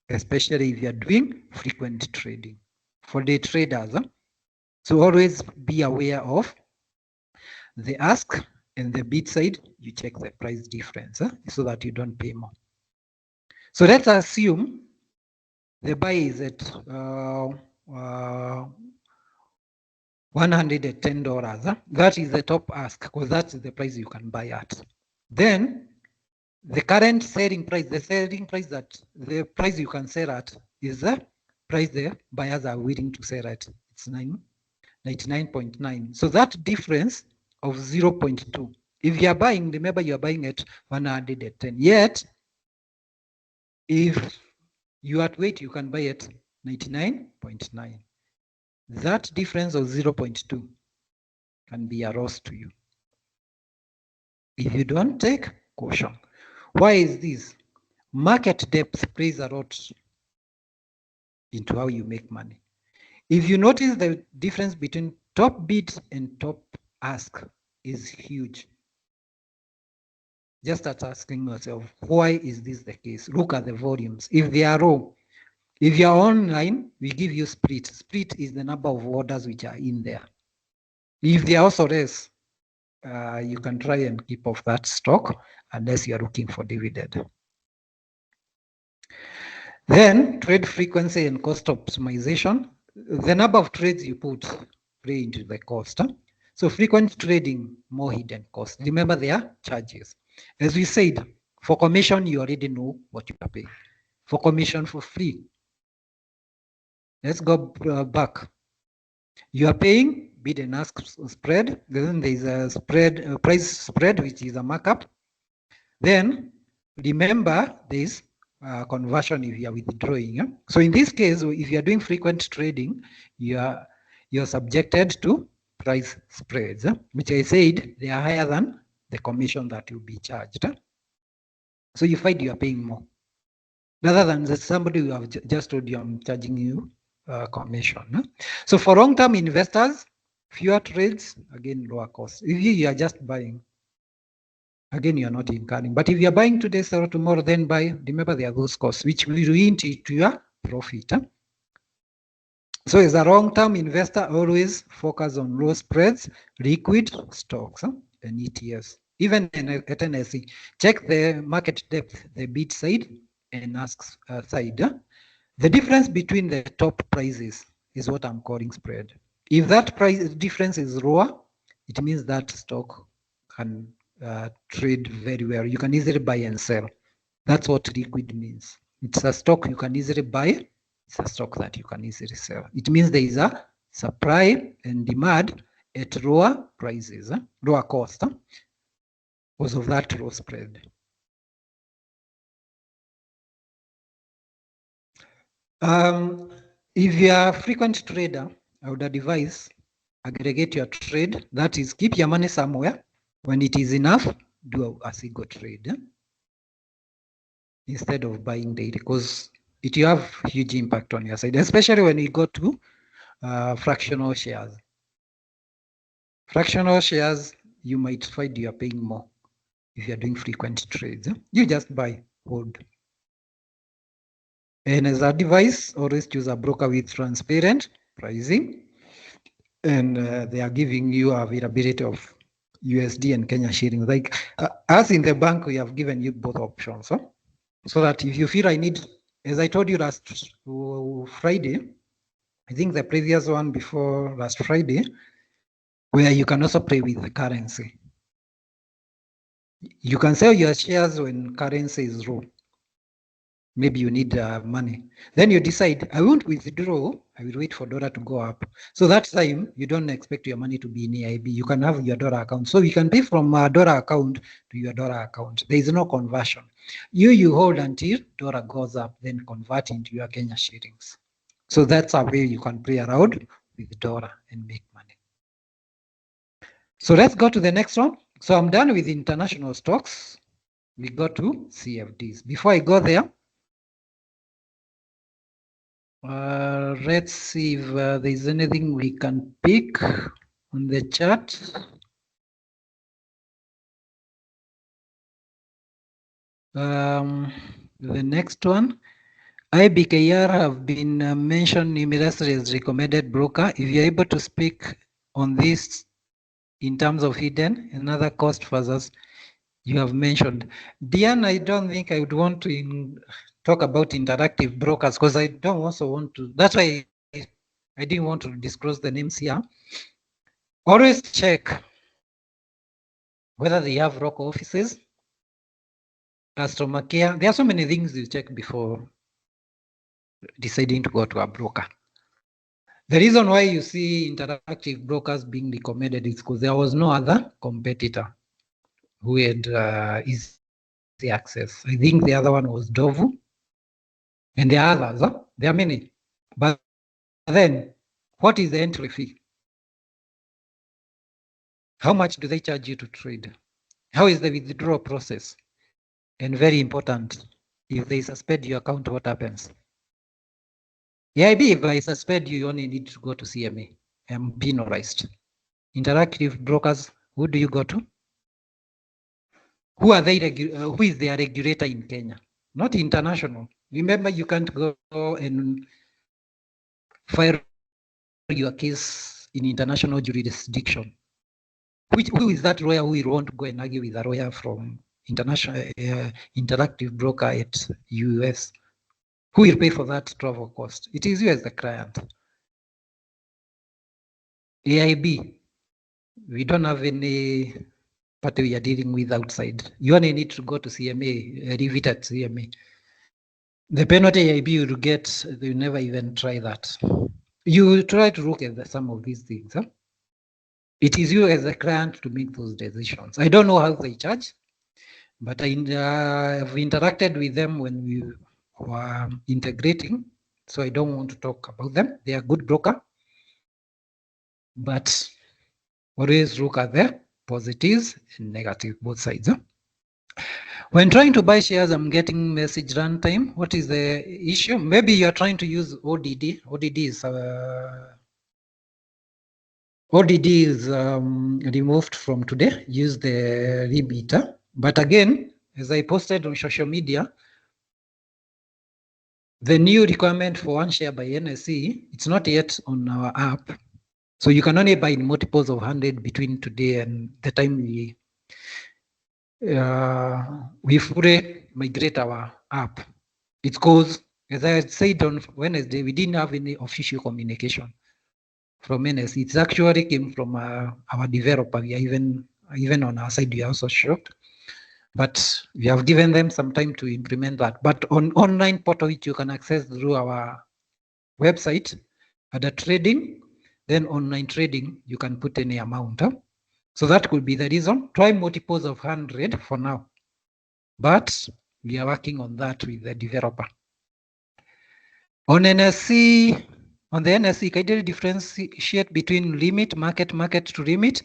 Especially if you're doing frequent trading. For day traders, huh? So always be aware of the ask and the bid side. You check the price difference, huh? So that you don't pay more. So let's assume the buy is at $110. Huh? That is the top ask, because that's the price you can buy at. Then the current selling price, that the price you can sell at is the price the buyers are willing to sell at. It's 99.9. So that difference of 0.2. If you are buying, remember you are buying at 110. Yet, if you are at weight, you can buy at 99.9. That difference of 0.2 can be a loss to you if you don't take caution. Why is this? Market depth plays a lot into how you make money. If you notice, the difference between top bid and top ask is huge. Just start asking yourself, why is this the case? Look at the volumes. If they are low, if you're online, we give you split. Split is the number of orders which are in there. If they are also less, you can try and keep off that stock unless you're looking for dividend. Then trade frequency and cost optimization. The number of trades you put play into the cost. Huh? So frequent trading, more hidden costs. Remember, there are charges. As we said, for commission, you already know what you are paying. For commission for free, let's go back. You are paying bid and ask spread. Then there is a spread, price spread, which is a markup. Then remember, there is conversion if you are withdrawing. Yeah? So in this case, if you are doing frequent trading, you're subjected to price spreads, which I said they are higher than the commission that will be charged. So you find you are paying more, rather than somebody who have just told you I'm charging you commission. So for long-term investors, fewer trades, again lower costs. If you are just buying, again you are not incurring. But if you are buying today, sell tomorrow, then buy, remember there are those costs which will eat into your profit. So as a long-term investor, always focus on low spreads, liquid stocks, and ETFs. Even at NSE, check the market depth, the bid side and ask side. The difference between the top prices is what I'm calling spread. If that price difference is lower, it means that stock can trade very well. You can easily buy and sell. That's what liquid means. It's a stock you can easily buy. It's a stock that you can easily sell. It means there is a supply and demand at lower prices, lower cost, because of that low spread. If you are a frequent trader, I would advise aggregate your trade. That is, keep your money somewhere. When it is enough, do a single trade instead of buying daily, because it will have huge impact on your side, especially when you go to fractional shares. Fractional shares, you might find you are paying more if you are doing frequent trades. You just buy, hold. And as advice, always choose a broker with transparent pricing, and they are giving you availability of USD and Kenya shillings. Like us in the bank, we have given you both options, so that if you feel I need, as I told you last Friday, I think the previous one before last Friday, where you can also play with the currency. You can sell your shares when currency is low. Maybe you need money. Then you decide, I won't withdraw, I will wait for dollar to go up. So that time, you don't expect your money to be in EIB. You can have your dollar account. So you can pay from a dollar account to your dollar account. There is no conversion. You hold until dollar goes up, then convert into your Kenya shillings. So that's a way you can play around with dollar and make money. So let's go to the next one. So I'm done with international stocks. We go to CFDs. Before I go there, let's see if there's anything we can pick on the chart. The next one, IBKR have been mentioned numerously as recommended broker. If you're able to speak on this in terms of hidden and other cost factors you have mentioned. Diane, I don't think I would want to talk about interactive brokers because I don't also want to. That's why I didn't want to disclose the names here. Always check whether they have local offices, customer care. There are so many things you check before deciding to go to a broker. The reason why you see interactive brokers being recommended is because there was no other competitor who had easy access. I think the other one was Dovu, and there are others. There are many. But then, what is the entry fee? How much do they charge you to trade? How is the withdrawal process? And very important, if they suspend your account, what happens? EIB, if I suspend you, you only need to go to CMA. I'm penalized. Interactive brokers, who do you go to? Who are they? Who is their regulator in Kenya? Not international. Remember, you can't go and file your case in international jurisdiction. Who is that lawyer who will want to go and argue with a lawyer from international interactive broker at US? Who will pay for that travel cost? It is you as the client. AIB, we don't have any party we are dealing with outside. You only need to go to CMA, leave it at CMA. The penalty AIB will get, they will never even try that. You try to look at some of these things. Huh? It is you as a client to make those decisions. I don't know how they charge, but I have interacted with them when we were integrating, so I don't want to talk about them. They are good broker, but always look at the positives and negatives, both sides. Huh? When trying to buy shares, I'm getting message runtime. What is the issue? Maybe you're trying to use ODD. ODD is removed from today. Use the limiter. But again, as I posted on social media, the new requirement for one share by NSE, it's not yet on our app. So you can only buy in multiples of 100 between today and the time we fully migrate our app. It's because, as I said on Wednesday, we didn't have any official communication from NSE. It actually came from our developer. We are even on our side, we are also shocked. but we have given them some time to implement that. But on online portal, which you can access through our website, under trading, then online trading, you can put any amount. So that could be the reason. Try multiples of 100 for now, but we are working on that with the developer. On NSC, on the NSC, can you differentiate between limit, market to limit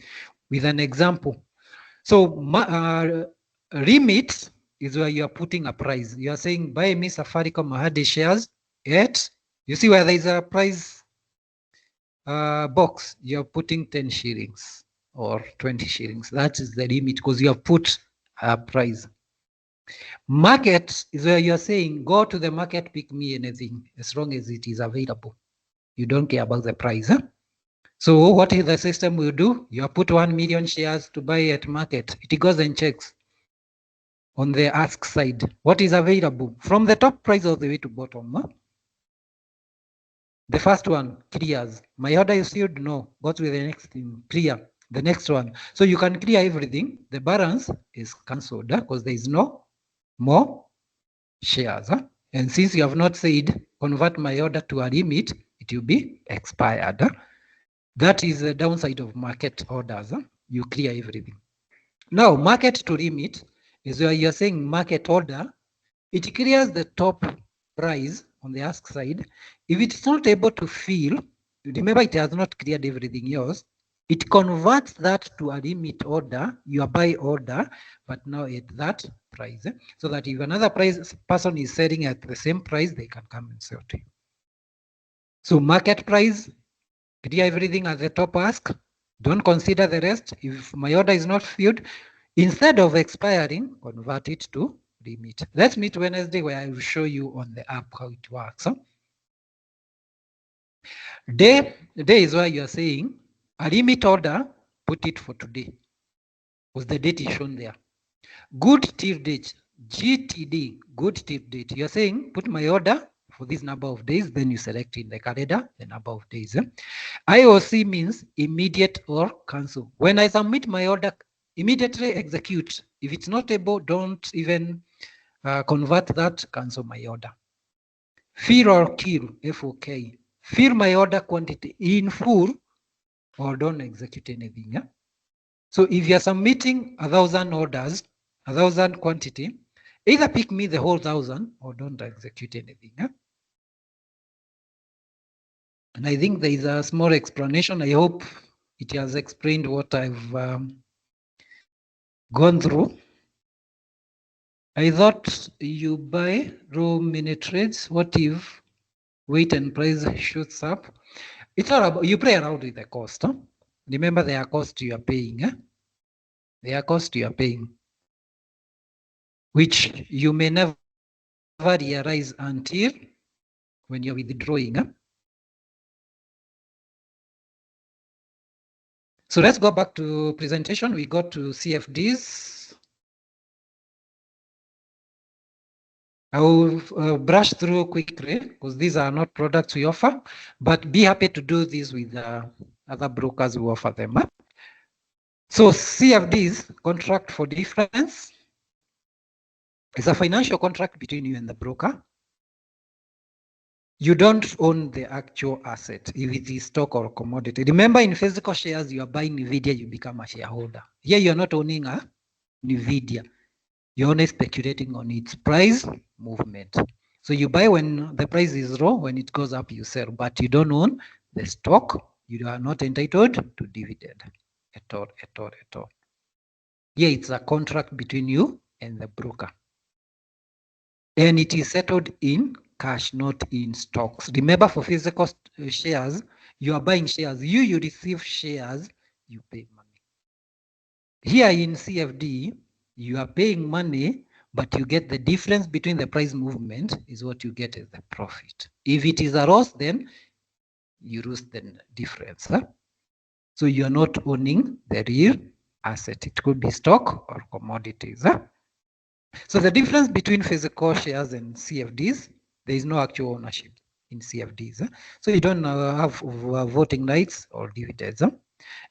with an example? So limit is where you are putting a price. You are saying buy me Safaricom Mahadi shares at, you see where there is a price box, you are putting 10 shillings or 20 shillings. That is the limit because you have put a price. Market is where you are saying go to the market, pick me anything as long as it is available. You don't care about the price. Huh? So what is the system will do? You put 1 million shares to buy at market. It goes and checks on the ask side what is available from the top price all the way to bottom. Huh? The first one clears. My order is sealed. No. Go to the next thing. Clear. The next one. So you can clear everything. The balance is cancelled because there is no more shares. Huh? And since you have not said convert my order to a limit, it will be expired. Huh? That is the downside of market orders. Huh? You clear everything. Now, market to limit is where you're saying market order. It clears the top price on the ask side. If it's not able to fill, remember it has not cleared everything else, it converts that to a limit order, your buy order, but now at that price. So that if another person is selling at the same price, they can come and sell to you. So market price, clear everything at the top ask. Don't consider the rest. If my order is not filled, instead of expiring, convert it to limit. Let's meet Wednesday where I will show you on the app how it works. Huh? Day is where you are saying a limit order, put it for today, because the date is shown there. Good till date, GTD, good till date. You are saying put my order for this number of days, then you select in the calendar the number of days. IOC means immediate or cancel. When I submit my order, immediately execute. If it's not able, don't even convert that, cancel my order. Fill or kill, FOK. Fill my order quantity in full or don't execute anything. Yeah? So if you're submitting 1,000 orders, 1,000 quantity, either pick me the whole 1,000 or don't execute anything. Yeah? And I think there is a small explanation. I hope it has explained what I've gone through. I thought you buy raw mini trades. What if weight and price shoots up? It's all about, you play around with the cost. Huh? Remember, there are costs you are paying. There are costs you are paying, which you may never realize until when you're withdrawing. Huh? So let's go back to presentation. We got to CFDs. I will brush through quickly because these are not products we offer, but be happy to do this with other brokers who offer them. Huh? So CFDs, contract for difference, is a financial contract between you and the broker. You don't own the actual asset, if it is stock or commodity. Remember, in physical shares, you are buying NVIDIA, you become a shareholder. Here, you're not owning a NVIDIA. You're only speculating on its price movement. So you buy when the price is low, when it goes up, you sell, but you don't own the stock. You are not entitled to dividend at all. Here, it's a contract between you and the broker. And it is settled in cash, not in stocks. Remember, for physical shares, you are buying shares. You receive shares, you pay money. Here in CFD, you are paying money, but you get the difference between the price movement is what you get as the profit. If it is a loss, then you lose the difference. Huh? So you are not owning the real asset. It could be stock or commodities. Huh? So the difference between physical shares and CFDs, there is no actual ownership in CFDs. So you don't have voting rights or dividends.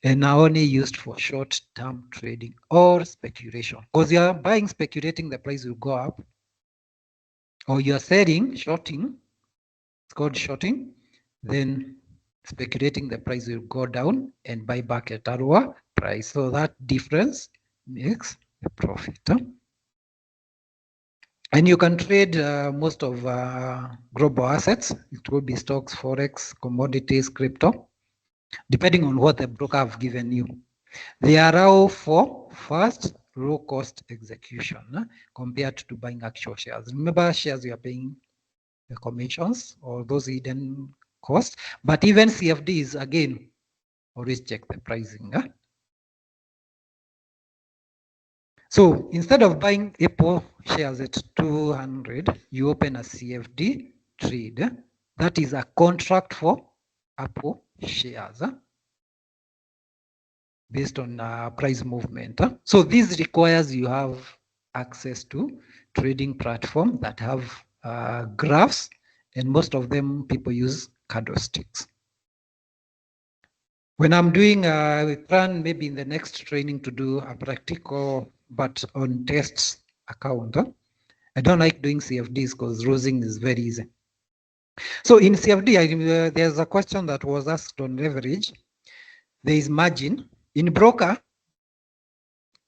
and are only used for short-term trading or speculation. Because you are buying, speculating the price will go up, or you are selling, shorting, it's called shorting, then speculating the price will go down and buy back at a lower price. So that difference makes a profit. And you can trade most of global assets. It will be stocks, Forex, commodities, crypto, depending on what the broker have given you. They allow for fast, low-cost execution compared to buying actual shares. Remember, shares you are paying the commissions or those hidden costs, but even CFDs, again, always check the pricing. So instead of buying Apple shares at 200, you open a CFD trade. That is a contract for Apple shares based on price movement. So this requires you have access to trading platform that have graphs, and most of them people use candlesticks. When I'm doing, we plan maybe in the next training to do a practical, but on tests account. I don't like doing CFDs because losing is very easy. So in CFD, there's a question that was asked on leverage. There is margin. In broker,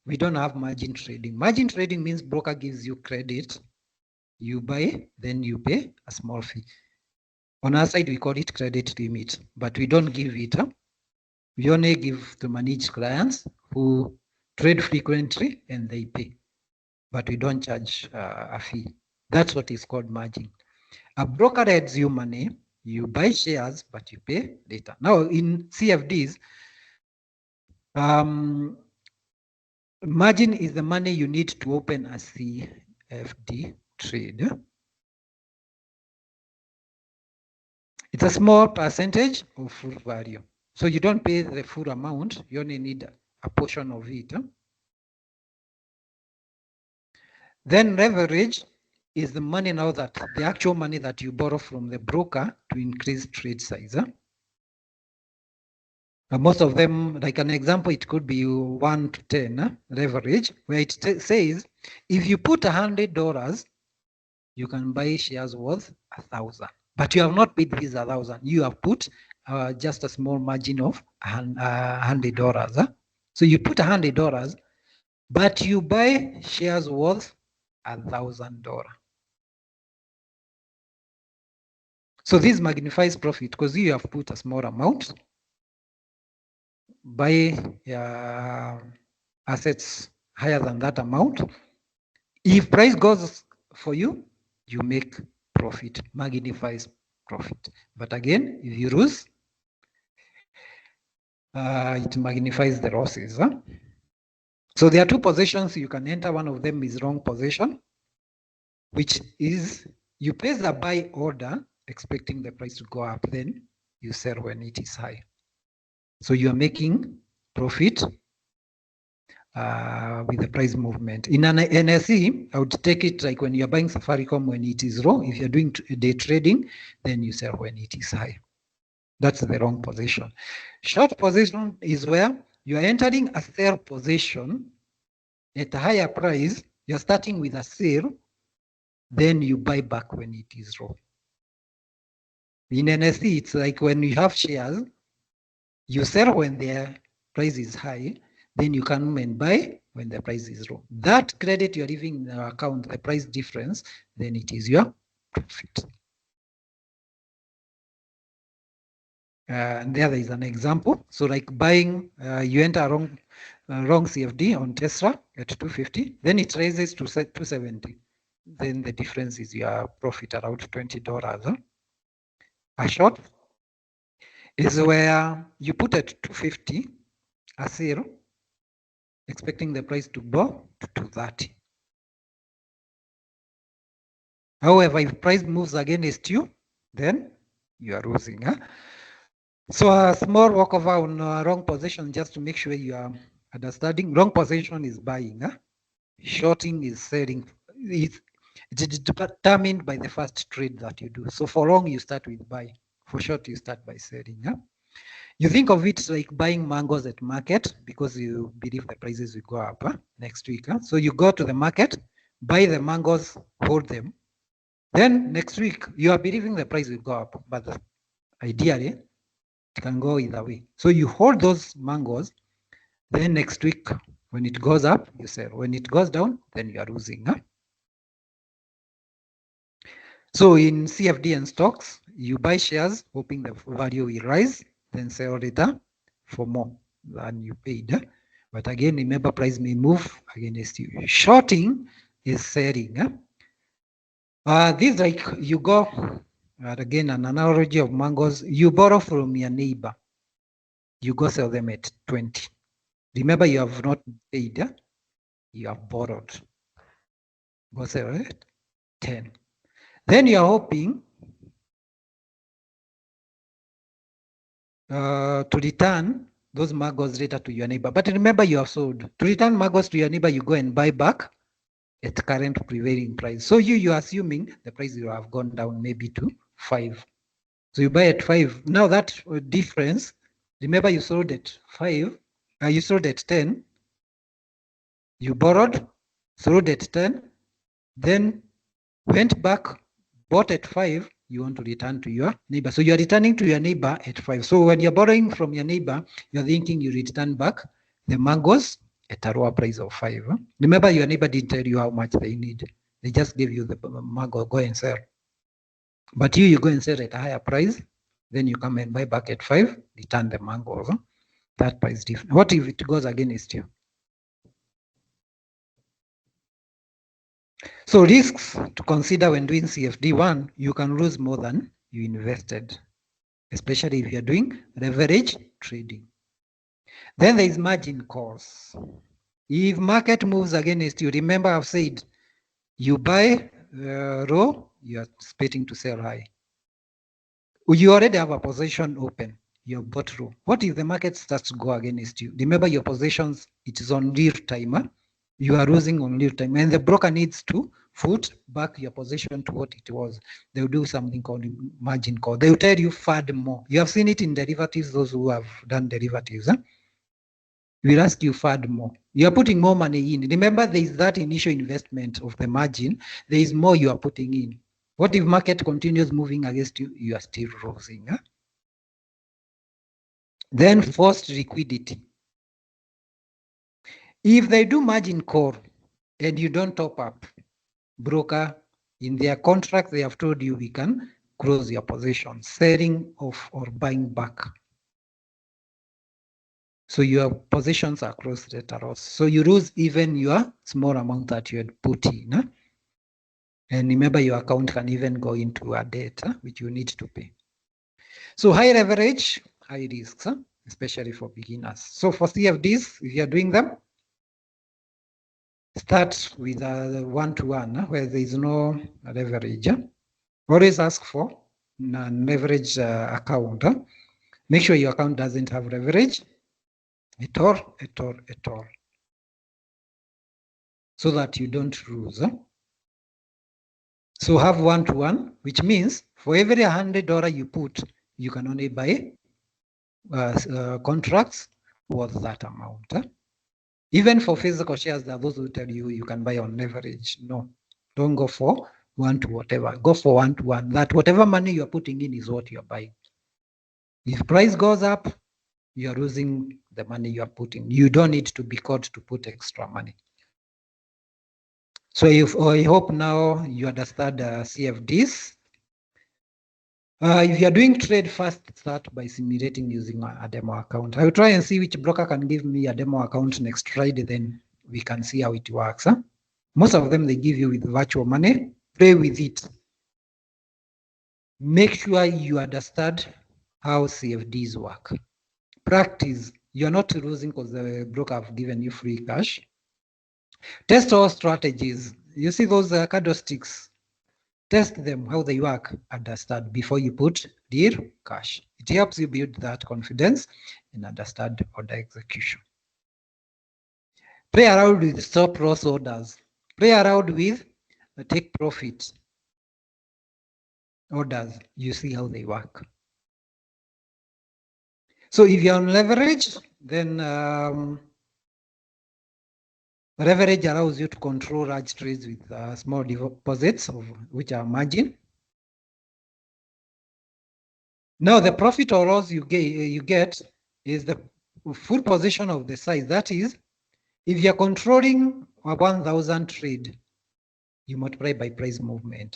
we don't have margin trading. Margin trading means broker gives you credit, you buy, then you pay a small fee. On our side, we call it credit limit, but we don't give it. We only give to managed clients who trade frequently and they pay, but we don't charge a fee. That's what is called margin. A broker lends you money, you buy shares, but you pay later. Now in CFDs, margin is the money you need to open a CFD trade. It's a small percentage of full value. So you don't pay the full amount, you only need a portion of it. Then leverage is the money now that the actual money that you borrow from the broker to increase trade size. Most of them, like an example, it could be 1 to 10 leverage, where it says if you put $100, you can buy shares worth 1,000. But you have not paid this 1,000. You have put just a small margin of $100. So you put $100, but you buy shares worth $1,000. So this magnifies profit because you have put a small amount, buy assets higher than that amount. If price goes for you, you make profit, magnifies profit. But again, if you lose, it magnifies the losses. So there are two positions you can enter. One of them is wrong position, which is you place a buy order expecting the price to go up, then you sell when it is high. So you are making profit with the price movement. In an NSE, I would take it like when you're buying Safaricom when it is low. If you're doing day trading, then you sell when it is high. That's the wrong position. Short position is where you're entering a sell position at a higher price. You're starting with a sale, then you buy back when it is low. In NSE, it's like when you have shares, you sell when their price is high, then you come and buy when the price is low. That credit you're leaving in your account, the price difference, then it is your profit. And there is an example. So like buying, you enter wrong CFD on Tesla at 250, then it raises to 270. Then the difference is your profit around $20. A short is where you put at 250 a sale, expecting the price to go to 230. However, if price moves against you, then you are losing. So a small walkover on wrong position, just to make sure you are understanding. Wrong position is buying. Shorting is selling. It's determined by the first trade that you do. So for long, you start with buy. For short, you start by selling. You think of it like buying mangoes at market because you believe the prices will go up next week. So you go to the market, buy the mangoes, hold them. Then next week, you are believing the price will go up, but ideally, it can go either way. So you hold those mangoes, then next week, when it goes up, you sell. When it goes down, then you are losing. So in CFD and stocks, you buy shares hoping the value will rise, then sell later for more than you paid. But again, remember price may move against you. Shorting is selling. This like you go, again, an analogy of mangoes, you borrow from your neighbor. You go sell them at 20. Remember, you have not paid, you have borrowed. Go sell at 10. Then you're hoping to return those mangoes later to your neighbor. But remember, you have sold. To return mangoes to your neighbor, you go and buy back at current prevailing price. So you're assuming the price will have gone down maybe to 5. So you buy at 5. Now that difference, remember you sold at 5, you sold at 10, you borrowed, sold at 10, then went back, bought at 5, you want to return to your neighbor. So you're returning to your neighbor at 5. So when you're borrowing from your neighbor, you're thinking you return back the mangoes at a lower price of 5. Remember, your neighbor didn't tell you how much they need. They just gave you the mango, go and sell. But you go and sell at a higher price, then you come and buy back at 5, return the mangoes. That price different. What if it goes against you? So risks to consider when doing CFD. You can lose more than you invested, especially if you're doing leverage trading. Then there is margin calls. If market moves against you, remember I've said you buy low, you are expecting to sell high. You already have a position open, you're bought low. What if the market starts to go against you? Remember your positions, it is on real time. You are losing on real time, and the broker needs to put back your position to what it was. They'll do something called margin call. They'll tell you further more. You have seen it in derivatives, those who have done derivatives. We'll ask you further more. You are putting more money in. Remember, there is that initial investment of the margin. There is more you are putting in. What if market continues moving against you? You are still losing. Then forced liquidity. If they do margin call and you don't top up, broker, in their contract, they have told you we can close your position, selling off or buying back. So your positions are closed at a loss. So you lose even your small amount that you had put in. And remember, your account can even go into a debt, which you need to pay. So high leverage, high risks, especially for beginners. So for CFDs, if you're doing them, start with a one-to-one where there is no leverage. Always ask for non-leverage account. Make sure your account doesn't have leverage at all, so that you don't lose. So have one-to-one, which means for every $100 you put, you can only buy contracts worth that amount. Even for physical shares, there are those who tell you you can buy on leverage. No, don't go for one to whatever. Go for one-to-one. That whatever money you're putting in is what you're buying. If price goes up, you're losing the money you're putting. You don't need to be caught to put extra money. So I hope now you understand CFDs. If you're doing trade, first start by simulating using a demo account. I will try and see which broker can give me a demo account next Friday, then we can see how it works. Most of them, they give you with virtual money. Play with it. Make sure you understand how CFDs work. Practice. You're not losing because the broker have given you free cash. Test all strategies. You see those candlesticks? Test them, how they work, understand before you put real cash. It helps you build that confidence and understand order execution. Play around with stop loss orders. Play around with take profit orders. You see how they work. So if you're on leverage, then leverage allows you to control large trades with small deposits of which are margin. Now the profit or loss you get is the full position of the size. That is, if you're controlling a 1,000 trade, you multiply by price movement.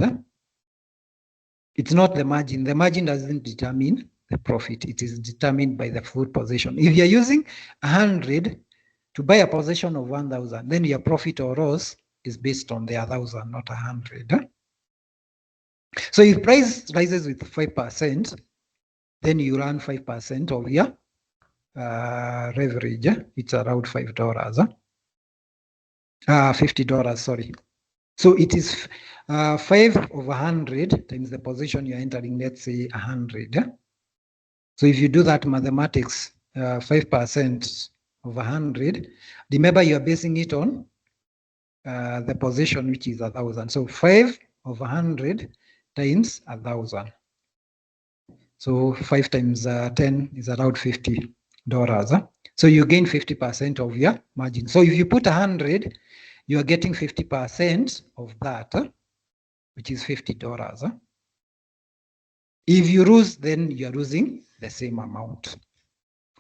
It's not the margin. The margin doesn't determine the profit. It is determined by the full position. If you're using 100 to buy a position of 1,000, then your profit or loss is based on the 1,000, not 100. So if price rises with 5%, then you run 5% of your leverage. It's around $5. $50, sorry. So it is 5 over 100 times the position you're entering, let's say 100. So if you do that mathematics, 5% of 100, remember you're basing it on the position, which is 1,000. So 5 of 100 times 1,000. So 5 times 10 is around $50. So you gain 50% of your margin. So if you put 100, you are getting 50% of that, which is $50. If you lose, then you are losing the same amount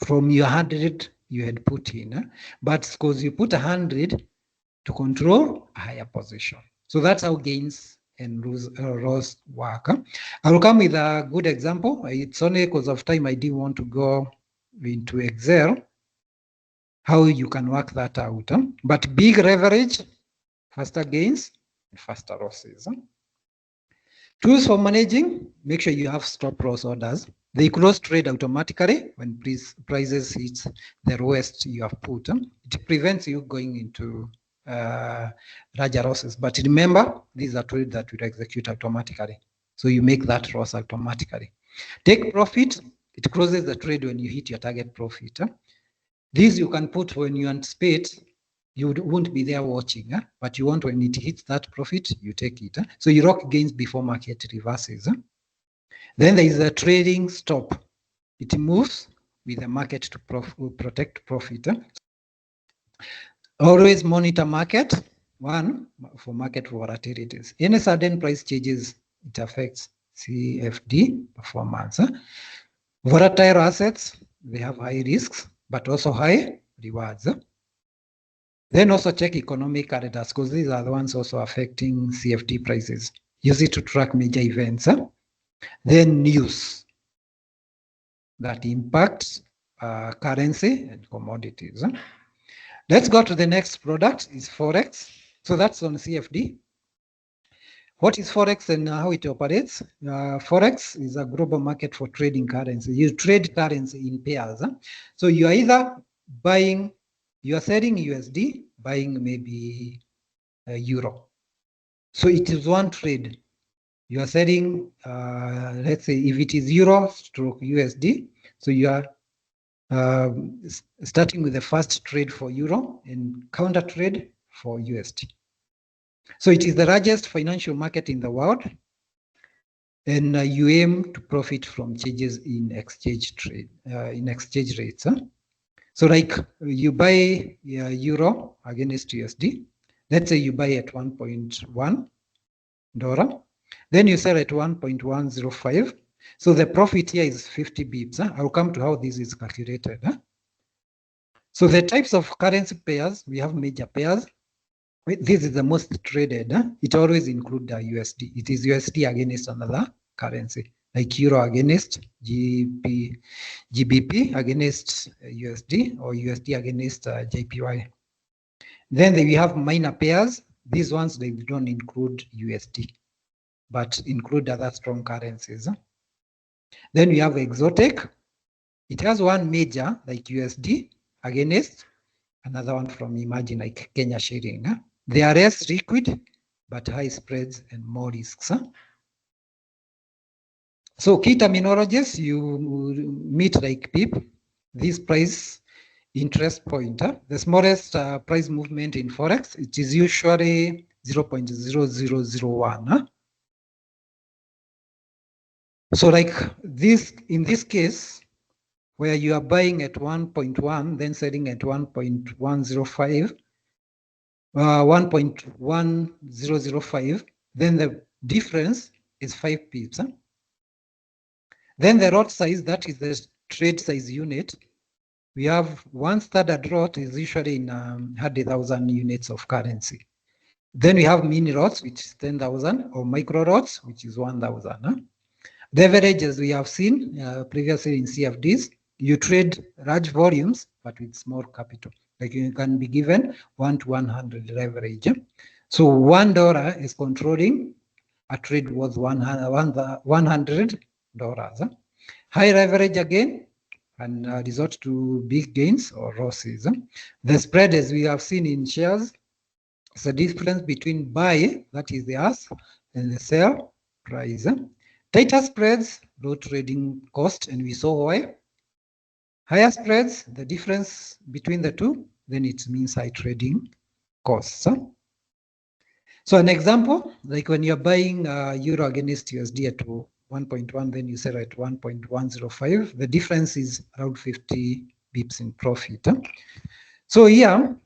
from your 100 you had put in, but because you put 100 to control a higher position. So that's how gains and loss work. I will come with a good example. It's only because of time I didn't want to go into Excel, how you can work that out. But big leverage, faster gains, and faster losses. Tools for managing, make sure you have stop loss orders. They close trade automatically when prices hit the lowest you have put. It prevents you going into larger losses. But remember, these are trades that will execute automatically. So you make that loss automatically. Take profit, it closes the trade when you hit your target profit. These you can put when you anticipate you won't be there watching, but you want when it hits that profit, you take it. So you lock gains before market reverses. Then there is a trading stop. It moves with the market to protect profit. Always monitor market. One, for market volatilities. Any sudden price changes, it affects CFD performance. Volatile assets, they have high risks, but also high rewards. Then also check economic calendars, because these are the ones also affecting CFD prices. Use it to track major events. Then news that impacts currency and commodities. Let's go to the next product, is Forex. So that's on CFD. What is Forex and how it operates? Forex is a global market for trading currency. You trade currency in pairs. So you are either buying, you are selling USD, buying maybe euro. So it is one trade. You are selling, let's say if it is euro stroke USD, so you are starting with the first trade for euro and counter trade for USD. So it is the largest financial market in the world, and you aim to profit from changes in exchange trade, in exchange rates. So like you buy euro against USD. Let's say you buy at $1.1, then you sell at 1.105. So the profit here is 50 bips. I'll come to how this is calculated. So the types of currency pairs, we have major pairs. This is the most traded. It always includes USD. It is USD against another currency, like euro against GBP against USD, or USD against JPY. Then we have minor pairs. These ones, they don't include USD, but include other strong currencies. Then we have exotic. It has one major, like USD, against another one from emerging, like Kenya shilling. They are less liquid, but high spreads and more risks. So key terminologies, you meet like PIP, this price interest point. The smallest price movement in Forex, it is usually 0.0001. So like this, in this case, where you are buying at 1.1, then selling at 1.105, 1.1005, then the difference is 5 pips. Then the lot size, that is the trade size unit. We have one standard lot is usually in 100,000 units of currency. Then we have mini lots, which is 10,000, or micro lots, which is 1,000. The average, as we have seen previously in CFDs, you trade large volumes, but with small capital. Like you can be given 1 to 100 leverage. So $1 is controlling a trade worth $100. High leverage again, and resort to big gains or losses. The spread, as we have seen in shares, is the difference between buy, that is the ask, and the sell price. Tighter spreads, low trading cost, and we saw why. Higher spreads, the difference between the two, then it means high trading costs. So an example, like when you're buying euro against USD at 1.1, then you sell at 1.105, the difference is around 50 bips in profit. So here,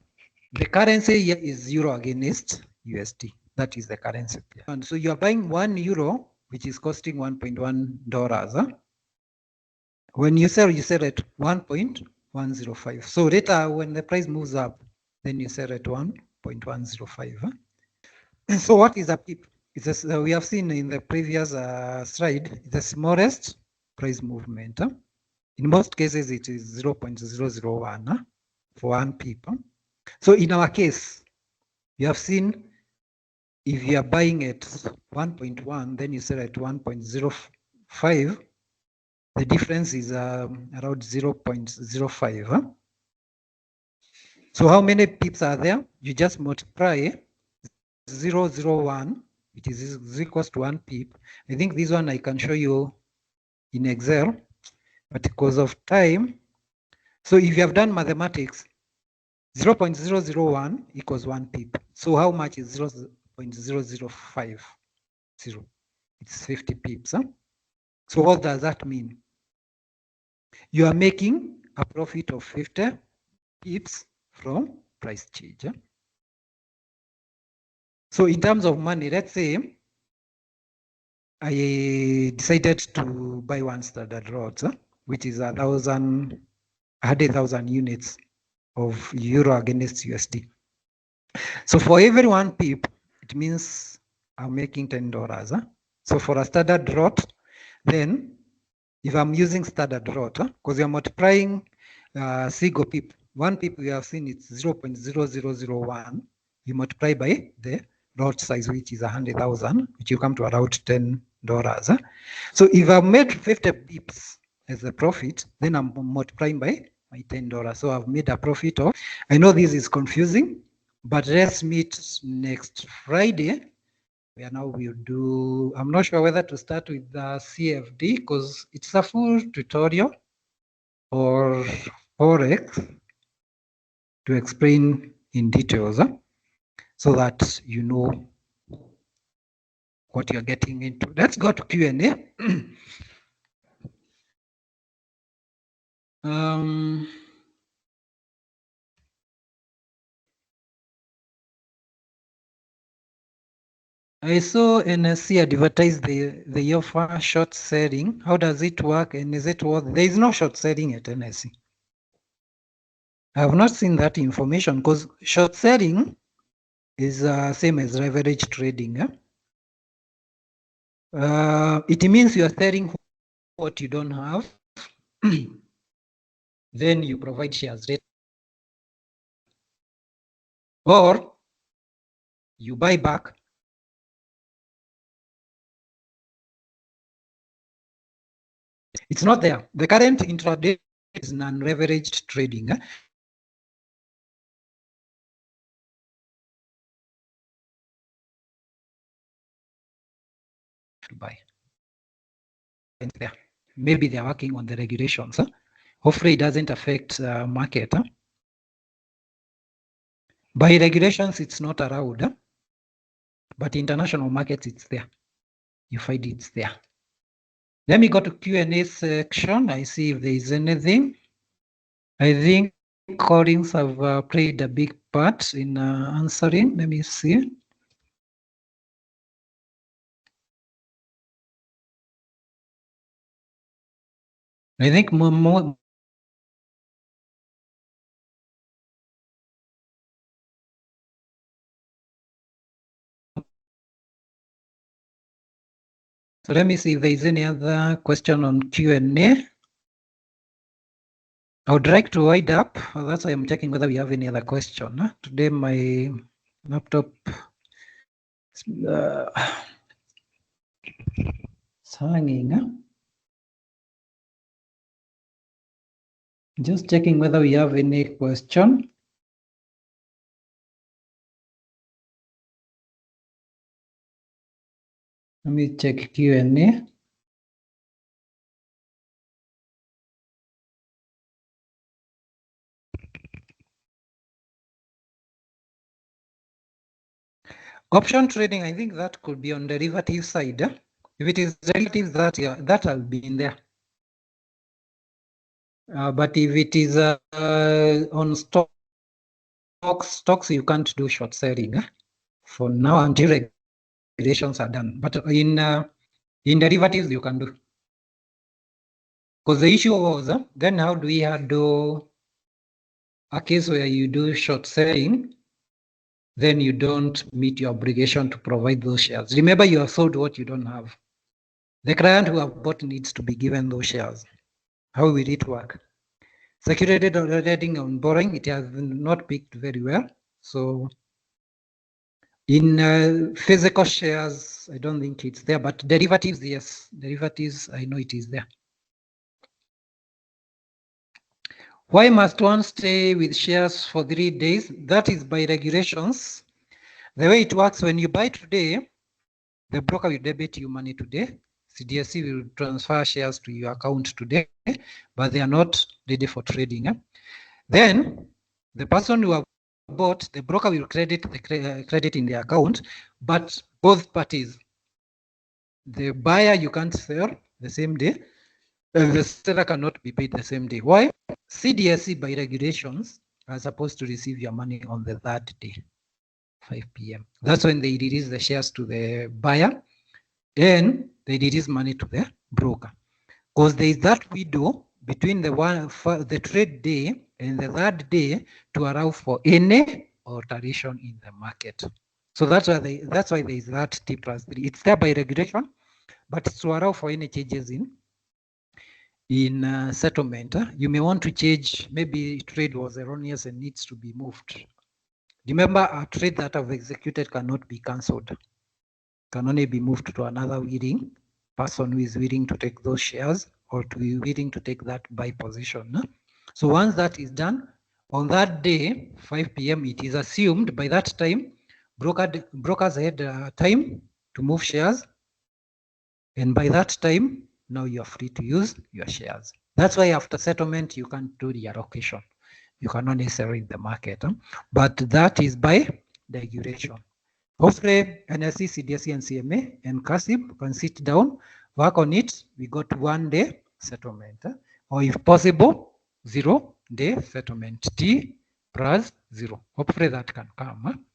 the currency here is euro against USD. That is the currency. And so you're buying 1 euro, which is costing $1.1. When you sell at 1.105. So later, when the price moves up, then you sell at 1.105. So what is a pip? It's we have seen in the previous slide, the smallest price movement. In most cases, it is 0.001 for 1 pip. So in our case, you have seen if you are buying at 1.1, then you sell at 1.05, the difference is around 0.05. So how many pips are there? You just multiply 0.001, which is equals to 1 pip. I think this one I can show you in Excel, but because of time, so if you have done mathematics, 0.001 equals 1 pip. So how much is 0.0050? It's 50 pips. So what does that mean? You are making a profit of 50 pips from price change. So in terms of money, let's say I decided to buy one standard lot, which is 100,000 units of euro against USD. So for every 1 pip, it means I'm making $10. So for a standard lot, then if I'm using standard lot, because you're multiplying single pip, 1 pip we have seen it's 0.0001. You multiply by the lot size, which is 100,000, which you come to around $10. So if I've made 50 pips as a profit, then I'm multiplying by my $10. So I've made a profit of, I know this is confusing, but let's meet next Friday. Where now we'll do, I'm not sure whether to start with the CFD because it's a full tutorial, or Forex to explain in details so that you know what you're getting into. Let's go to Q&A. I saw NSC advertise the offer short selling. How does it work, and is it worth? There is no short selling at NSC. I have not seen that information because short selling is same as leverage trading. It means you are selling what you don't have, then you provide shares later, or you buy back. It's not there. The current intraday is non-leveraged trading. To buy. There. Maybe they're working on the regulations. Hopefully it doesn't affect market. By regulations, it's not allowed, but international markets, it's there. You find it's there. Let me go to Q&A section. I see if there is anything. I think callings have played a big part in answering. Let me see. I think more. So let me see if there is any other question on Q&A. I would like to wind up. That's why I'm checking whether we have any other question. Today my laptop is hanging. Just checking whether we have any question. Let me check Q&A. Option trading, I think that could be on derivative side. If it is derivatives, that will be in there. But if it is on stocks, you can't do short selling for now until regulations are done. But in derivatives, you can do. Because the issue was, then how do we handle a case where you do short selling, then you don't meet your obligation to provide those shares? Remember, you have sold what you don't have. The client who have bought needs to be given those shares. How will it work? Security lending on borrowing, it has not picked very well. So in physical shares, I don't think it's there, but derivatives, yes. Derivatives, I know it is there. Why must one stay with shares for 3 days? That is by regulations. The way it works, when you buy today, the broker will debit you money today. CDSC will transfer shares to your account today, but they are not ready for trading. Then the person who have bought, the broker will credit the credit in the account, but both parties, the buyer you can't sell the same day, and the seller cannot be paid the same day. Why? CDSC by regulations are supposed to receive your money on the third day, 5 p.m. That's when they release the shares to the buyer and they release money to the broker. Because there is that window between the trade day and the third day to allow for any alteration in the market. So that's why there is that T+3. It's there by regulation, but it's to allow for any changes in settlement. You may want to change, maybe trade was erroneous and needs to be moved. Remember, a trade that I've executed cannot be cancelled, can only be moved to another willing person who is willing to take those shares or to be willing to take that buy position. So once that is done, on that day, 5 p.m., it is assumed by that time, brokers had time to move shares. And by that time, now you're free to use your shares. That's why after settlement, you can't do the allocation. You can only sell in the market. But that is by regulation. Hopefully, NSC, CDSC, and CMA and CASIB can sit down, work on it. We got 1 day settlement, or if possible, 0 day settlement. T plus 0. Hopefully that can come.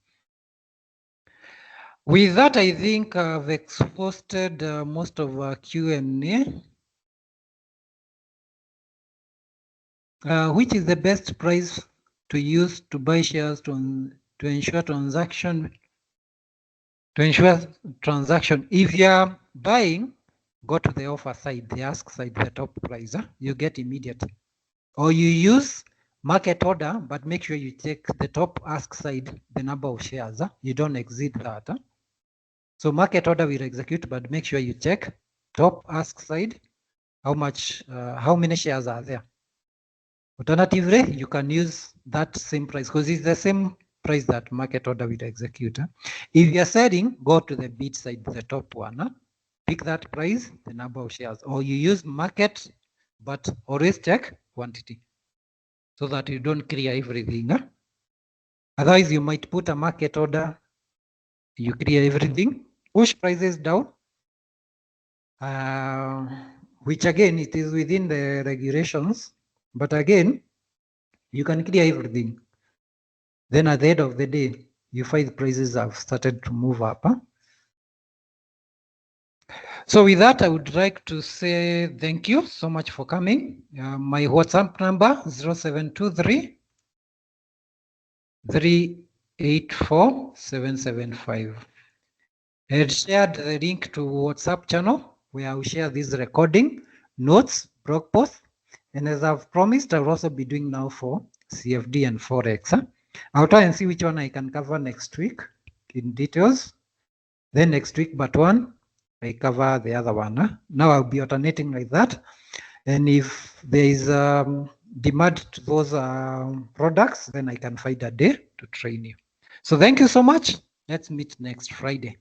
With that, I think I've exhausted most of our Q&A. Which is the best price to use to buy shares to ensure transaction? If you are buying, go to the offer side, the ask side, the top price. You get immediate. Or you use market order, but make sure you check the top ask side, the number of shares. You don't exceed that. So market order will execute, but make sure you check top ask side, how many shares are there. Alternatively, you can use that same price because it's the same price that market order will execute. If you're selling, go to the bid side, the top one. Pick that price, the number of shares, or you use market, but always check quantity so that you don't clear everything. Otherwise, you might put a market order, you clear everything, push prices down, which again, it is within the regulations, but again, you can clear everything. Then at the end of the day, you find prices have started to move up. So with that, I would like to say thank you so much for coming. My WhatsApp number 0723 384 775. I had shared the link to WhatsApp channel where I will share this recording, notes, blog posts, and as I've promised, I'll also be doing now for CFD and Forex. I'll try and see which one I can cover next week in details. Then next week, but one, I cover the other one. Now I'll be alternating like that. And if there is demand to those products, then I can find a day to train you. So thank you so much. Let's meet next Friday.